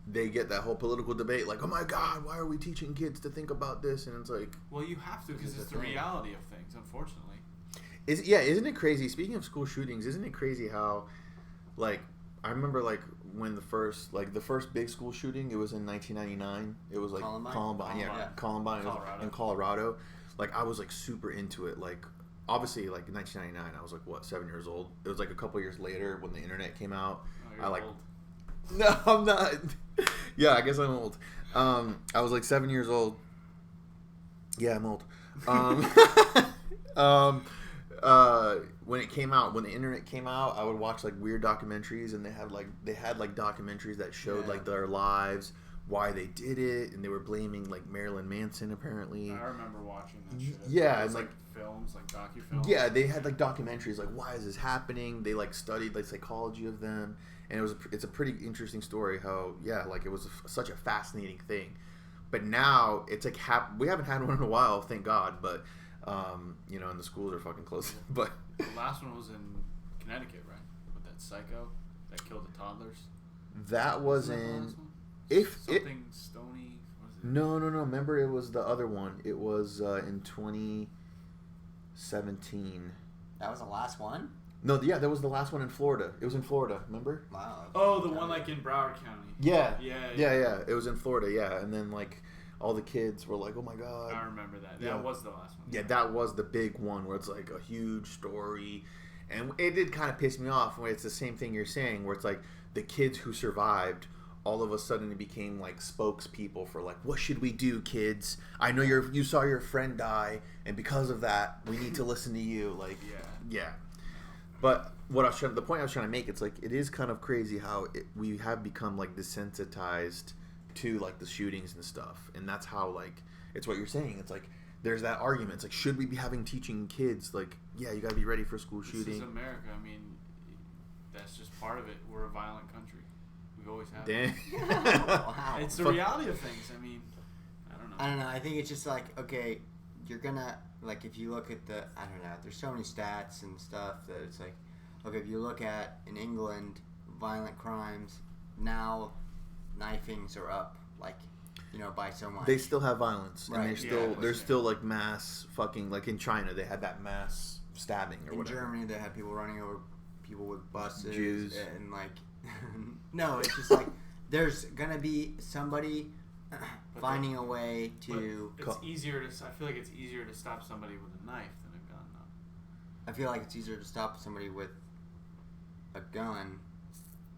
they get that whole political debate, like, oh my God, why are we teaching kids to think about this? And it's like... Well, you have to, because it's the reality of things, unfortunately. Isn't it crazy? Speaking of school shootings, isn't it crazy how, like, I remember, like, when the first big school shooting, it was in 1999. It was, like, Columbine. Columbine in Colorado. Like, I was, like, super into it. Like, obviously, like, in 1999, I was, like, 7 years old? It was, like, a couple years later when the internet came out. Oh, you're old. No, I'm not. Yeah, I guess I'm old. I was like 7 years old. Yeah, I'm old. When it came out, when the internet came out, I would watch like weird documentaries, and they had documentaries that showed like their lives, why they did it, and they were blaming like Marilyn Manson apparently. I remember watching that shit. Yeah, and like films, like docu-films. Yeah, they had like documentaries like why is this happening? They like studied like psychology of them. And it's a pretty interesting story how, like it was such a fascinating thing. But now it's like we haven't had one in a while, thank God. But, and the schools are fucking closed. But the last one was in Connecticut, right? With that psycho that killed the toddlers. That was in... Something Stony... What is it? No. Remember, it was the other one. It was in 2017. That was the last one? No, yeah, that was the last one in Florida. It was in Florida, remember? Wow. Oh, the one like in Broward County. Yeah. Yeah. It was in Florida, yeah. And then like all the kids were like, "Oh my god." I remember that. Yeah. That was the last one. Yeah, that was the big one where it's like a huge story. And it did kind of piss me off where it's the same thing you're saying where it's like the kids who survived all of a sudden became like spokespeople for like, what should we do, kids? I know you saw your friend die, and because of that, we need to listen to you. Like, yeah. But the point I was trying to make, it's like it is kind of crazy how we have become like desensitized to like the shootings and stuff, and that's how like it's what you're saying. It's like there's that argument. It's like, should we be teaching kids like, yeah, you gotta be ready for school shooting? This is America. I mean, that's just part of it. We're a violent country. We've always had. Damn. Wow. It's the reality of things. I mean, I don't know. I think it's just like, okay, you're gonna, like, if you look at I don't know, there's so many stats and stuff that it's like, okay, if you look at, in England, violent crimes, now knifings are up, like, by so much. They still have violence. Right. And there's still like mass fucking, like in China, they had that mass stabbing or whatever. In Germany, they had people running over people with buses. Jews. And like, no, it's just like, there's gonna be somebody finding a way to. It's easier to. I feel like it's easier to stop somebody with a knife than a gun, though. I feel like it's easier to stop somebody with a gun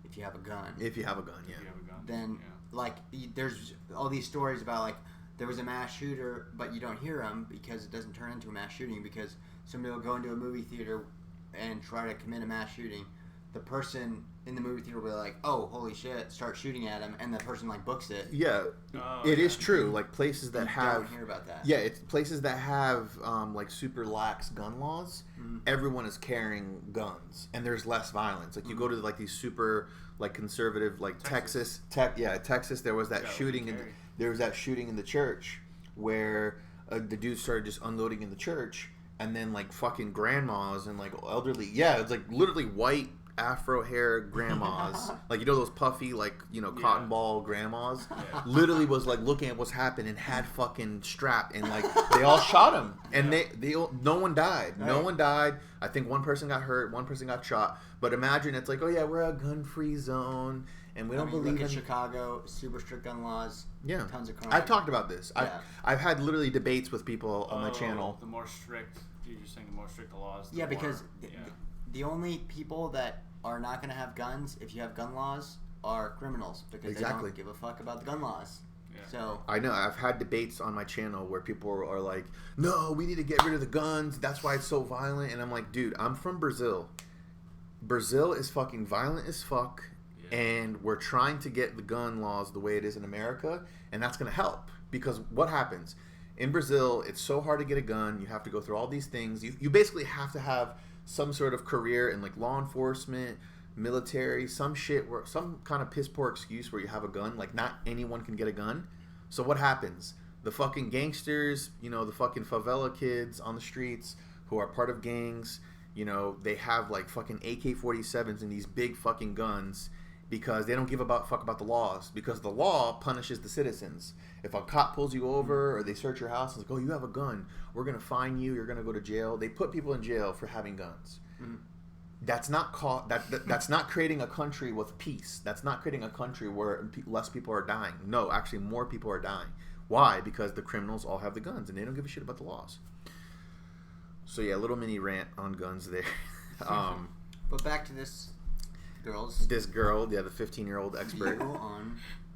if you have a gun. If you have a gun, yeah. If you have a gun, then, like, there's all these stories about, like, there was a mass shooter, but you don't hear them because it doesn't turn into a mass shooting because somebody will go into a movie theater and try to commit a mass shooting. The person in the movie theater will be like, oh, holy shit, start shooting at him, and the person, like, books it. Yeah, it is true. Like, places that You don't hear about that. Yeah, it's places that have, like, super lax gun laws, everyone is carrying guns, and there's less violence. Like, you go to, like, these super, like, conservative, like, Texas, there was that shooting, there was that shooting in the church where the dude started just unloading in the church, and then, like, fucking grandmas and, like, elderly, it's, like, literally white afro hair grandmas, like, those puffy, like, cotton ball grandmas, literally was like looking at what's happened and had fucking strapped, and like they all shot him, and no one died. No one died. I think one person got hurt, one person got shot. But imagine it's like, oh yeah, we're a gun-free zone, and we don't believe in Chicago, super strict gun laws. Yeah, tons of crime. I've talked about this. I've had literally debates with people on my channel. The more strict, you're just saying the more strict the laws. Because the only people that are not going to have guns if you have gun laws are criminals because they don't give a fuck about the gun laws. Yeah. So I know I've had debates on my channel where people are like, no, we need to get rid of the guns, that's why it's so violent, and I'm like, dude, I'm from Brazil. Brazil is fucking violent as fuck, and we're trying to get the gun laws the way it is in America, and that's going to help, because what happens in Brazil, it's so hard to get a gun. You have to go through all these things. You basically have to have some sort of career in like law enforcement, military, some shit, where some kind of piss poor excuse where you have a gun. Like, not anyone can get a gun. So what happens? The fucking gangsters, the fucking favela kids on the streets who are part of gangs, they have like fucking AK-47s and these big fucking guns because they don't give a fuck about the laws, because the law punishes the citizens. If a cop pulls you over or they search your house and it's like, oh, you have a gun, we're going to fine you, you're going to go to jail. They put people in jail for having guns. That's not that's not creating a country with peace. That's not creating a country where less people are dying. No, actually more people are dying. Why? Because the criminals all have the guns and they don't give a shit about the laws. So yeah, little mini rant on guns there. But back to this girl, the 15-year-old expert.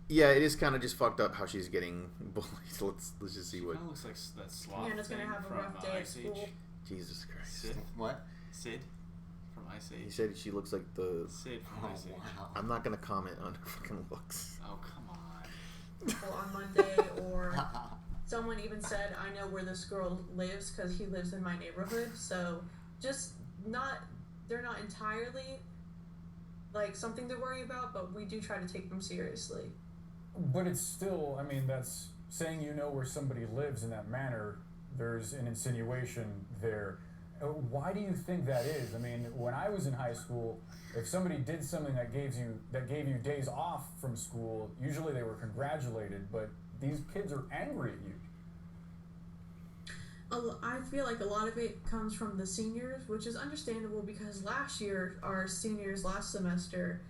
Yeah, it is kind of just fucked up how she's getting bullied. Let's just see what. Kind of looks like that sloth. Hannah's gonna have a rough day at school. Jesus Christ. Sid? What? Sid from Ice Age. He said she looks like the. Sid from Ice Age. Wow. I'm not gonna comment on her fucking looks. Oh, come on. People on Monday, or someone even said, "I know where this girl lives because he lives in my neighborhood." So, they're not entirely like something to worry about, but we do try to take them seriously. But it's still, that's saying where somebody lives in that manner. There's an insinuation there. Why do you think that is? When I was in high school, if somebody did something that gave you days off from school, usually they were congratulated. But these kids are angry at you. I feel like a lot of it comes from the seniors, which is understandable because last year, our seniors last semester,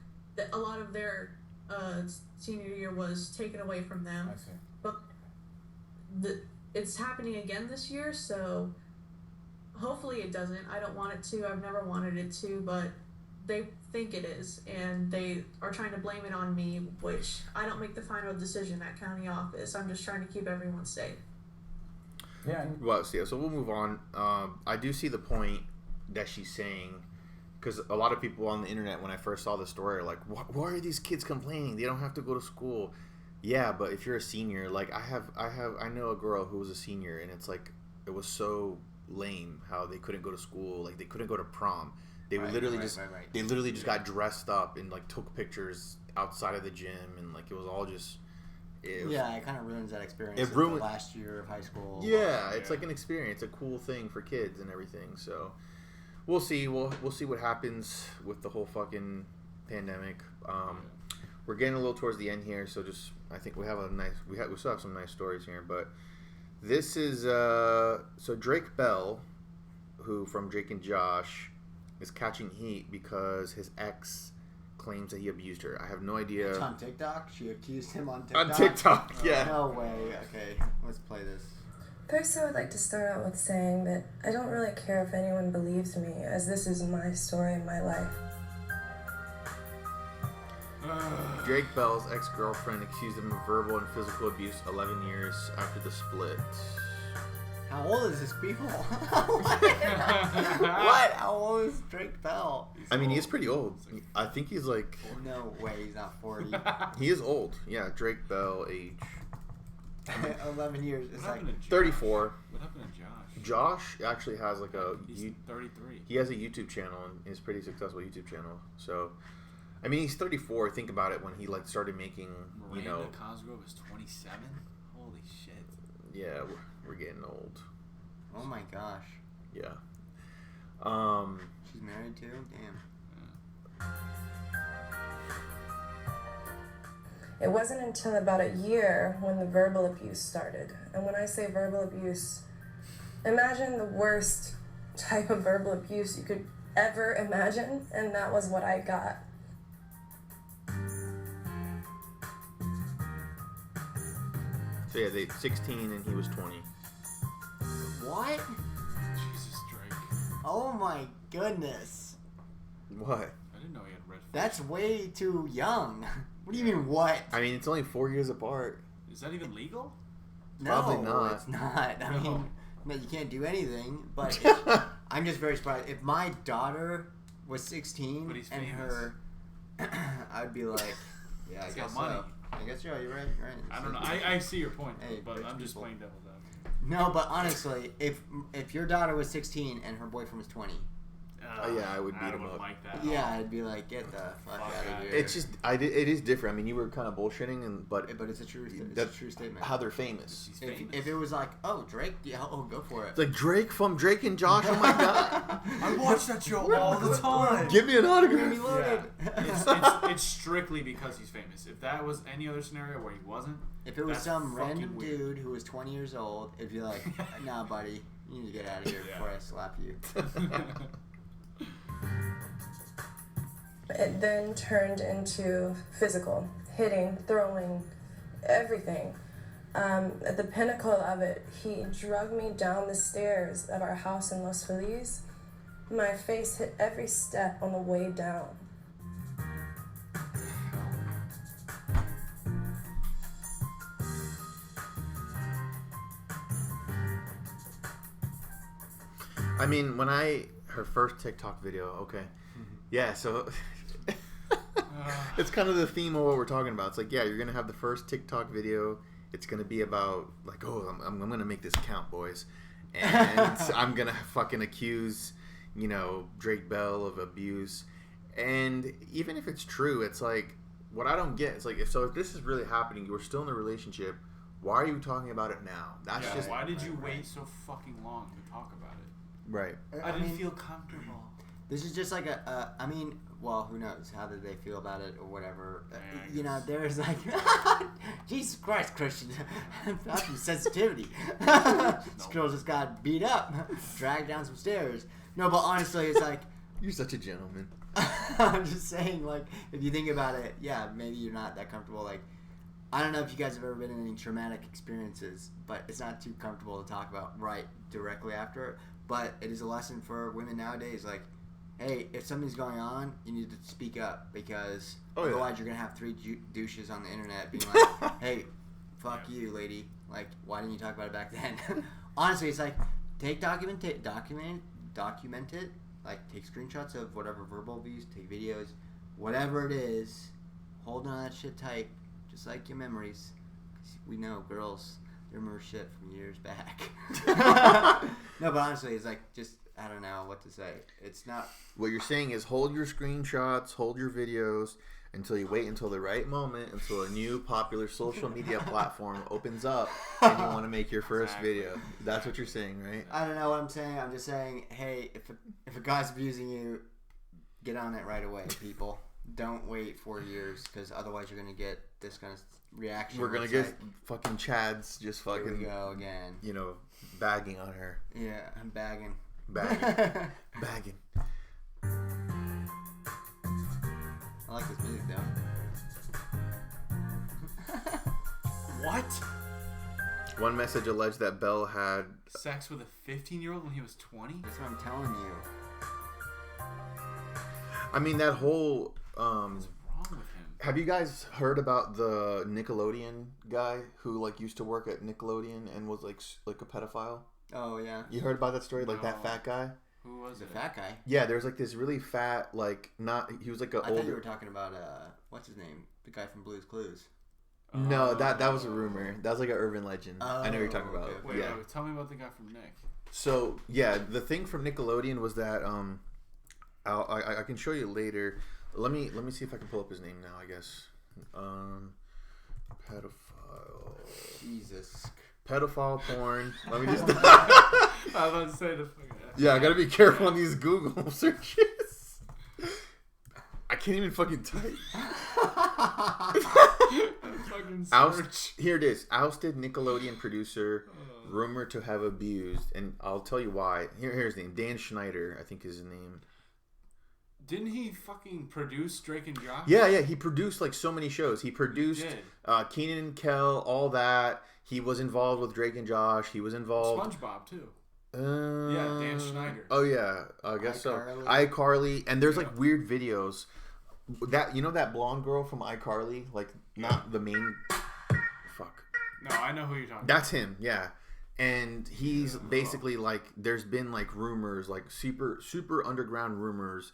a lot of their senior year was taken away from them. I see. But it's happening again this year, so hopefully it doesn't. I don't want it to. I've never wanted it to, but they think it is, and they are trying to blame it on me, which I don't make the final decision at county office. I'm just trying to keep everyone safe. Yeah. Well, so we'll move on. I do see the point that she's saying, because a lot of people on the internet, when I first saw the story, are like, why are these kids complaining? They don't have to go to school. Yeah, but if you're a senior, like I know a girl who was a senior, and it's like, it was so lame how they couldn't go to school, like they couldn't go to prom. They literally just got dressed up and like took pictures outside of the gym, and like it was all just. It kind of ruins that experience. It ruined the last year of high school. Yeah, it's like an experience, a cool thing for kids and everything. So we'll see. We'll see what happens with the whole fucking pandemic. We're getting a little towards the end here, so just I think we still have some nice stories here, but this is so Drake Bell, who from Drake and Josh, is catching heat because his ex claims that he abused her. I have no idea. It's on TikTok? She accused him on TikTok? On TikTok, yeah. No way. Okay, let's play this. First, I would like to start out with saying that I don't really care if anyone believes me, as this is my story and my life. Drake Bell's ex-girlfriend accused him of verbal and physical abuse 11 years after the split. How old is this people? What? How old is Drake Bell? I mean, he's pretty old. I think he's like... No way, he's not 40. He is old. Yeah, Drake Bell, age... 11 years. It's like 34. What happened to Josh? Josh actually has like a... He's 33. He has a YouTube channel, and he's a pretty successful YouTube channel. So, I mean, he's 34. Think about it when he like started making, Miranda Cosgrove is 27? Holy shit. Yeah, we're getting old. Oh my gosh. Yeah. She's married too? Damn. It wasn't until about a year when the verbal abuse started. And when I say verbal abuse, imagine the worst type of verbal abuse you could ever imagine, and that was what I got. So yeah, they 16 and he was 20. What? Jesus, Drake. Oh my goodness. What? I didn't know he had red. That's way too young. What do you mean, what? I mean, it's only 4 years apart. Is that even legal? Probably No, not. it's not. I mean, no, you can't do anything. But I'm just very surprised. If my daughter was 16 But he's and famous. her, I'd be like, yeah, I He's guess got money. so. I guess you're right. I don't know. I see your point, Hey, but rich I'm just people. playing devil's advocate. No, but honestly, if your daughter was 16 and her boyfriend was 20, Yeah, I would beat him wouldn't up. like that. yeah, I'd be like, get the fuck out of here. It's just, it is different. I mean, you were kind of bullshitting, but But it's a true statement. how they're famous. He's famous. If it was like, oh, Drake, yeah, go for it. It's like Drake from Drake and Josh. Oh my god! I watch that show all the time. Give me an autograph. Yeah. It's strictly because he's famous. If that was any other scenario where he wasn't, If it was that's some fucking random weird. dude who was 20 years old, it'd be like, nah, buddy, you need to get out of here before I slap you. It then turned into physical, hitting, throwing, everything. At the pinnacle of it, he dragged me down the stairs of our house in Los Feliz. My face hit every step on the way down. I mean, her first TikTok video, okay. Yeah, so it's kind of the theme of what we're talking about. It's like, yeah, you're going to have the first TikTok video. It's going to be about, like, oh, I'm going to make this count, boys. And I'm going to fucking accuse, Drake Bell of abuse. And even if it's true, it's like, what I don't get, it's like, if this is really happening, you're still in a relationship, why are you talking about it now? That's just... Why did you wait so fucking long to talk about it? Right. I didn't feel comfortable. This is just like I mean, well, who knows? How did they feel about it or whatever? Yeah, You know, guess. there's like, Jesus Christ, Christian, not some sensitivity. This girl just got beat up, dragged down some stairs. No, but honestly, it's like, You're such a gentleman. I'm just saying, like, if you think about it, yeah, maybe you're not that comfortable. Like, I don't know if you guys have ever been in any traumatic experiences, but it's not too comfortable to talk about right directly after it. But it is a lesson for women nowadays. Like, hey, if something's going on, you need to speak up because otherwise you're going to have three douches on the internet being like, hey, fuck you, lady. Like, why didn't you talk about it back then? Honestly, it's like, document it. Like, take screenshots of whatever verbal abuse, take videos, whatever it is. Hold on to that shit tight, just like your memories. 'Cause we know girls, they remember shit from years back. No, but honestly, it's like, just, I don't know what to say. It's not... What you're saying is hold your screenshots, hold your videos until you wait until the right moment, until a new popular social media platform opens up and you want to make your first video. That's what you're saying, right? I don't know what I'm saying. I'm just saying, hey, if a guy's abusing you, get on it right away, people. Don't wait 4 years, because otherwise you're going to get this kind of reaction. We're going to get fucking Chads just fucking, here we go again. You know, bagging on her. Yeah, I'm bagging. Bagging. Bagging. I like this music, though. What? One message alleged that Bell had Sex with a 15-year-old when he was 20? That's what I'm telling you. I mean, that whole... What's wrong with him? Have you guys heard about the Nickelodeon guy who, like, used to work at Nickelodeon and was, like a pedophile? Oh, yeah. You heard about that story? Like, No. that fat guy? Who was The it? fat guy. Yeah, there's, like, this really fat, like, not... He was, like, an I thought you were older... talking about, what's his name? The guy from Blue's Clues. No, that was a rumor. That was, like, an urban legend. I know what you're talking about. Okay. Wait, tell me about the guy from Nick. So, yeah, the thing from Nickelodeon was that, I can show you later. Let me see if I can pull up his name now, I guess. Pedophile. Jesus. Pedophile porn. Let me just... I was about to say the fucking... Yeah, I gotta be careful on these Google searches. I can't even fucking type. Here it is. Ousted Nickelodeon producer, rumored to have abused, and I'll tell you why. Here's his name. Dan Schneider, I think is his name. Didn't he fucking produce Drake and Josh? Yeah, he produced like so many shows. He produced Kenan and Kel, all that. He was involved with Drake and Josh. He was involved. SpongeBob too. Yeah, Dan Schneider. Oh yeah, I guess so. iCarly, and there's like weird videos. That that blonde girl from iCarly, like not the main. Fuck. No, I know who you're talking about. That's him. Yeah, and he's basically like. There's been like rumors, like super underground rumors,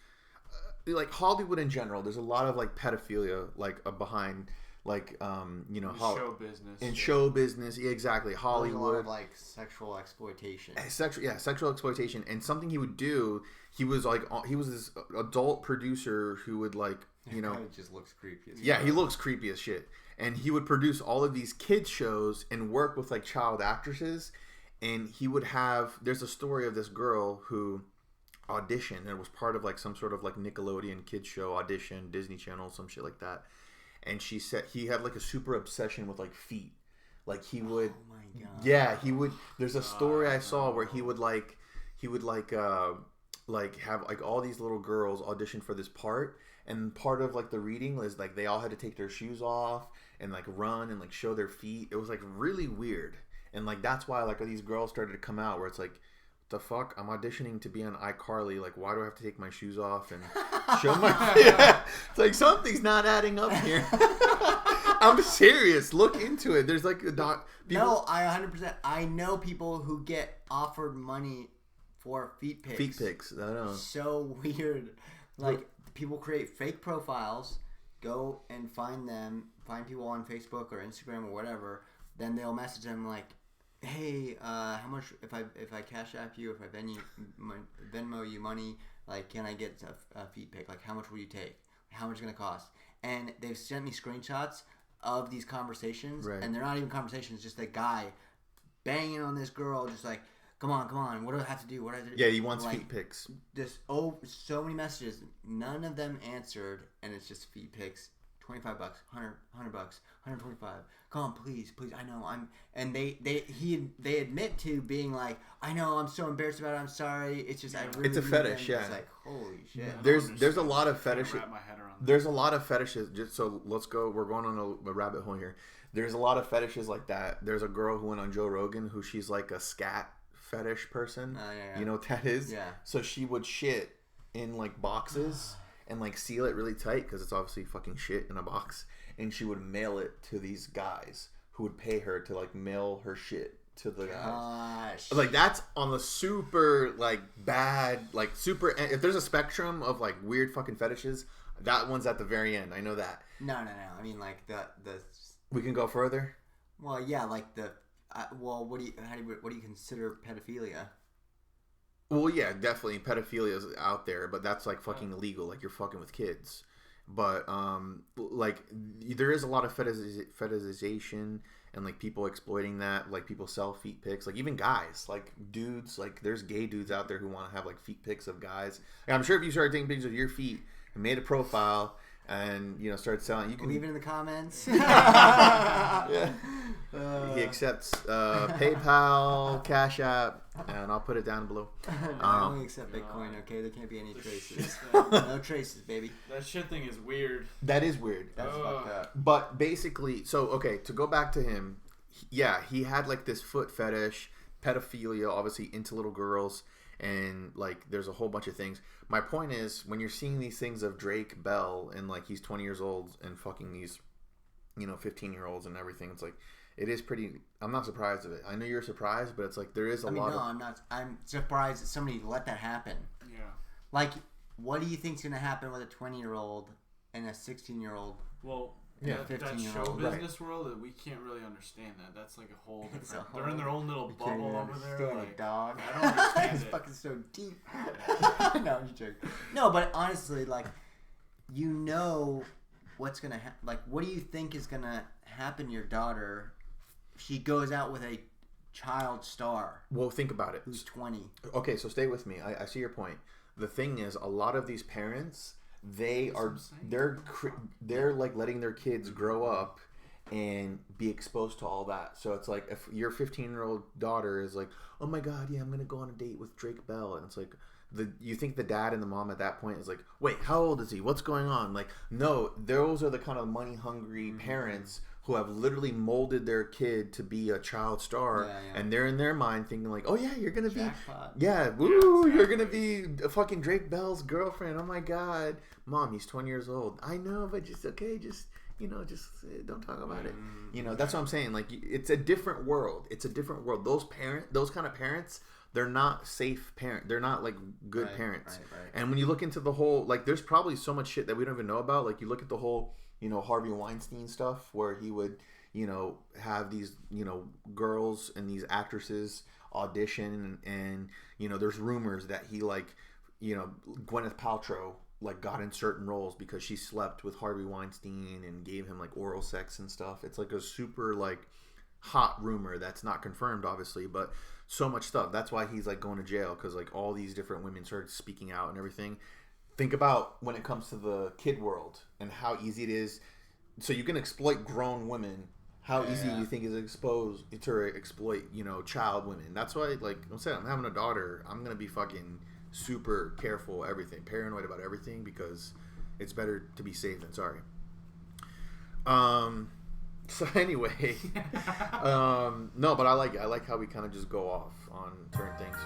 like Hollywood in general. There's a lot of like pedophilia, like behind. Like show business. In show business, yeah, exactly. Hollywood, There's a lot of like sexual exploitation. Sexual exploitation. And something he would do, he was this adult producer who would like, It just looks creepy. He looks creepy as shit. And he would produce all of these kids shows and work with like child actresses. And he would have. There's a story of this girl who auditioned and was part of like some sort of like Nickelodeon kids show audition, Disney Channel, some shit like that. And she said he had like a super obsession with like feet. Like he would, oh my God. Yeah, he would. There's a story I saw where he would have like all these little girls audition for this part, and part of like the reading was like they all had to take their shoes off and like run and like show their feet. It was like really weird, and like that's why like these girls started to come out where it's like, the fuck, I'm auditioning to be on iCarly, like why do I have to take my shoes off and show my It's like something's not adding up here. I'm serious, look into it. There's like a No, I 100%, I know people who get offered money for feet pics. I know. So weird. Like people create fake profiles, go and find people on Facebook or Instagram or whatever, then they'll message them like, hey, how much if I Cash App you, if I Venmo you money, like can I get a feet pic? Like how much will you take? How much is it gonna cost? And they've sent me screenshots of these conversations, and they're not even conversations, just a guy banging on this girl, just like, Come on. What do I have to do? What do I have to do? Yeah, he wants feet pics. Just so many messages. None of them answered, and it's just feet pics. $25, $100, $100, $125. Come on, please. I know and they admit to being like, I know, I'm so embarrassed about it. I'm sorry. It's just I really. It's a fetish, yeah. It's like holy shit. There's a lot of fetishes. Wrap my head around that. There's a lot of fetishes. Just so let's go. We're going on a rabbit hole here. There's a lot of fetishes like that. There's a girl who went on Joe Rogan who she's like a scat fetish person. Yeah. You know what that is? Yeah. So she would shit in like boxes and like seal it really tight because it's obviously fucking shit in a box. And she would mail it to these guys who would pay her to like mail her shit to the guys. Like that's on the super like bad like super. If there's a spectrum of like weird fucking fetishes, that one's at the very end. I know that. No. I mean like the. We can go further. Well, yeah, like the. What do you consider pedophilia? Well, yeah, definitely pedophilia is out there, but that's like fucking illegal. Like you're fucking with kids. But like there is a lot of fetishization and like people exploiting that. Like people sell feet pics. Like even guys, like dudes, like there's gay dudes out there who want to have like feet pics of guys. And I'm sure if you started taking pictures of your feet and made a profile and start selling, you can leave it in the comments. Yeah. He accepts PayPal, Cash App, and I'll put it down below. I only accept Bitcoin. Okay, there can't be any traces. No traces, baby. That shit thing is weird. That is weird. That's fucked up. But basically, so okay, to go back to him, yeah, he had like this foot fetish, pedophilia, obviously into little girls, and like there's a whole bunch of things. My point is, when you're seeing these things of Drake Bell and like he's 20 years old and fucking these 15-year-olds and everything, it's like it is pretty. I'm not surprised of it. I know you're surprised, but it's like there is a lot. No, I'm not. I'm surprised that somebody let that happen. Yeah. Like, what do you think's gonna happen with a 20-year-old and a 16-year-old? Well, yeah, that show 15-year-old, business world, that we can't really understand that. That's like a whole different. They're in their own little bubble over there. Like, dog. I don't understand It's it. fucking so deep. No, I'm just joking. No, but honestly, like, what's gonna happen. Like, what do you think is gonna happen to your daughter? She goes out with a child star. Well, think about it. Who's 20? Okay, so stay with me. I see your point. The thing is, a lot of these parents, they're like letting their kids grow up and be exposed to all that. So it's like if your 15-year-old daughter is like, oh my god, yeah, I'm gonna go on a date with Drake Bell, and it's like you think the dad and the mom at that point is like, wait, how old is he? What's going on? Like, no, those are the kind of money hungry parents who have literally molded their kid to be a child star, and they're in their mind thinking like, oh yeah, you're gonna be, you're gonna be a fucking Drake Bell's girlfriend. Oh my god, mom, he's 20 years old. I know, but just don't talk about it. That's what I'm saying. Like, it's a different world. It's a different world. Those kind of parents, they're not safe parents. They're not like good parents. Right. And when you look into the whole, like, there's probably so much shit that we don't even know about. Like, you look at the whole, Harvey Weinstein stuff where he would, have these, girls and these actresses audition, and there's rumors that he like, Gwyneth Paltrow like got in certain roles because she slept with Harvey Weinstein and gave him like oral sex and stuff. It's like a super like hot rumor that's not confirmed, obviously, but so much stuff. That's why he's like going to jail, because like all these different women started speaking out and everything. Think about when it comes to the kid world and how easy it is. So you can exploit grown women. How easy do you think is exposed to exploit, child women? That's why, like I'm saying, I'm having a daughter. I'm gonna be fucking super careful, everything, paranoid about everything, because it's better to be safe than sorry. So anyway, no, but I like how we kind of just go off on certain things.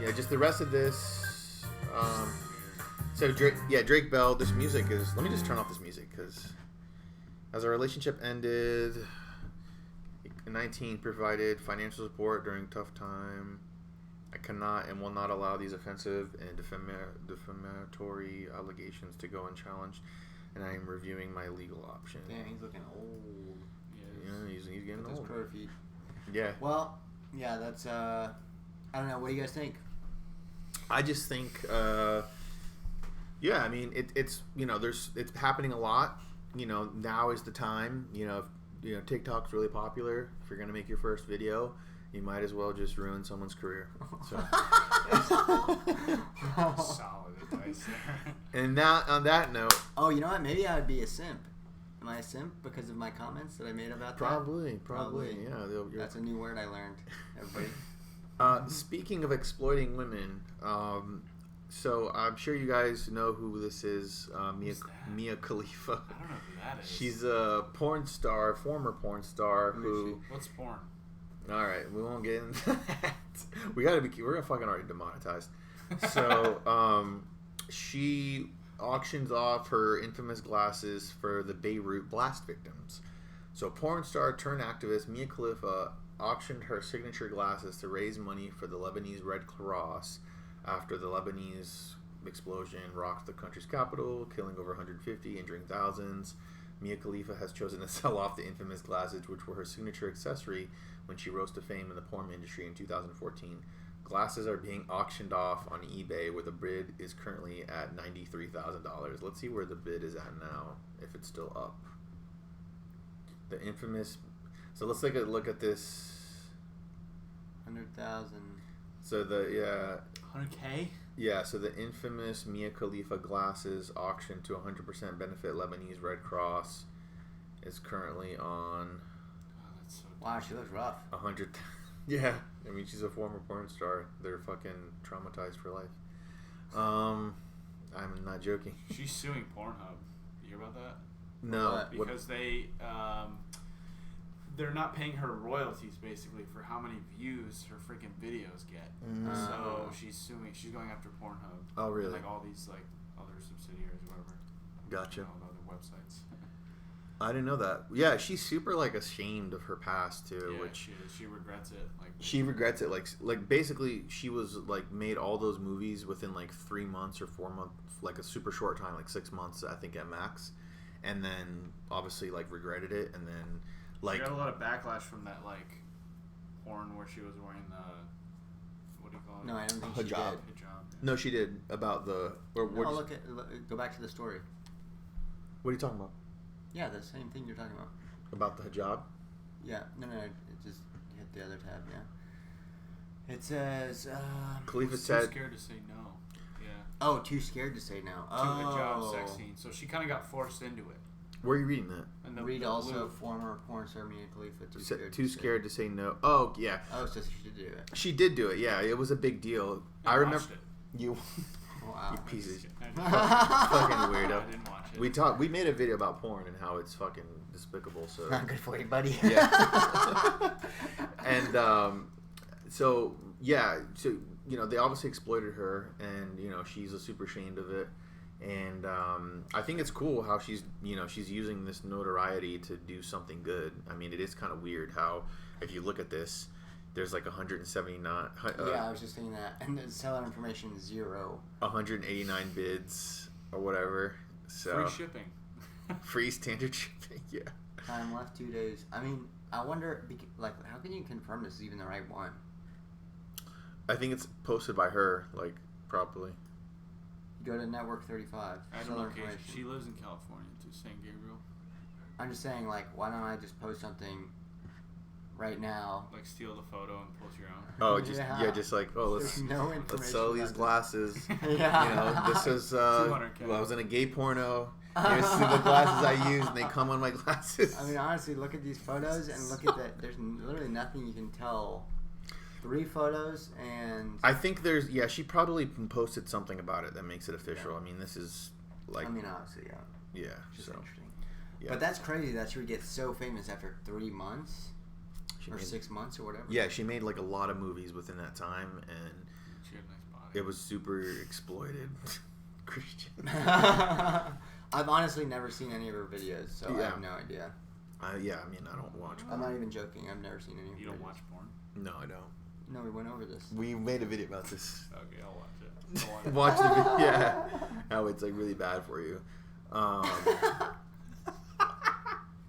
Yeah, just the rest of this. So Drake Bell. This music is. Let me just turn off this music, because as our relationship ended, 19 provided financial support during tough time. I cannot and will not allow these offensive and defamatory allegations to go unchallenged, and I am reviewing my legal options. Damn, he's looking old. Yeah, he's getting old. Crow feet. Yeah. Well, yeah, that's I don't know. What do you guys think? I just think, I mean, it's it's happening a lot. Now is the time. TikTok's really popular. If you're gonna make your first video, You might as well just ruin someone's career. So. Solid advice there. And now, on that note... Oh, you know what? Maybe I would be a simp. Am I a simp because of my comments that I made about that? Probably. Yeah. That's a new word I learned, everybody. Speaking of exploiting women, so I'm sure you guys know who this is, Mia Khalifa. I don't know who that is. She's a porn star, former porn star who... What's porn? All right, we won't get into that. We're gonna fucking already demonetized. So, she auctions off her infamous glasses for the Beirut blast victims. So, porn star turned activist Mia Khalifa auctioned her signature glasses to raise money for the Lebanese Red Cross after the Lebanese explosion rocked the country's capital, killing over 150, injuring thousands. Mia Khalifa has chosen to sell off the infamous glasses, which were her signature accessory when she rose to fame in the porn industry in 2014. Glasses are being auctioned off on eBay, where the bid is currently at $93,000. Let's see where the bid is at now, if it's still up. The infamous... So let's take a look at this. 100,000. So the 100K. Yeah. So the infamous Mia Khalifa glasses auction to 100% benefit Lebanese Red Cross is currently on. Oh, that's so. Wow, she looks rough. 100. Yeah. I mean, she's a former porn star. They're fucking traumatized for life. I'm not joking. She's suing Pornhub. You hear about that? No. Because they're not paying her royalties basically for how many views her freaking videos get. So she's suing. She's going after Pornhub. Oh, really? And like all these like other subsidiaries or whatever. Gotcha. All the other websites. I didn't know that. Yeah, she's super like ashamed of her past too. Yeah, which she regrets it. she regrets it. Like basically, she was like made all those movies within like 3 months or 4 months, like a super short time, like 6 months, I think at max. And then obviously like regretted it, and then. Like, she got a lot of backlash from that, like, porn where she was wearing the, what do you call it? No, I don't think hijab. she did. Hijab. Yeah. No, she did. About the... Go back to the story. What are you talking about? Yeah, the same thing you're talking about. About the hijab? Yeah. No, it just hit the other tab, yeah. It says... Khalifa too said... scared to say no. Yeah. Oh, too scared to say no. To hijab sex scene. So she kind of got forced into it. Where are you reading that? And Read also former porn star Mia Khalifa too scared to say no. Oh, yeah. Oh, so she did do it. She did do it, yeah. It was a big deal. I remember... You... Wow. You pieces. Fucking weirdo. I didn't watch it. We made a video about porn and how it's fucking despicable, so... Not good for you, buddy. Yeah. And, so, yeah. So, you know, they obviously exploited her, and, you know, she's super ashamed of it. And I think it's cool how she's using this notoriety to do something good. I mean, it is kind of weird how, if you look at this, there's like 179... yeah, I was just thinking that. And the seller information, 0. 189 bids or whatever. So free shipping. Free standard shipping, yeah. Time left 2 days. I mean, I wonder, like, how can you confirm this is even the right one? I think it's posted by her, like, probably. Go to Network 35. Add a location. She lives in California, too, San Gabriel. I'm just saying, like, why don't I just post something right now? Like, steal the photo and post your own. Oh, just like, let's sell these glasses. Yeah. You know, this is I was in a gay porno. Here's the glasses I use, and they come on my glasses. I mean, honestly, look at these photos and look at that. There's literally nothing you can tell. 3 photos, and I think she probably posted something about it that makes it official. Yeah. I mean, this is like, I mean, obviously, yeah, just interesting. Yeah. But that's crazy that she would get so famous after 3 months or 6 months or whatever. Yeah, she made like a lot of movies within that time, and she had a nice body. It was super exploited. Christian. I've honestly never seen any of her videos, so I have no idea. Yeah, I mean, I don't watch porn. I'm not even joking. I've never seen any of her You don't videos. watch porn? No, I don't. No, we went over this. We made a video about this. Okay, I'll watch it. Watch the video. Yeah. How it's like really bad for you.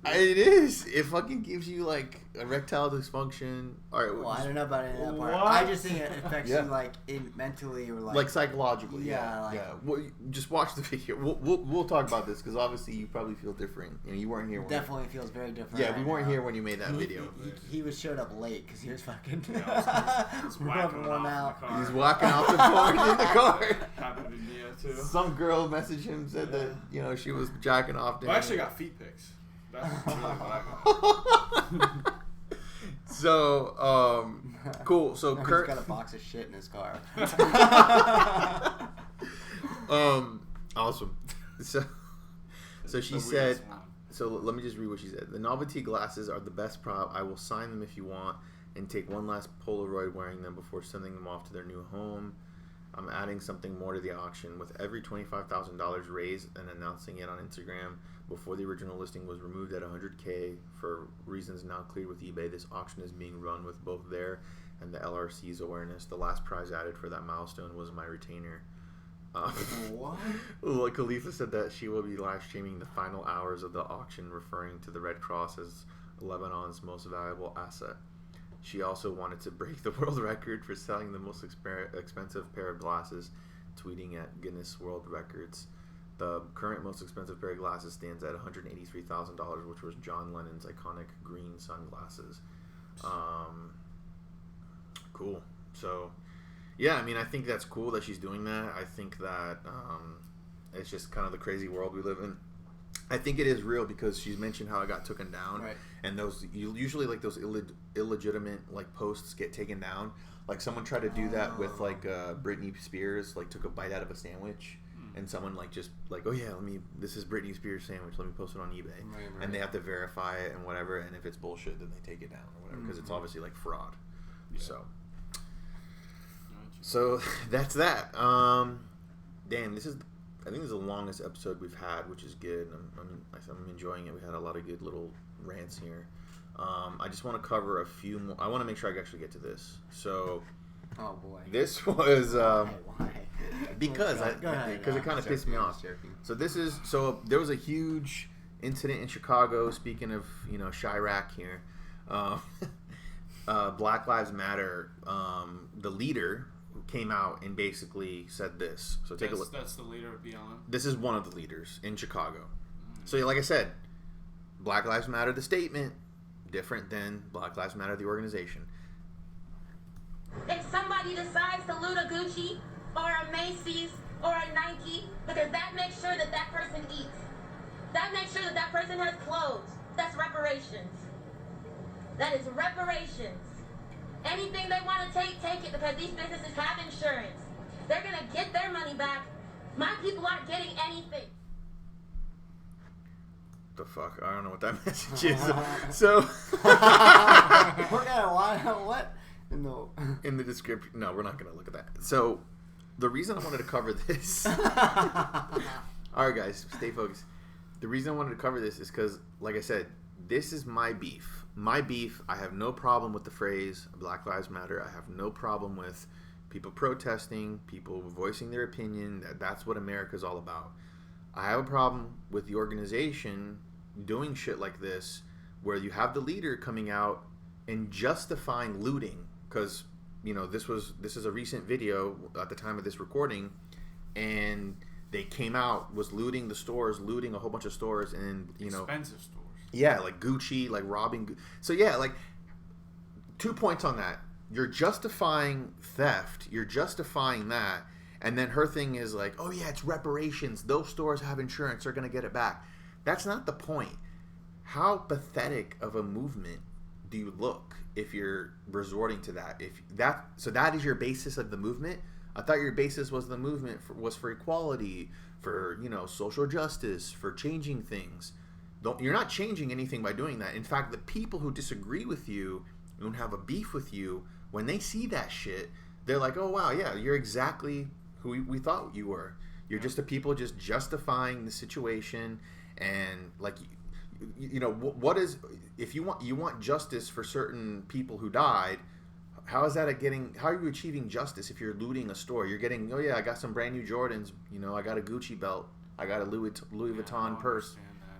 It is. It fucking gives you like erectile dysfunction. All right. Well, I don't know about any of that part. What? I just think it affects Yeah. you like mentally or Like psychologically. Yeah, like- Well, just watch the video. We'll talk about this because obviously you probably feel different. You weren't here. When definitely feels very different. Yeah, right we weren't now. here when you made that video. He was showed up late because he was fucking It's whacking rubbing one off out. in the car. He's walking off the porn in the car. Happened in India too. Some girl messaged him, said that she was jacking off to Well, I him. actually got feet pics. That's really what I got. So, cool. So He's Kurt, got a box of shit in his car. awesome. So she The said. weirdest one. So let me just read what she said. The novelty glasses are the best prop. I will sign them if you want and take one last Polaroid wearing them before sending them off to their new home. I'm adding something more to the auction with every $25,000 raised and announcing it on Instagram before the original listing was removed at $100K for reasons now clear with eBay. This auction is being run with both their and the LRC's awareness. The last prize added for that milestone was my retainer. What? Like Khalifa said that she will be live streaming the final hours of the auction, referring to the Red Cross as Lebanon's most valuable asset. She also wanted to break the world record for selling the most expensive pair of glasses, tweeting at Guinness World Records. The current most expensive pair of glasses stands at $183,000, which was John Lennon's iconic green sunglasses. Cool. So, yeah, I mean, I think that's cool that she's doing that. I think that it's just kind of the crazy world we live in. I think it is real because she's mentioned how it got taken down, Right. and those usually like those illegitimate like posts get taken down. Like someone tried to do that with like Britney Spears, like took a bite out of a sandwich, and someone like just like, oh yeah, this is Britney Spears sandwich, let me post it on eBay, Right. and they have to verify it and whatever, and if it's bullshit, then they take it down or whatever because it's obviously like fraud. Yeah. So that's that. Damn, I think this is the longest episode we've had, which is good. I'm enjoying it. We had a lot of good little rants here. I just want to cover a few more. I want to make sure I actually get to this. So, Oh boy. this was Why? because Go ahead. it kind of pissed me off. So there was a huge incident in Chicago. Speaking of Chirac here, Black Lives Matter. The leader came out and basically said this. So take a look. That's the leader of BLM. This is one of the leaders in Chicago. So like I said, Black Lives Matter, the statement, different than Black Lives Matter, the organization. If somebody decides to loot a Gucci or a Macy's or a Nike, because that makes sure that that person eats. That makes sure that that person has clothes. That's reparations. That is reparations. Anything they want to take it, because these businesses have insurance. They're going to get their money back. My people aren't getting anything. The fuck? I don't know what that message is. So What? No. in the description, no, we're not going to look at that. So the reason I wanted to cover this. All right, guys, stay focused. The reason I wanted to cover this is because, like I said, this is my beef. My beef, I have no problem with the phrase Black Lives Matter. I have no problem with people protesting, people voicing their opinion. That's what America's all about. I have a problem with the organization doing shit like this where you have the leader coming out and justifying looting because, this is a recent video at the time of this recording, and they came out, was looting the stores, looting a whole bunch of stores, and, Expensive stores. Yeah, like Gucci, like robbing. So yeah, like 2 points on that. You're justifying theft. You're justifying that. And then her thing is like, oh yeah, it's reparations. Those stores have insurance. They're going to get it back. That's not the point. How pathetic of a movement do you look if you're resorting to that? So that is your basis of the movement? I thought your basis was the movement was for equality, for, social justice, for changing things. You're not changing anything by doing that. In fact, the people who disagree with you and have a beef with you, when they see that shit, they're like, oh, wow, yeah, you're exactly who we thought you were. You're just the people just justifying the situation. And, like, what is, if you want justice for certain people who died, how are you achieving justice if you're looting a store? You're getting, oh, yeah, I got some brand new Jordans. I got a Gucci belt. I got a Louis Vuitton purse.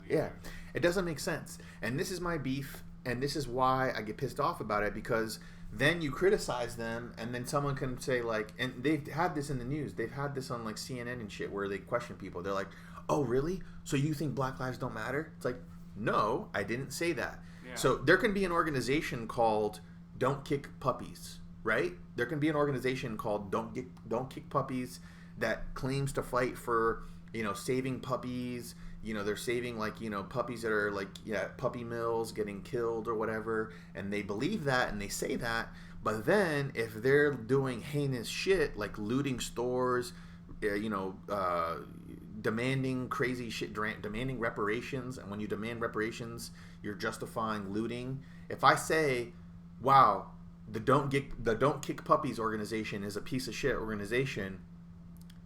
Yeah, it doesn't make sense. And this is my beef. and this is why I get pissed off about it, because then you criticize them, and then someone can say like, and they've had this in the news, they've had this on like CNN and shit, where they question people. They're like, oh really? So you think Black lives don't matter? It's like, no, I didn't say that. Yeah. So there can be an organization called Don't Kick Puppies, right? There can be an organization called Don't Kick Puppies that claims to fight for, you know, saving puppies. You know, they're saving, like, you know, puppies that are, like, puppy mills getting killed or whatever. And they believe that and they say that. But then if they're doing heinous shit, like looting stores, demanding crazy shit, demanding reparations. And when you demand reparations, you're justifying looting. If I say, wow, the Don't Kick Puppies organization is a piece of shit organization,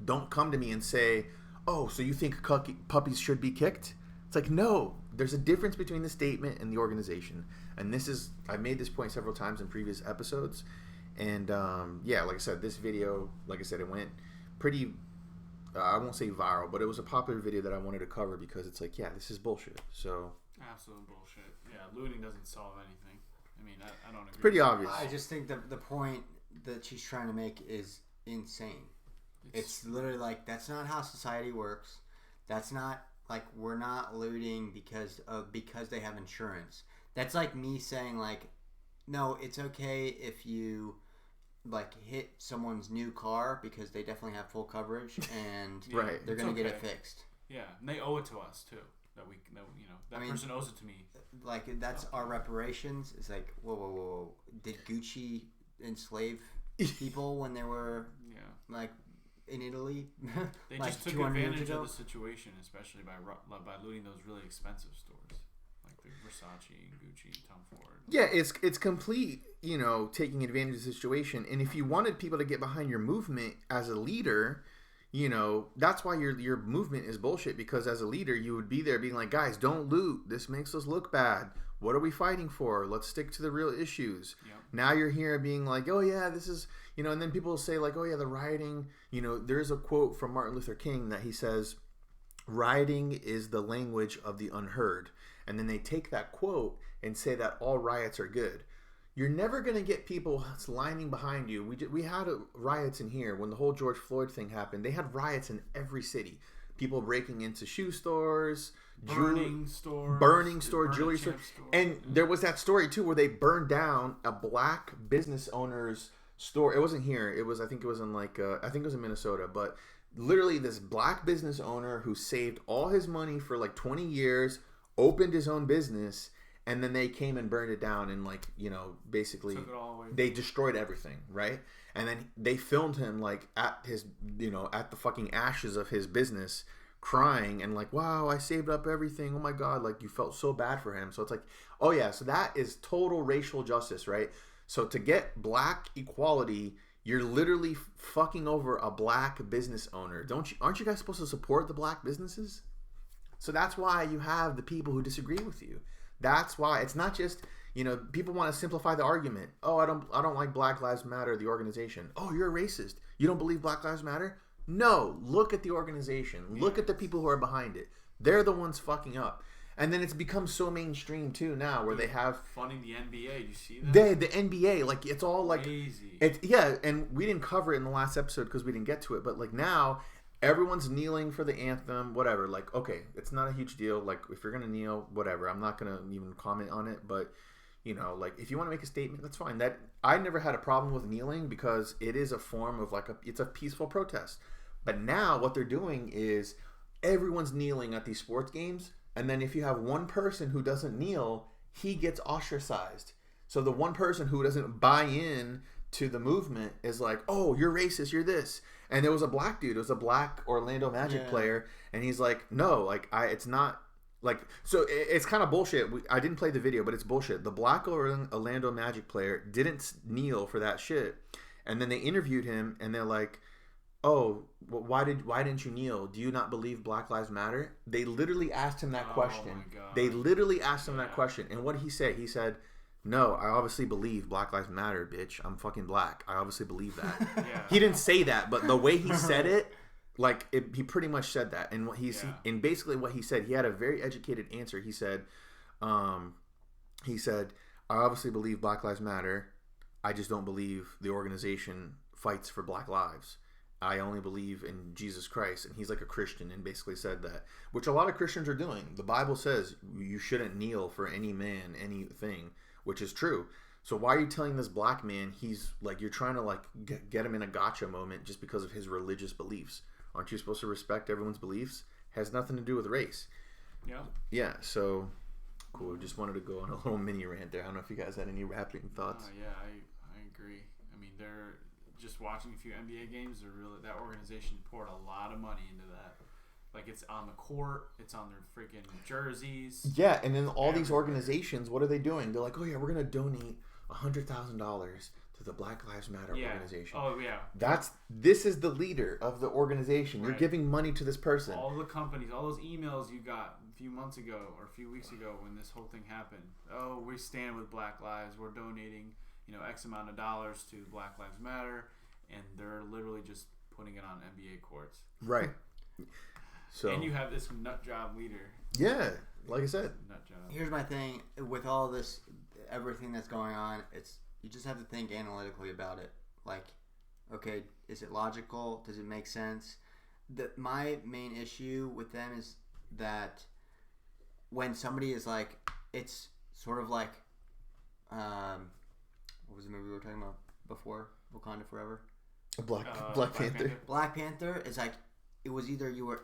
don't come to me and say, oh, so you think puppies should be kicked? It's like, no, there's a difference between the statement and the organization. And I've made this point several times in previous episodes. And like I said, this video, like I said, it went pretty, I won't say viral, but it was a popular video that I wanted to cover because it's like, yeah, this is bullshit. So absolute bullshit. Yeah, looting doesn't solve anything. I mean, I don't agree. It's pretty obvious. I just think the point that she's trying to make is insane. It's literally like, that's not how society works. That's not like, we're not looting because they have insurance. That's like me saying like, no, it's okay if you like hit someone's new car because they definitely have full coverage and right. they're gonna get it fixed. Yeah, and they owe it to us too. That person owes it to me. Like, that's our reparations. It's like, whoa. Did Gucci enslave people when they were like in Italy? They like just took advantage of the situation, especially by looting those really expensive stores like the Versace, Gucci, Tom Ford. Yeah, it's complete, taking advantage of the situation. And if you wanted people to get behind your movement as a leader, that's why your movement is bullshit, because as a leader, you would be there being like, guys, don't loot. This makes us look bad. What are we fighting for? Let's stick to the real issues. Yep. Now you're here being like, oh yeah, this is, and then people say like, oh yeah, the rioting, there's a quote from Martin Luther King that he says, rioting is the language of the unheard. And then they take that quote and say that all riots are good. You're never going to get people lining behind you. We had riots in here when the whole George Floyd thing happened. They had riots in every city. People breaking into shoe stores, burning stores, jewelry stores. And there was that story too where they burned down a black business owner's store. It wasn't here. I think it was in Minnesota. But literally this black business owner who saved all his money for like 20 years, opened his own business, and then they came and burned it down and basically they destroyed everything, right? And then they filmed him like at his, at the fucking ashes of his business, crying and like, wow, I saved up everything. Oh my God, like you felt so bad for him. So it's like, oh yeah, so that is total racial justice, right? So to get black equality, you're literally fucking over a black business owner. Aren't you guys supposed to support the black businesses? So that's why you have the people who disagree with you. That's why it's not just, people want to simplify the argument. Oh, I don't like Black Lives Matter, the organization. Oh, you're a racist. You don't believe Black Lives Matter? No, look at the organization. Look at the people who are behind it. They're the ones fucking up. And then it's become so mainstream too now, where they have funding the NBA. You see that? The NBA, like it's all like crazy. And we didn't cover it in the last episode because we didn't get to it. But like now, everyone's kneeling for the anthem, whatever. Like, okay, it's not a huge deal. Like, if you're gonna kneel, whatever. I'm not gonna even comment on it. But like, if you want to make a statement, that's fine. That I never had a problem with kneeling because it is a form of it's a peaceful protest. But now what they're doing is everyone's kneeling at these sports games, and then if you have one person who doesn't kneel, he gets ostracized. So the one person who doesn't buy in to the movement is like, oh, you're racist, you're this. And there was a black dude, it was a black Orlando Magic player, and he's like, no, like it's not like, so it's kind of bullshit. I didn't play the video, but it's bullshit. The black Orlando Magic player didn't kneel for that shit, and then they interviewed him, and they're like, oh, why didn't you kneel? Do you not believe Black Lives Matter? They literally asked him that question. My God. They literally asked him that question, and what did he say? He said, no, I obviously believe Black Lives Matter, bitch. I'm fucking black. I obviously believe that. Yeah. He didn't say that, but the way he said it, he pretty much said that. And and basically what he said, he had a very educated answer. He said, he said, I obviously believe Black Lives Matter. I just don't believe the organization fights for Black lives. I only believe in Jesus Christ. And he's like a Christian and basically said that, which a lot of Christians are doing. The Bible says you shouldn't kneel for any man, anything, which is true. So why are you telling this black man he's like, you're trying to like get him in a gotcha moment just because of his religious beliefs? Aren't you supposed to respect everyone's beliefs? Has nothing to do with race. Yeah. Yeah, so cool. Just wanted to go on a little mini rant there. I don't know if you guys had any wrapping thoughts. Yeah, I agree. I mean, they're just watching a few NBA games. They're really, that organization poured a lot of money into that. Like, it's on the court, it's on their freaking jerseys. Yeah, and then all these organizations, what are they doing? They're like, oh yeah, we're gonna donate $100,000 to the Black Lives Matter organization. Oh yeah. This is the leader of the organization. You're Right. giving money to this person. All the companies, all those emails you got a few months ago or a few weeks ago when this whole thing happened. Oh, we stand with Black Lives. We're donating, X amount of dollars to Black Lives Matter, and they're literally just putting it on NBA courts. Right. So. And you have this nut job leader. Yeah, like I said. Nut job. Here's my thing with all this, everything that's going on. You just have to think analytically about it. Like, okay, is it logical? Does it make sense? My main issue with them is that when somebody is like, it's sort of like, what was the movie we were talking about before? Wakanda Forever? Black Panther. Black Panther is like, it was either you were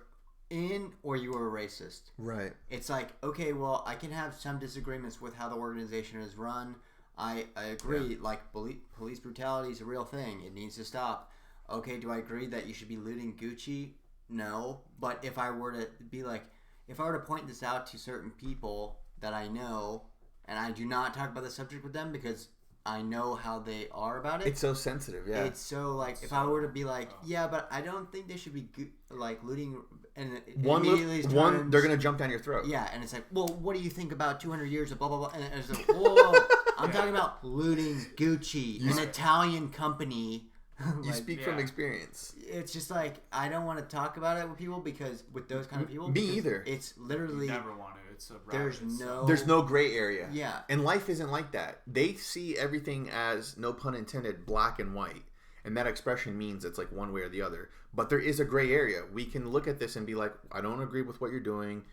in or you were a racist. Right. It's like, okay, well, I can have some disagreements with how the organization is run. I agree. Yeah. Like, police brutality is a real thing. It needs to stop. Okay, do I agree that you should be looting Gucci? No. But if I were to point this out to certain people that I know, and I do not talk about the subject with them because I know how they are about it. It's so sensitive, yeah. It's so, like, if I were to be like, yeah, but I don't think they should be, like, looting, and one, they're going to jump down your throat. Yeah, and it's like, well, what do you think about 200 years of blah, blah, blah, and it's like, whoa, I'm talking about looting Gucci, an Italian company. You speak from experience. It's just like, I don't want to talk about it with people because, with those kind of people. Me either. It's literally. You never want to. It's a There's no gray area. Yeah. And life isn't like that. They see everything as, no pun intended, black and white. And that expression means it's like one way or the other. But there is a gray area. We can look at this and be like, I don't agree with what you're doing.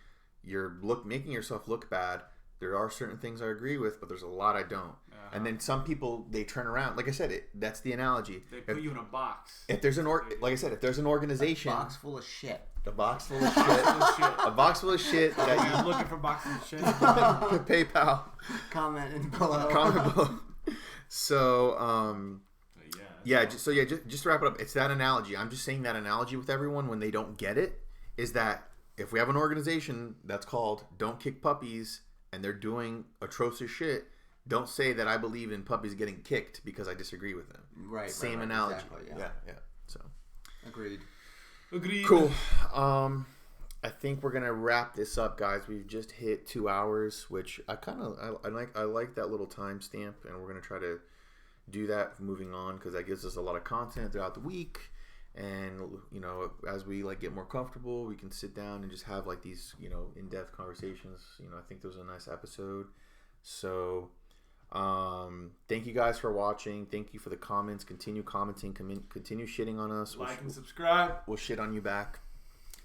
You're making yourself look bad. There are certain things I agree with, but there's a lot I don't. And then some people, they turn around. Like I said, that's the analogy. They put you in a box. If there's like I said, if there's an organization, a box full of shit. A box full of shit. A box full of shit that you're looking for boxes of shit. PayPal. Comment below. Comment below. So, just to wrap it up, it's that analogy. I'm just saying that analogy with everyone when they don't get it is that if we have an organization that's called Don't Kick Puppies and they're doing atrocious shit, don't say that I believe in puppies getting kicked because I disagree with them. Right. Same analogy. Exactly, yeah. So. Agreed. Cool. I think we're gonna wrap this up, guys. We've just hit 2 hours, which I like that little timestamp, and we're gonna try to do that moving on because that gives us a lot of content throughout the week. And as we get more comfortable, we can sit down and just have these in-depth conversations. I think this was a nice episode. So. Thank you guys for watching. Thank you for the comments. Continue commenting. Continue shitting on us. Like and subscribe. We'll shit on you back.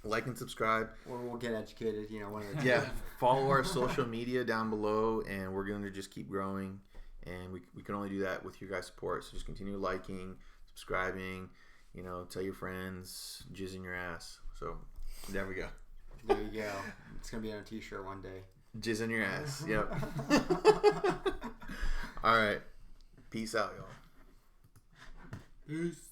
Like and subscribe. Or we'll get educated. One of the two. Yeah. Follow our social media down below, and we're going to just keep growing. And we can only do that with your guys' support. So just continue liking, subscribing. Tell your friends. Jizz in your ass. So there we go. There you go. It's gonna be on a t-shirt one day. Jizz in your ass. Yep. All right. Peace out, y'all. Peace.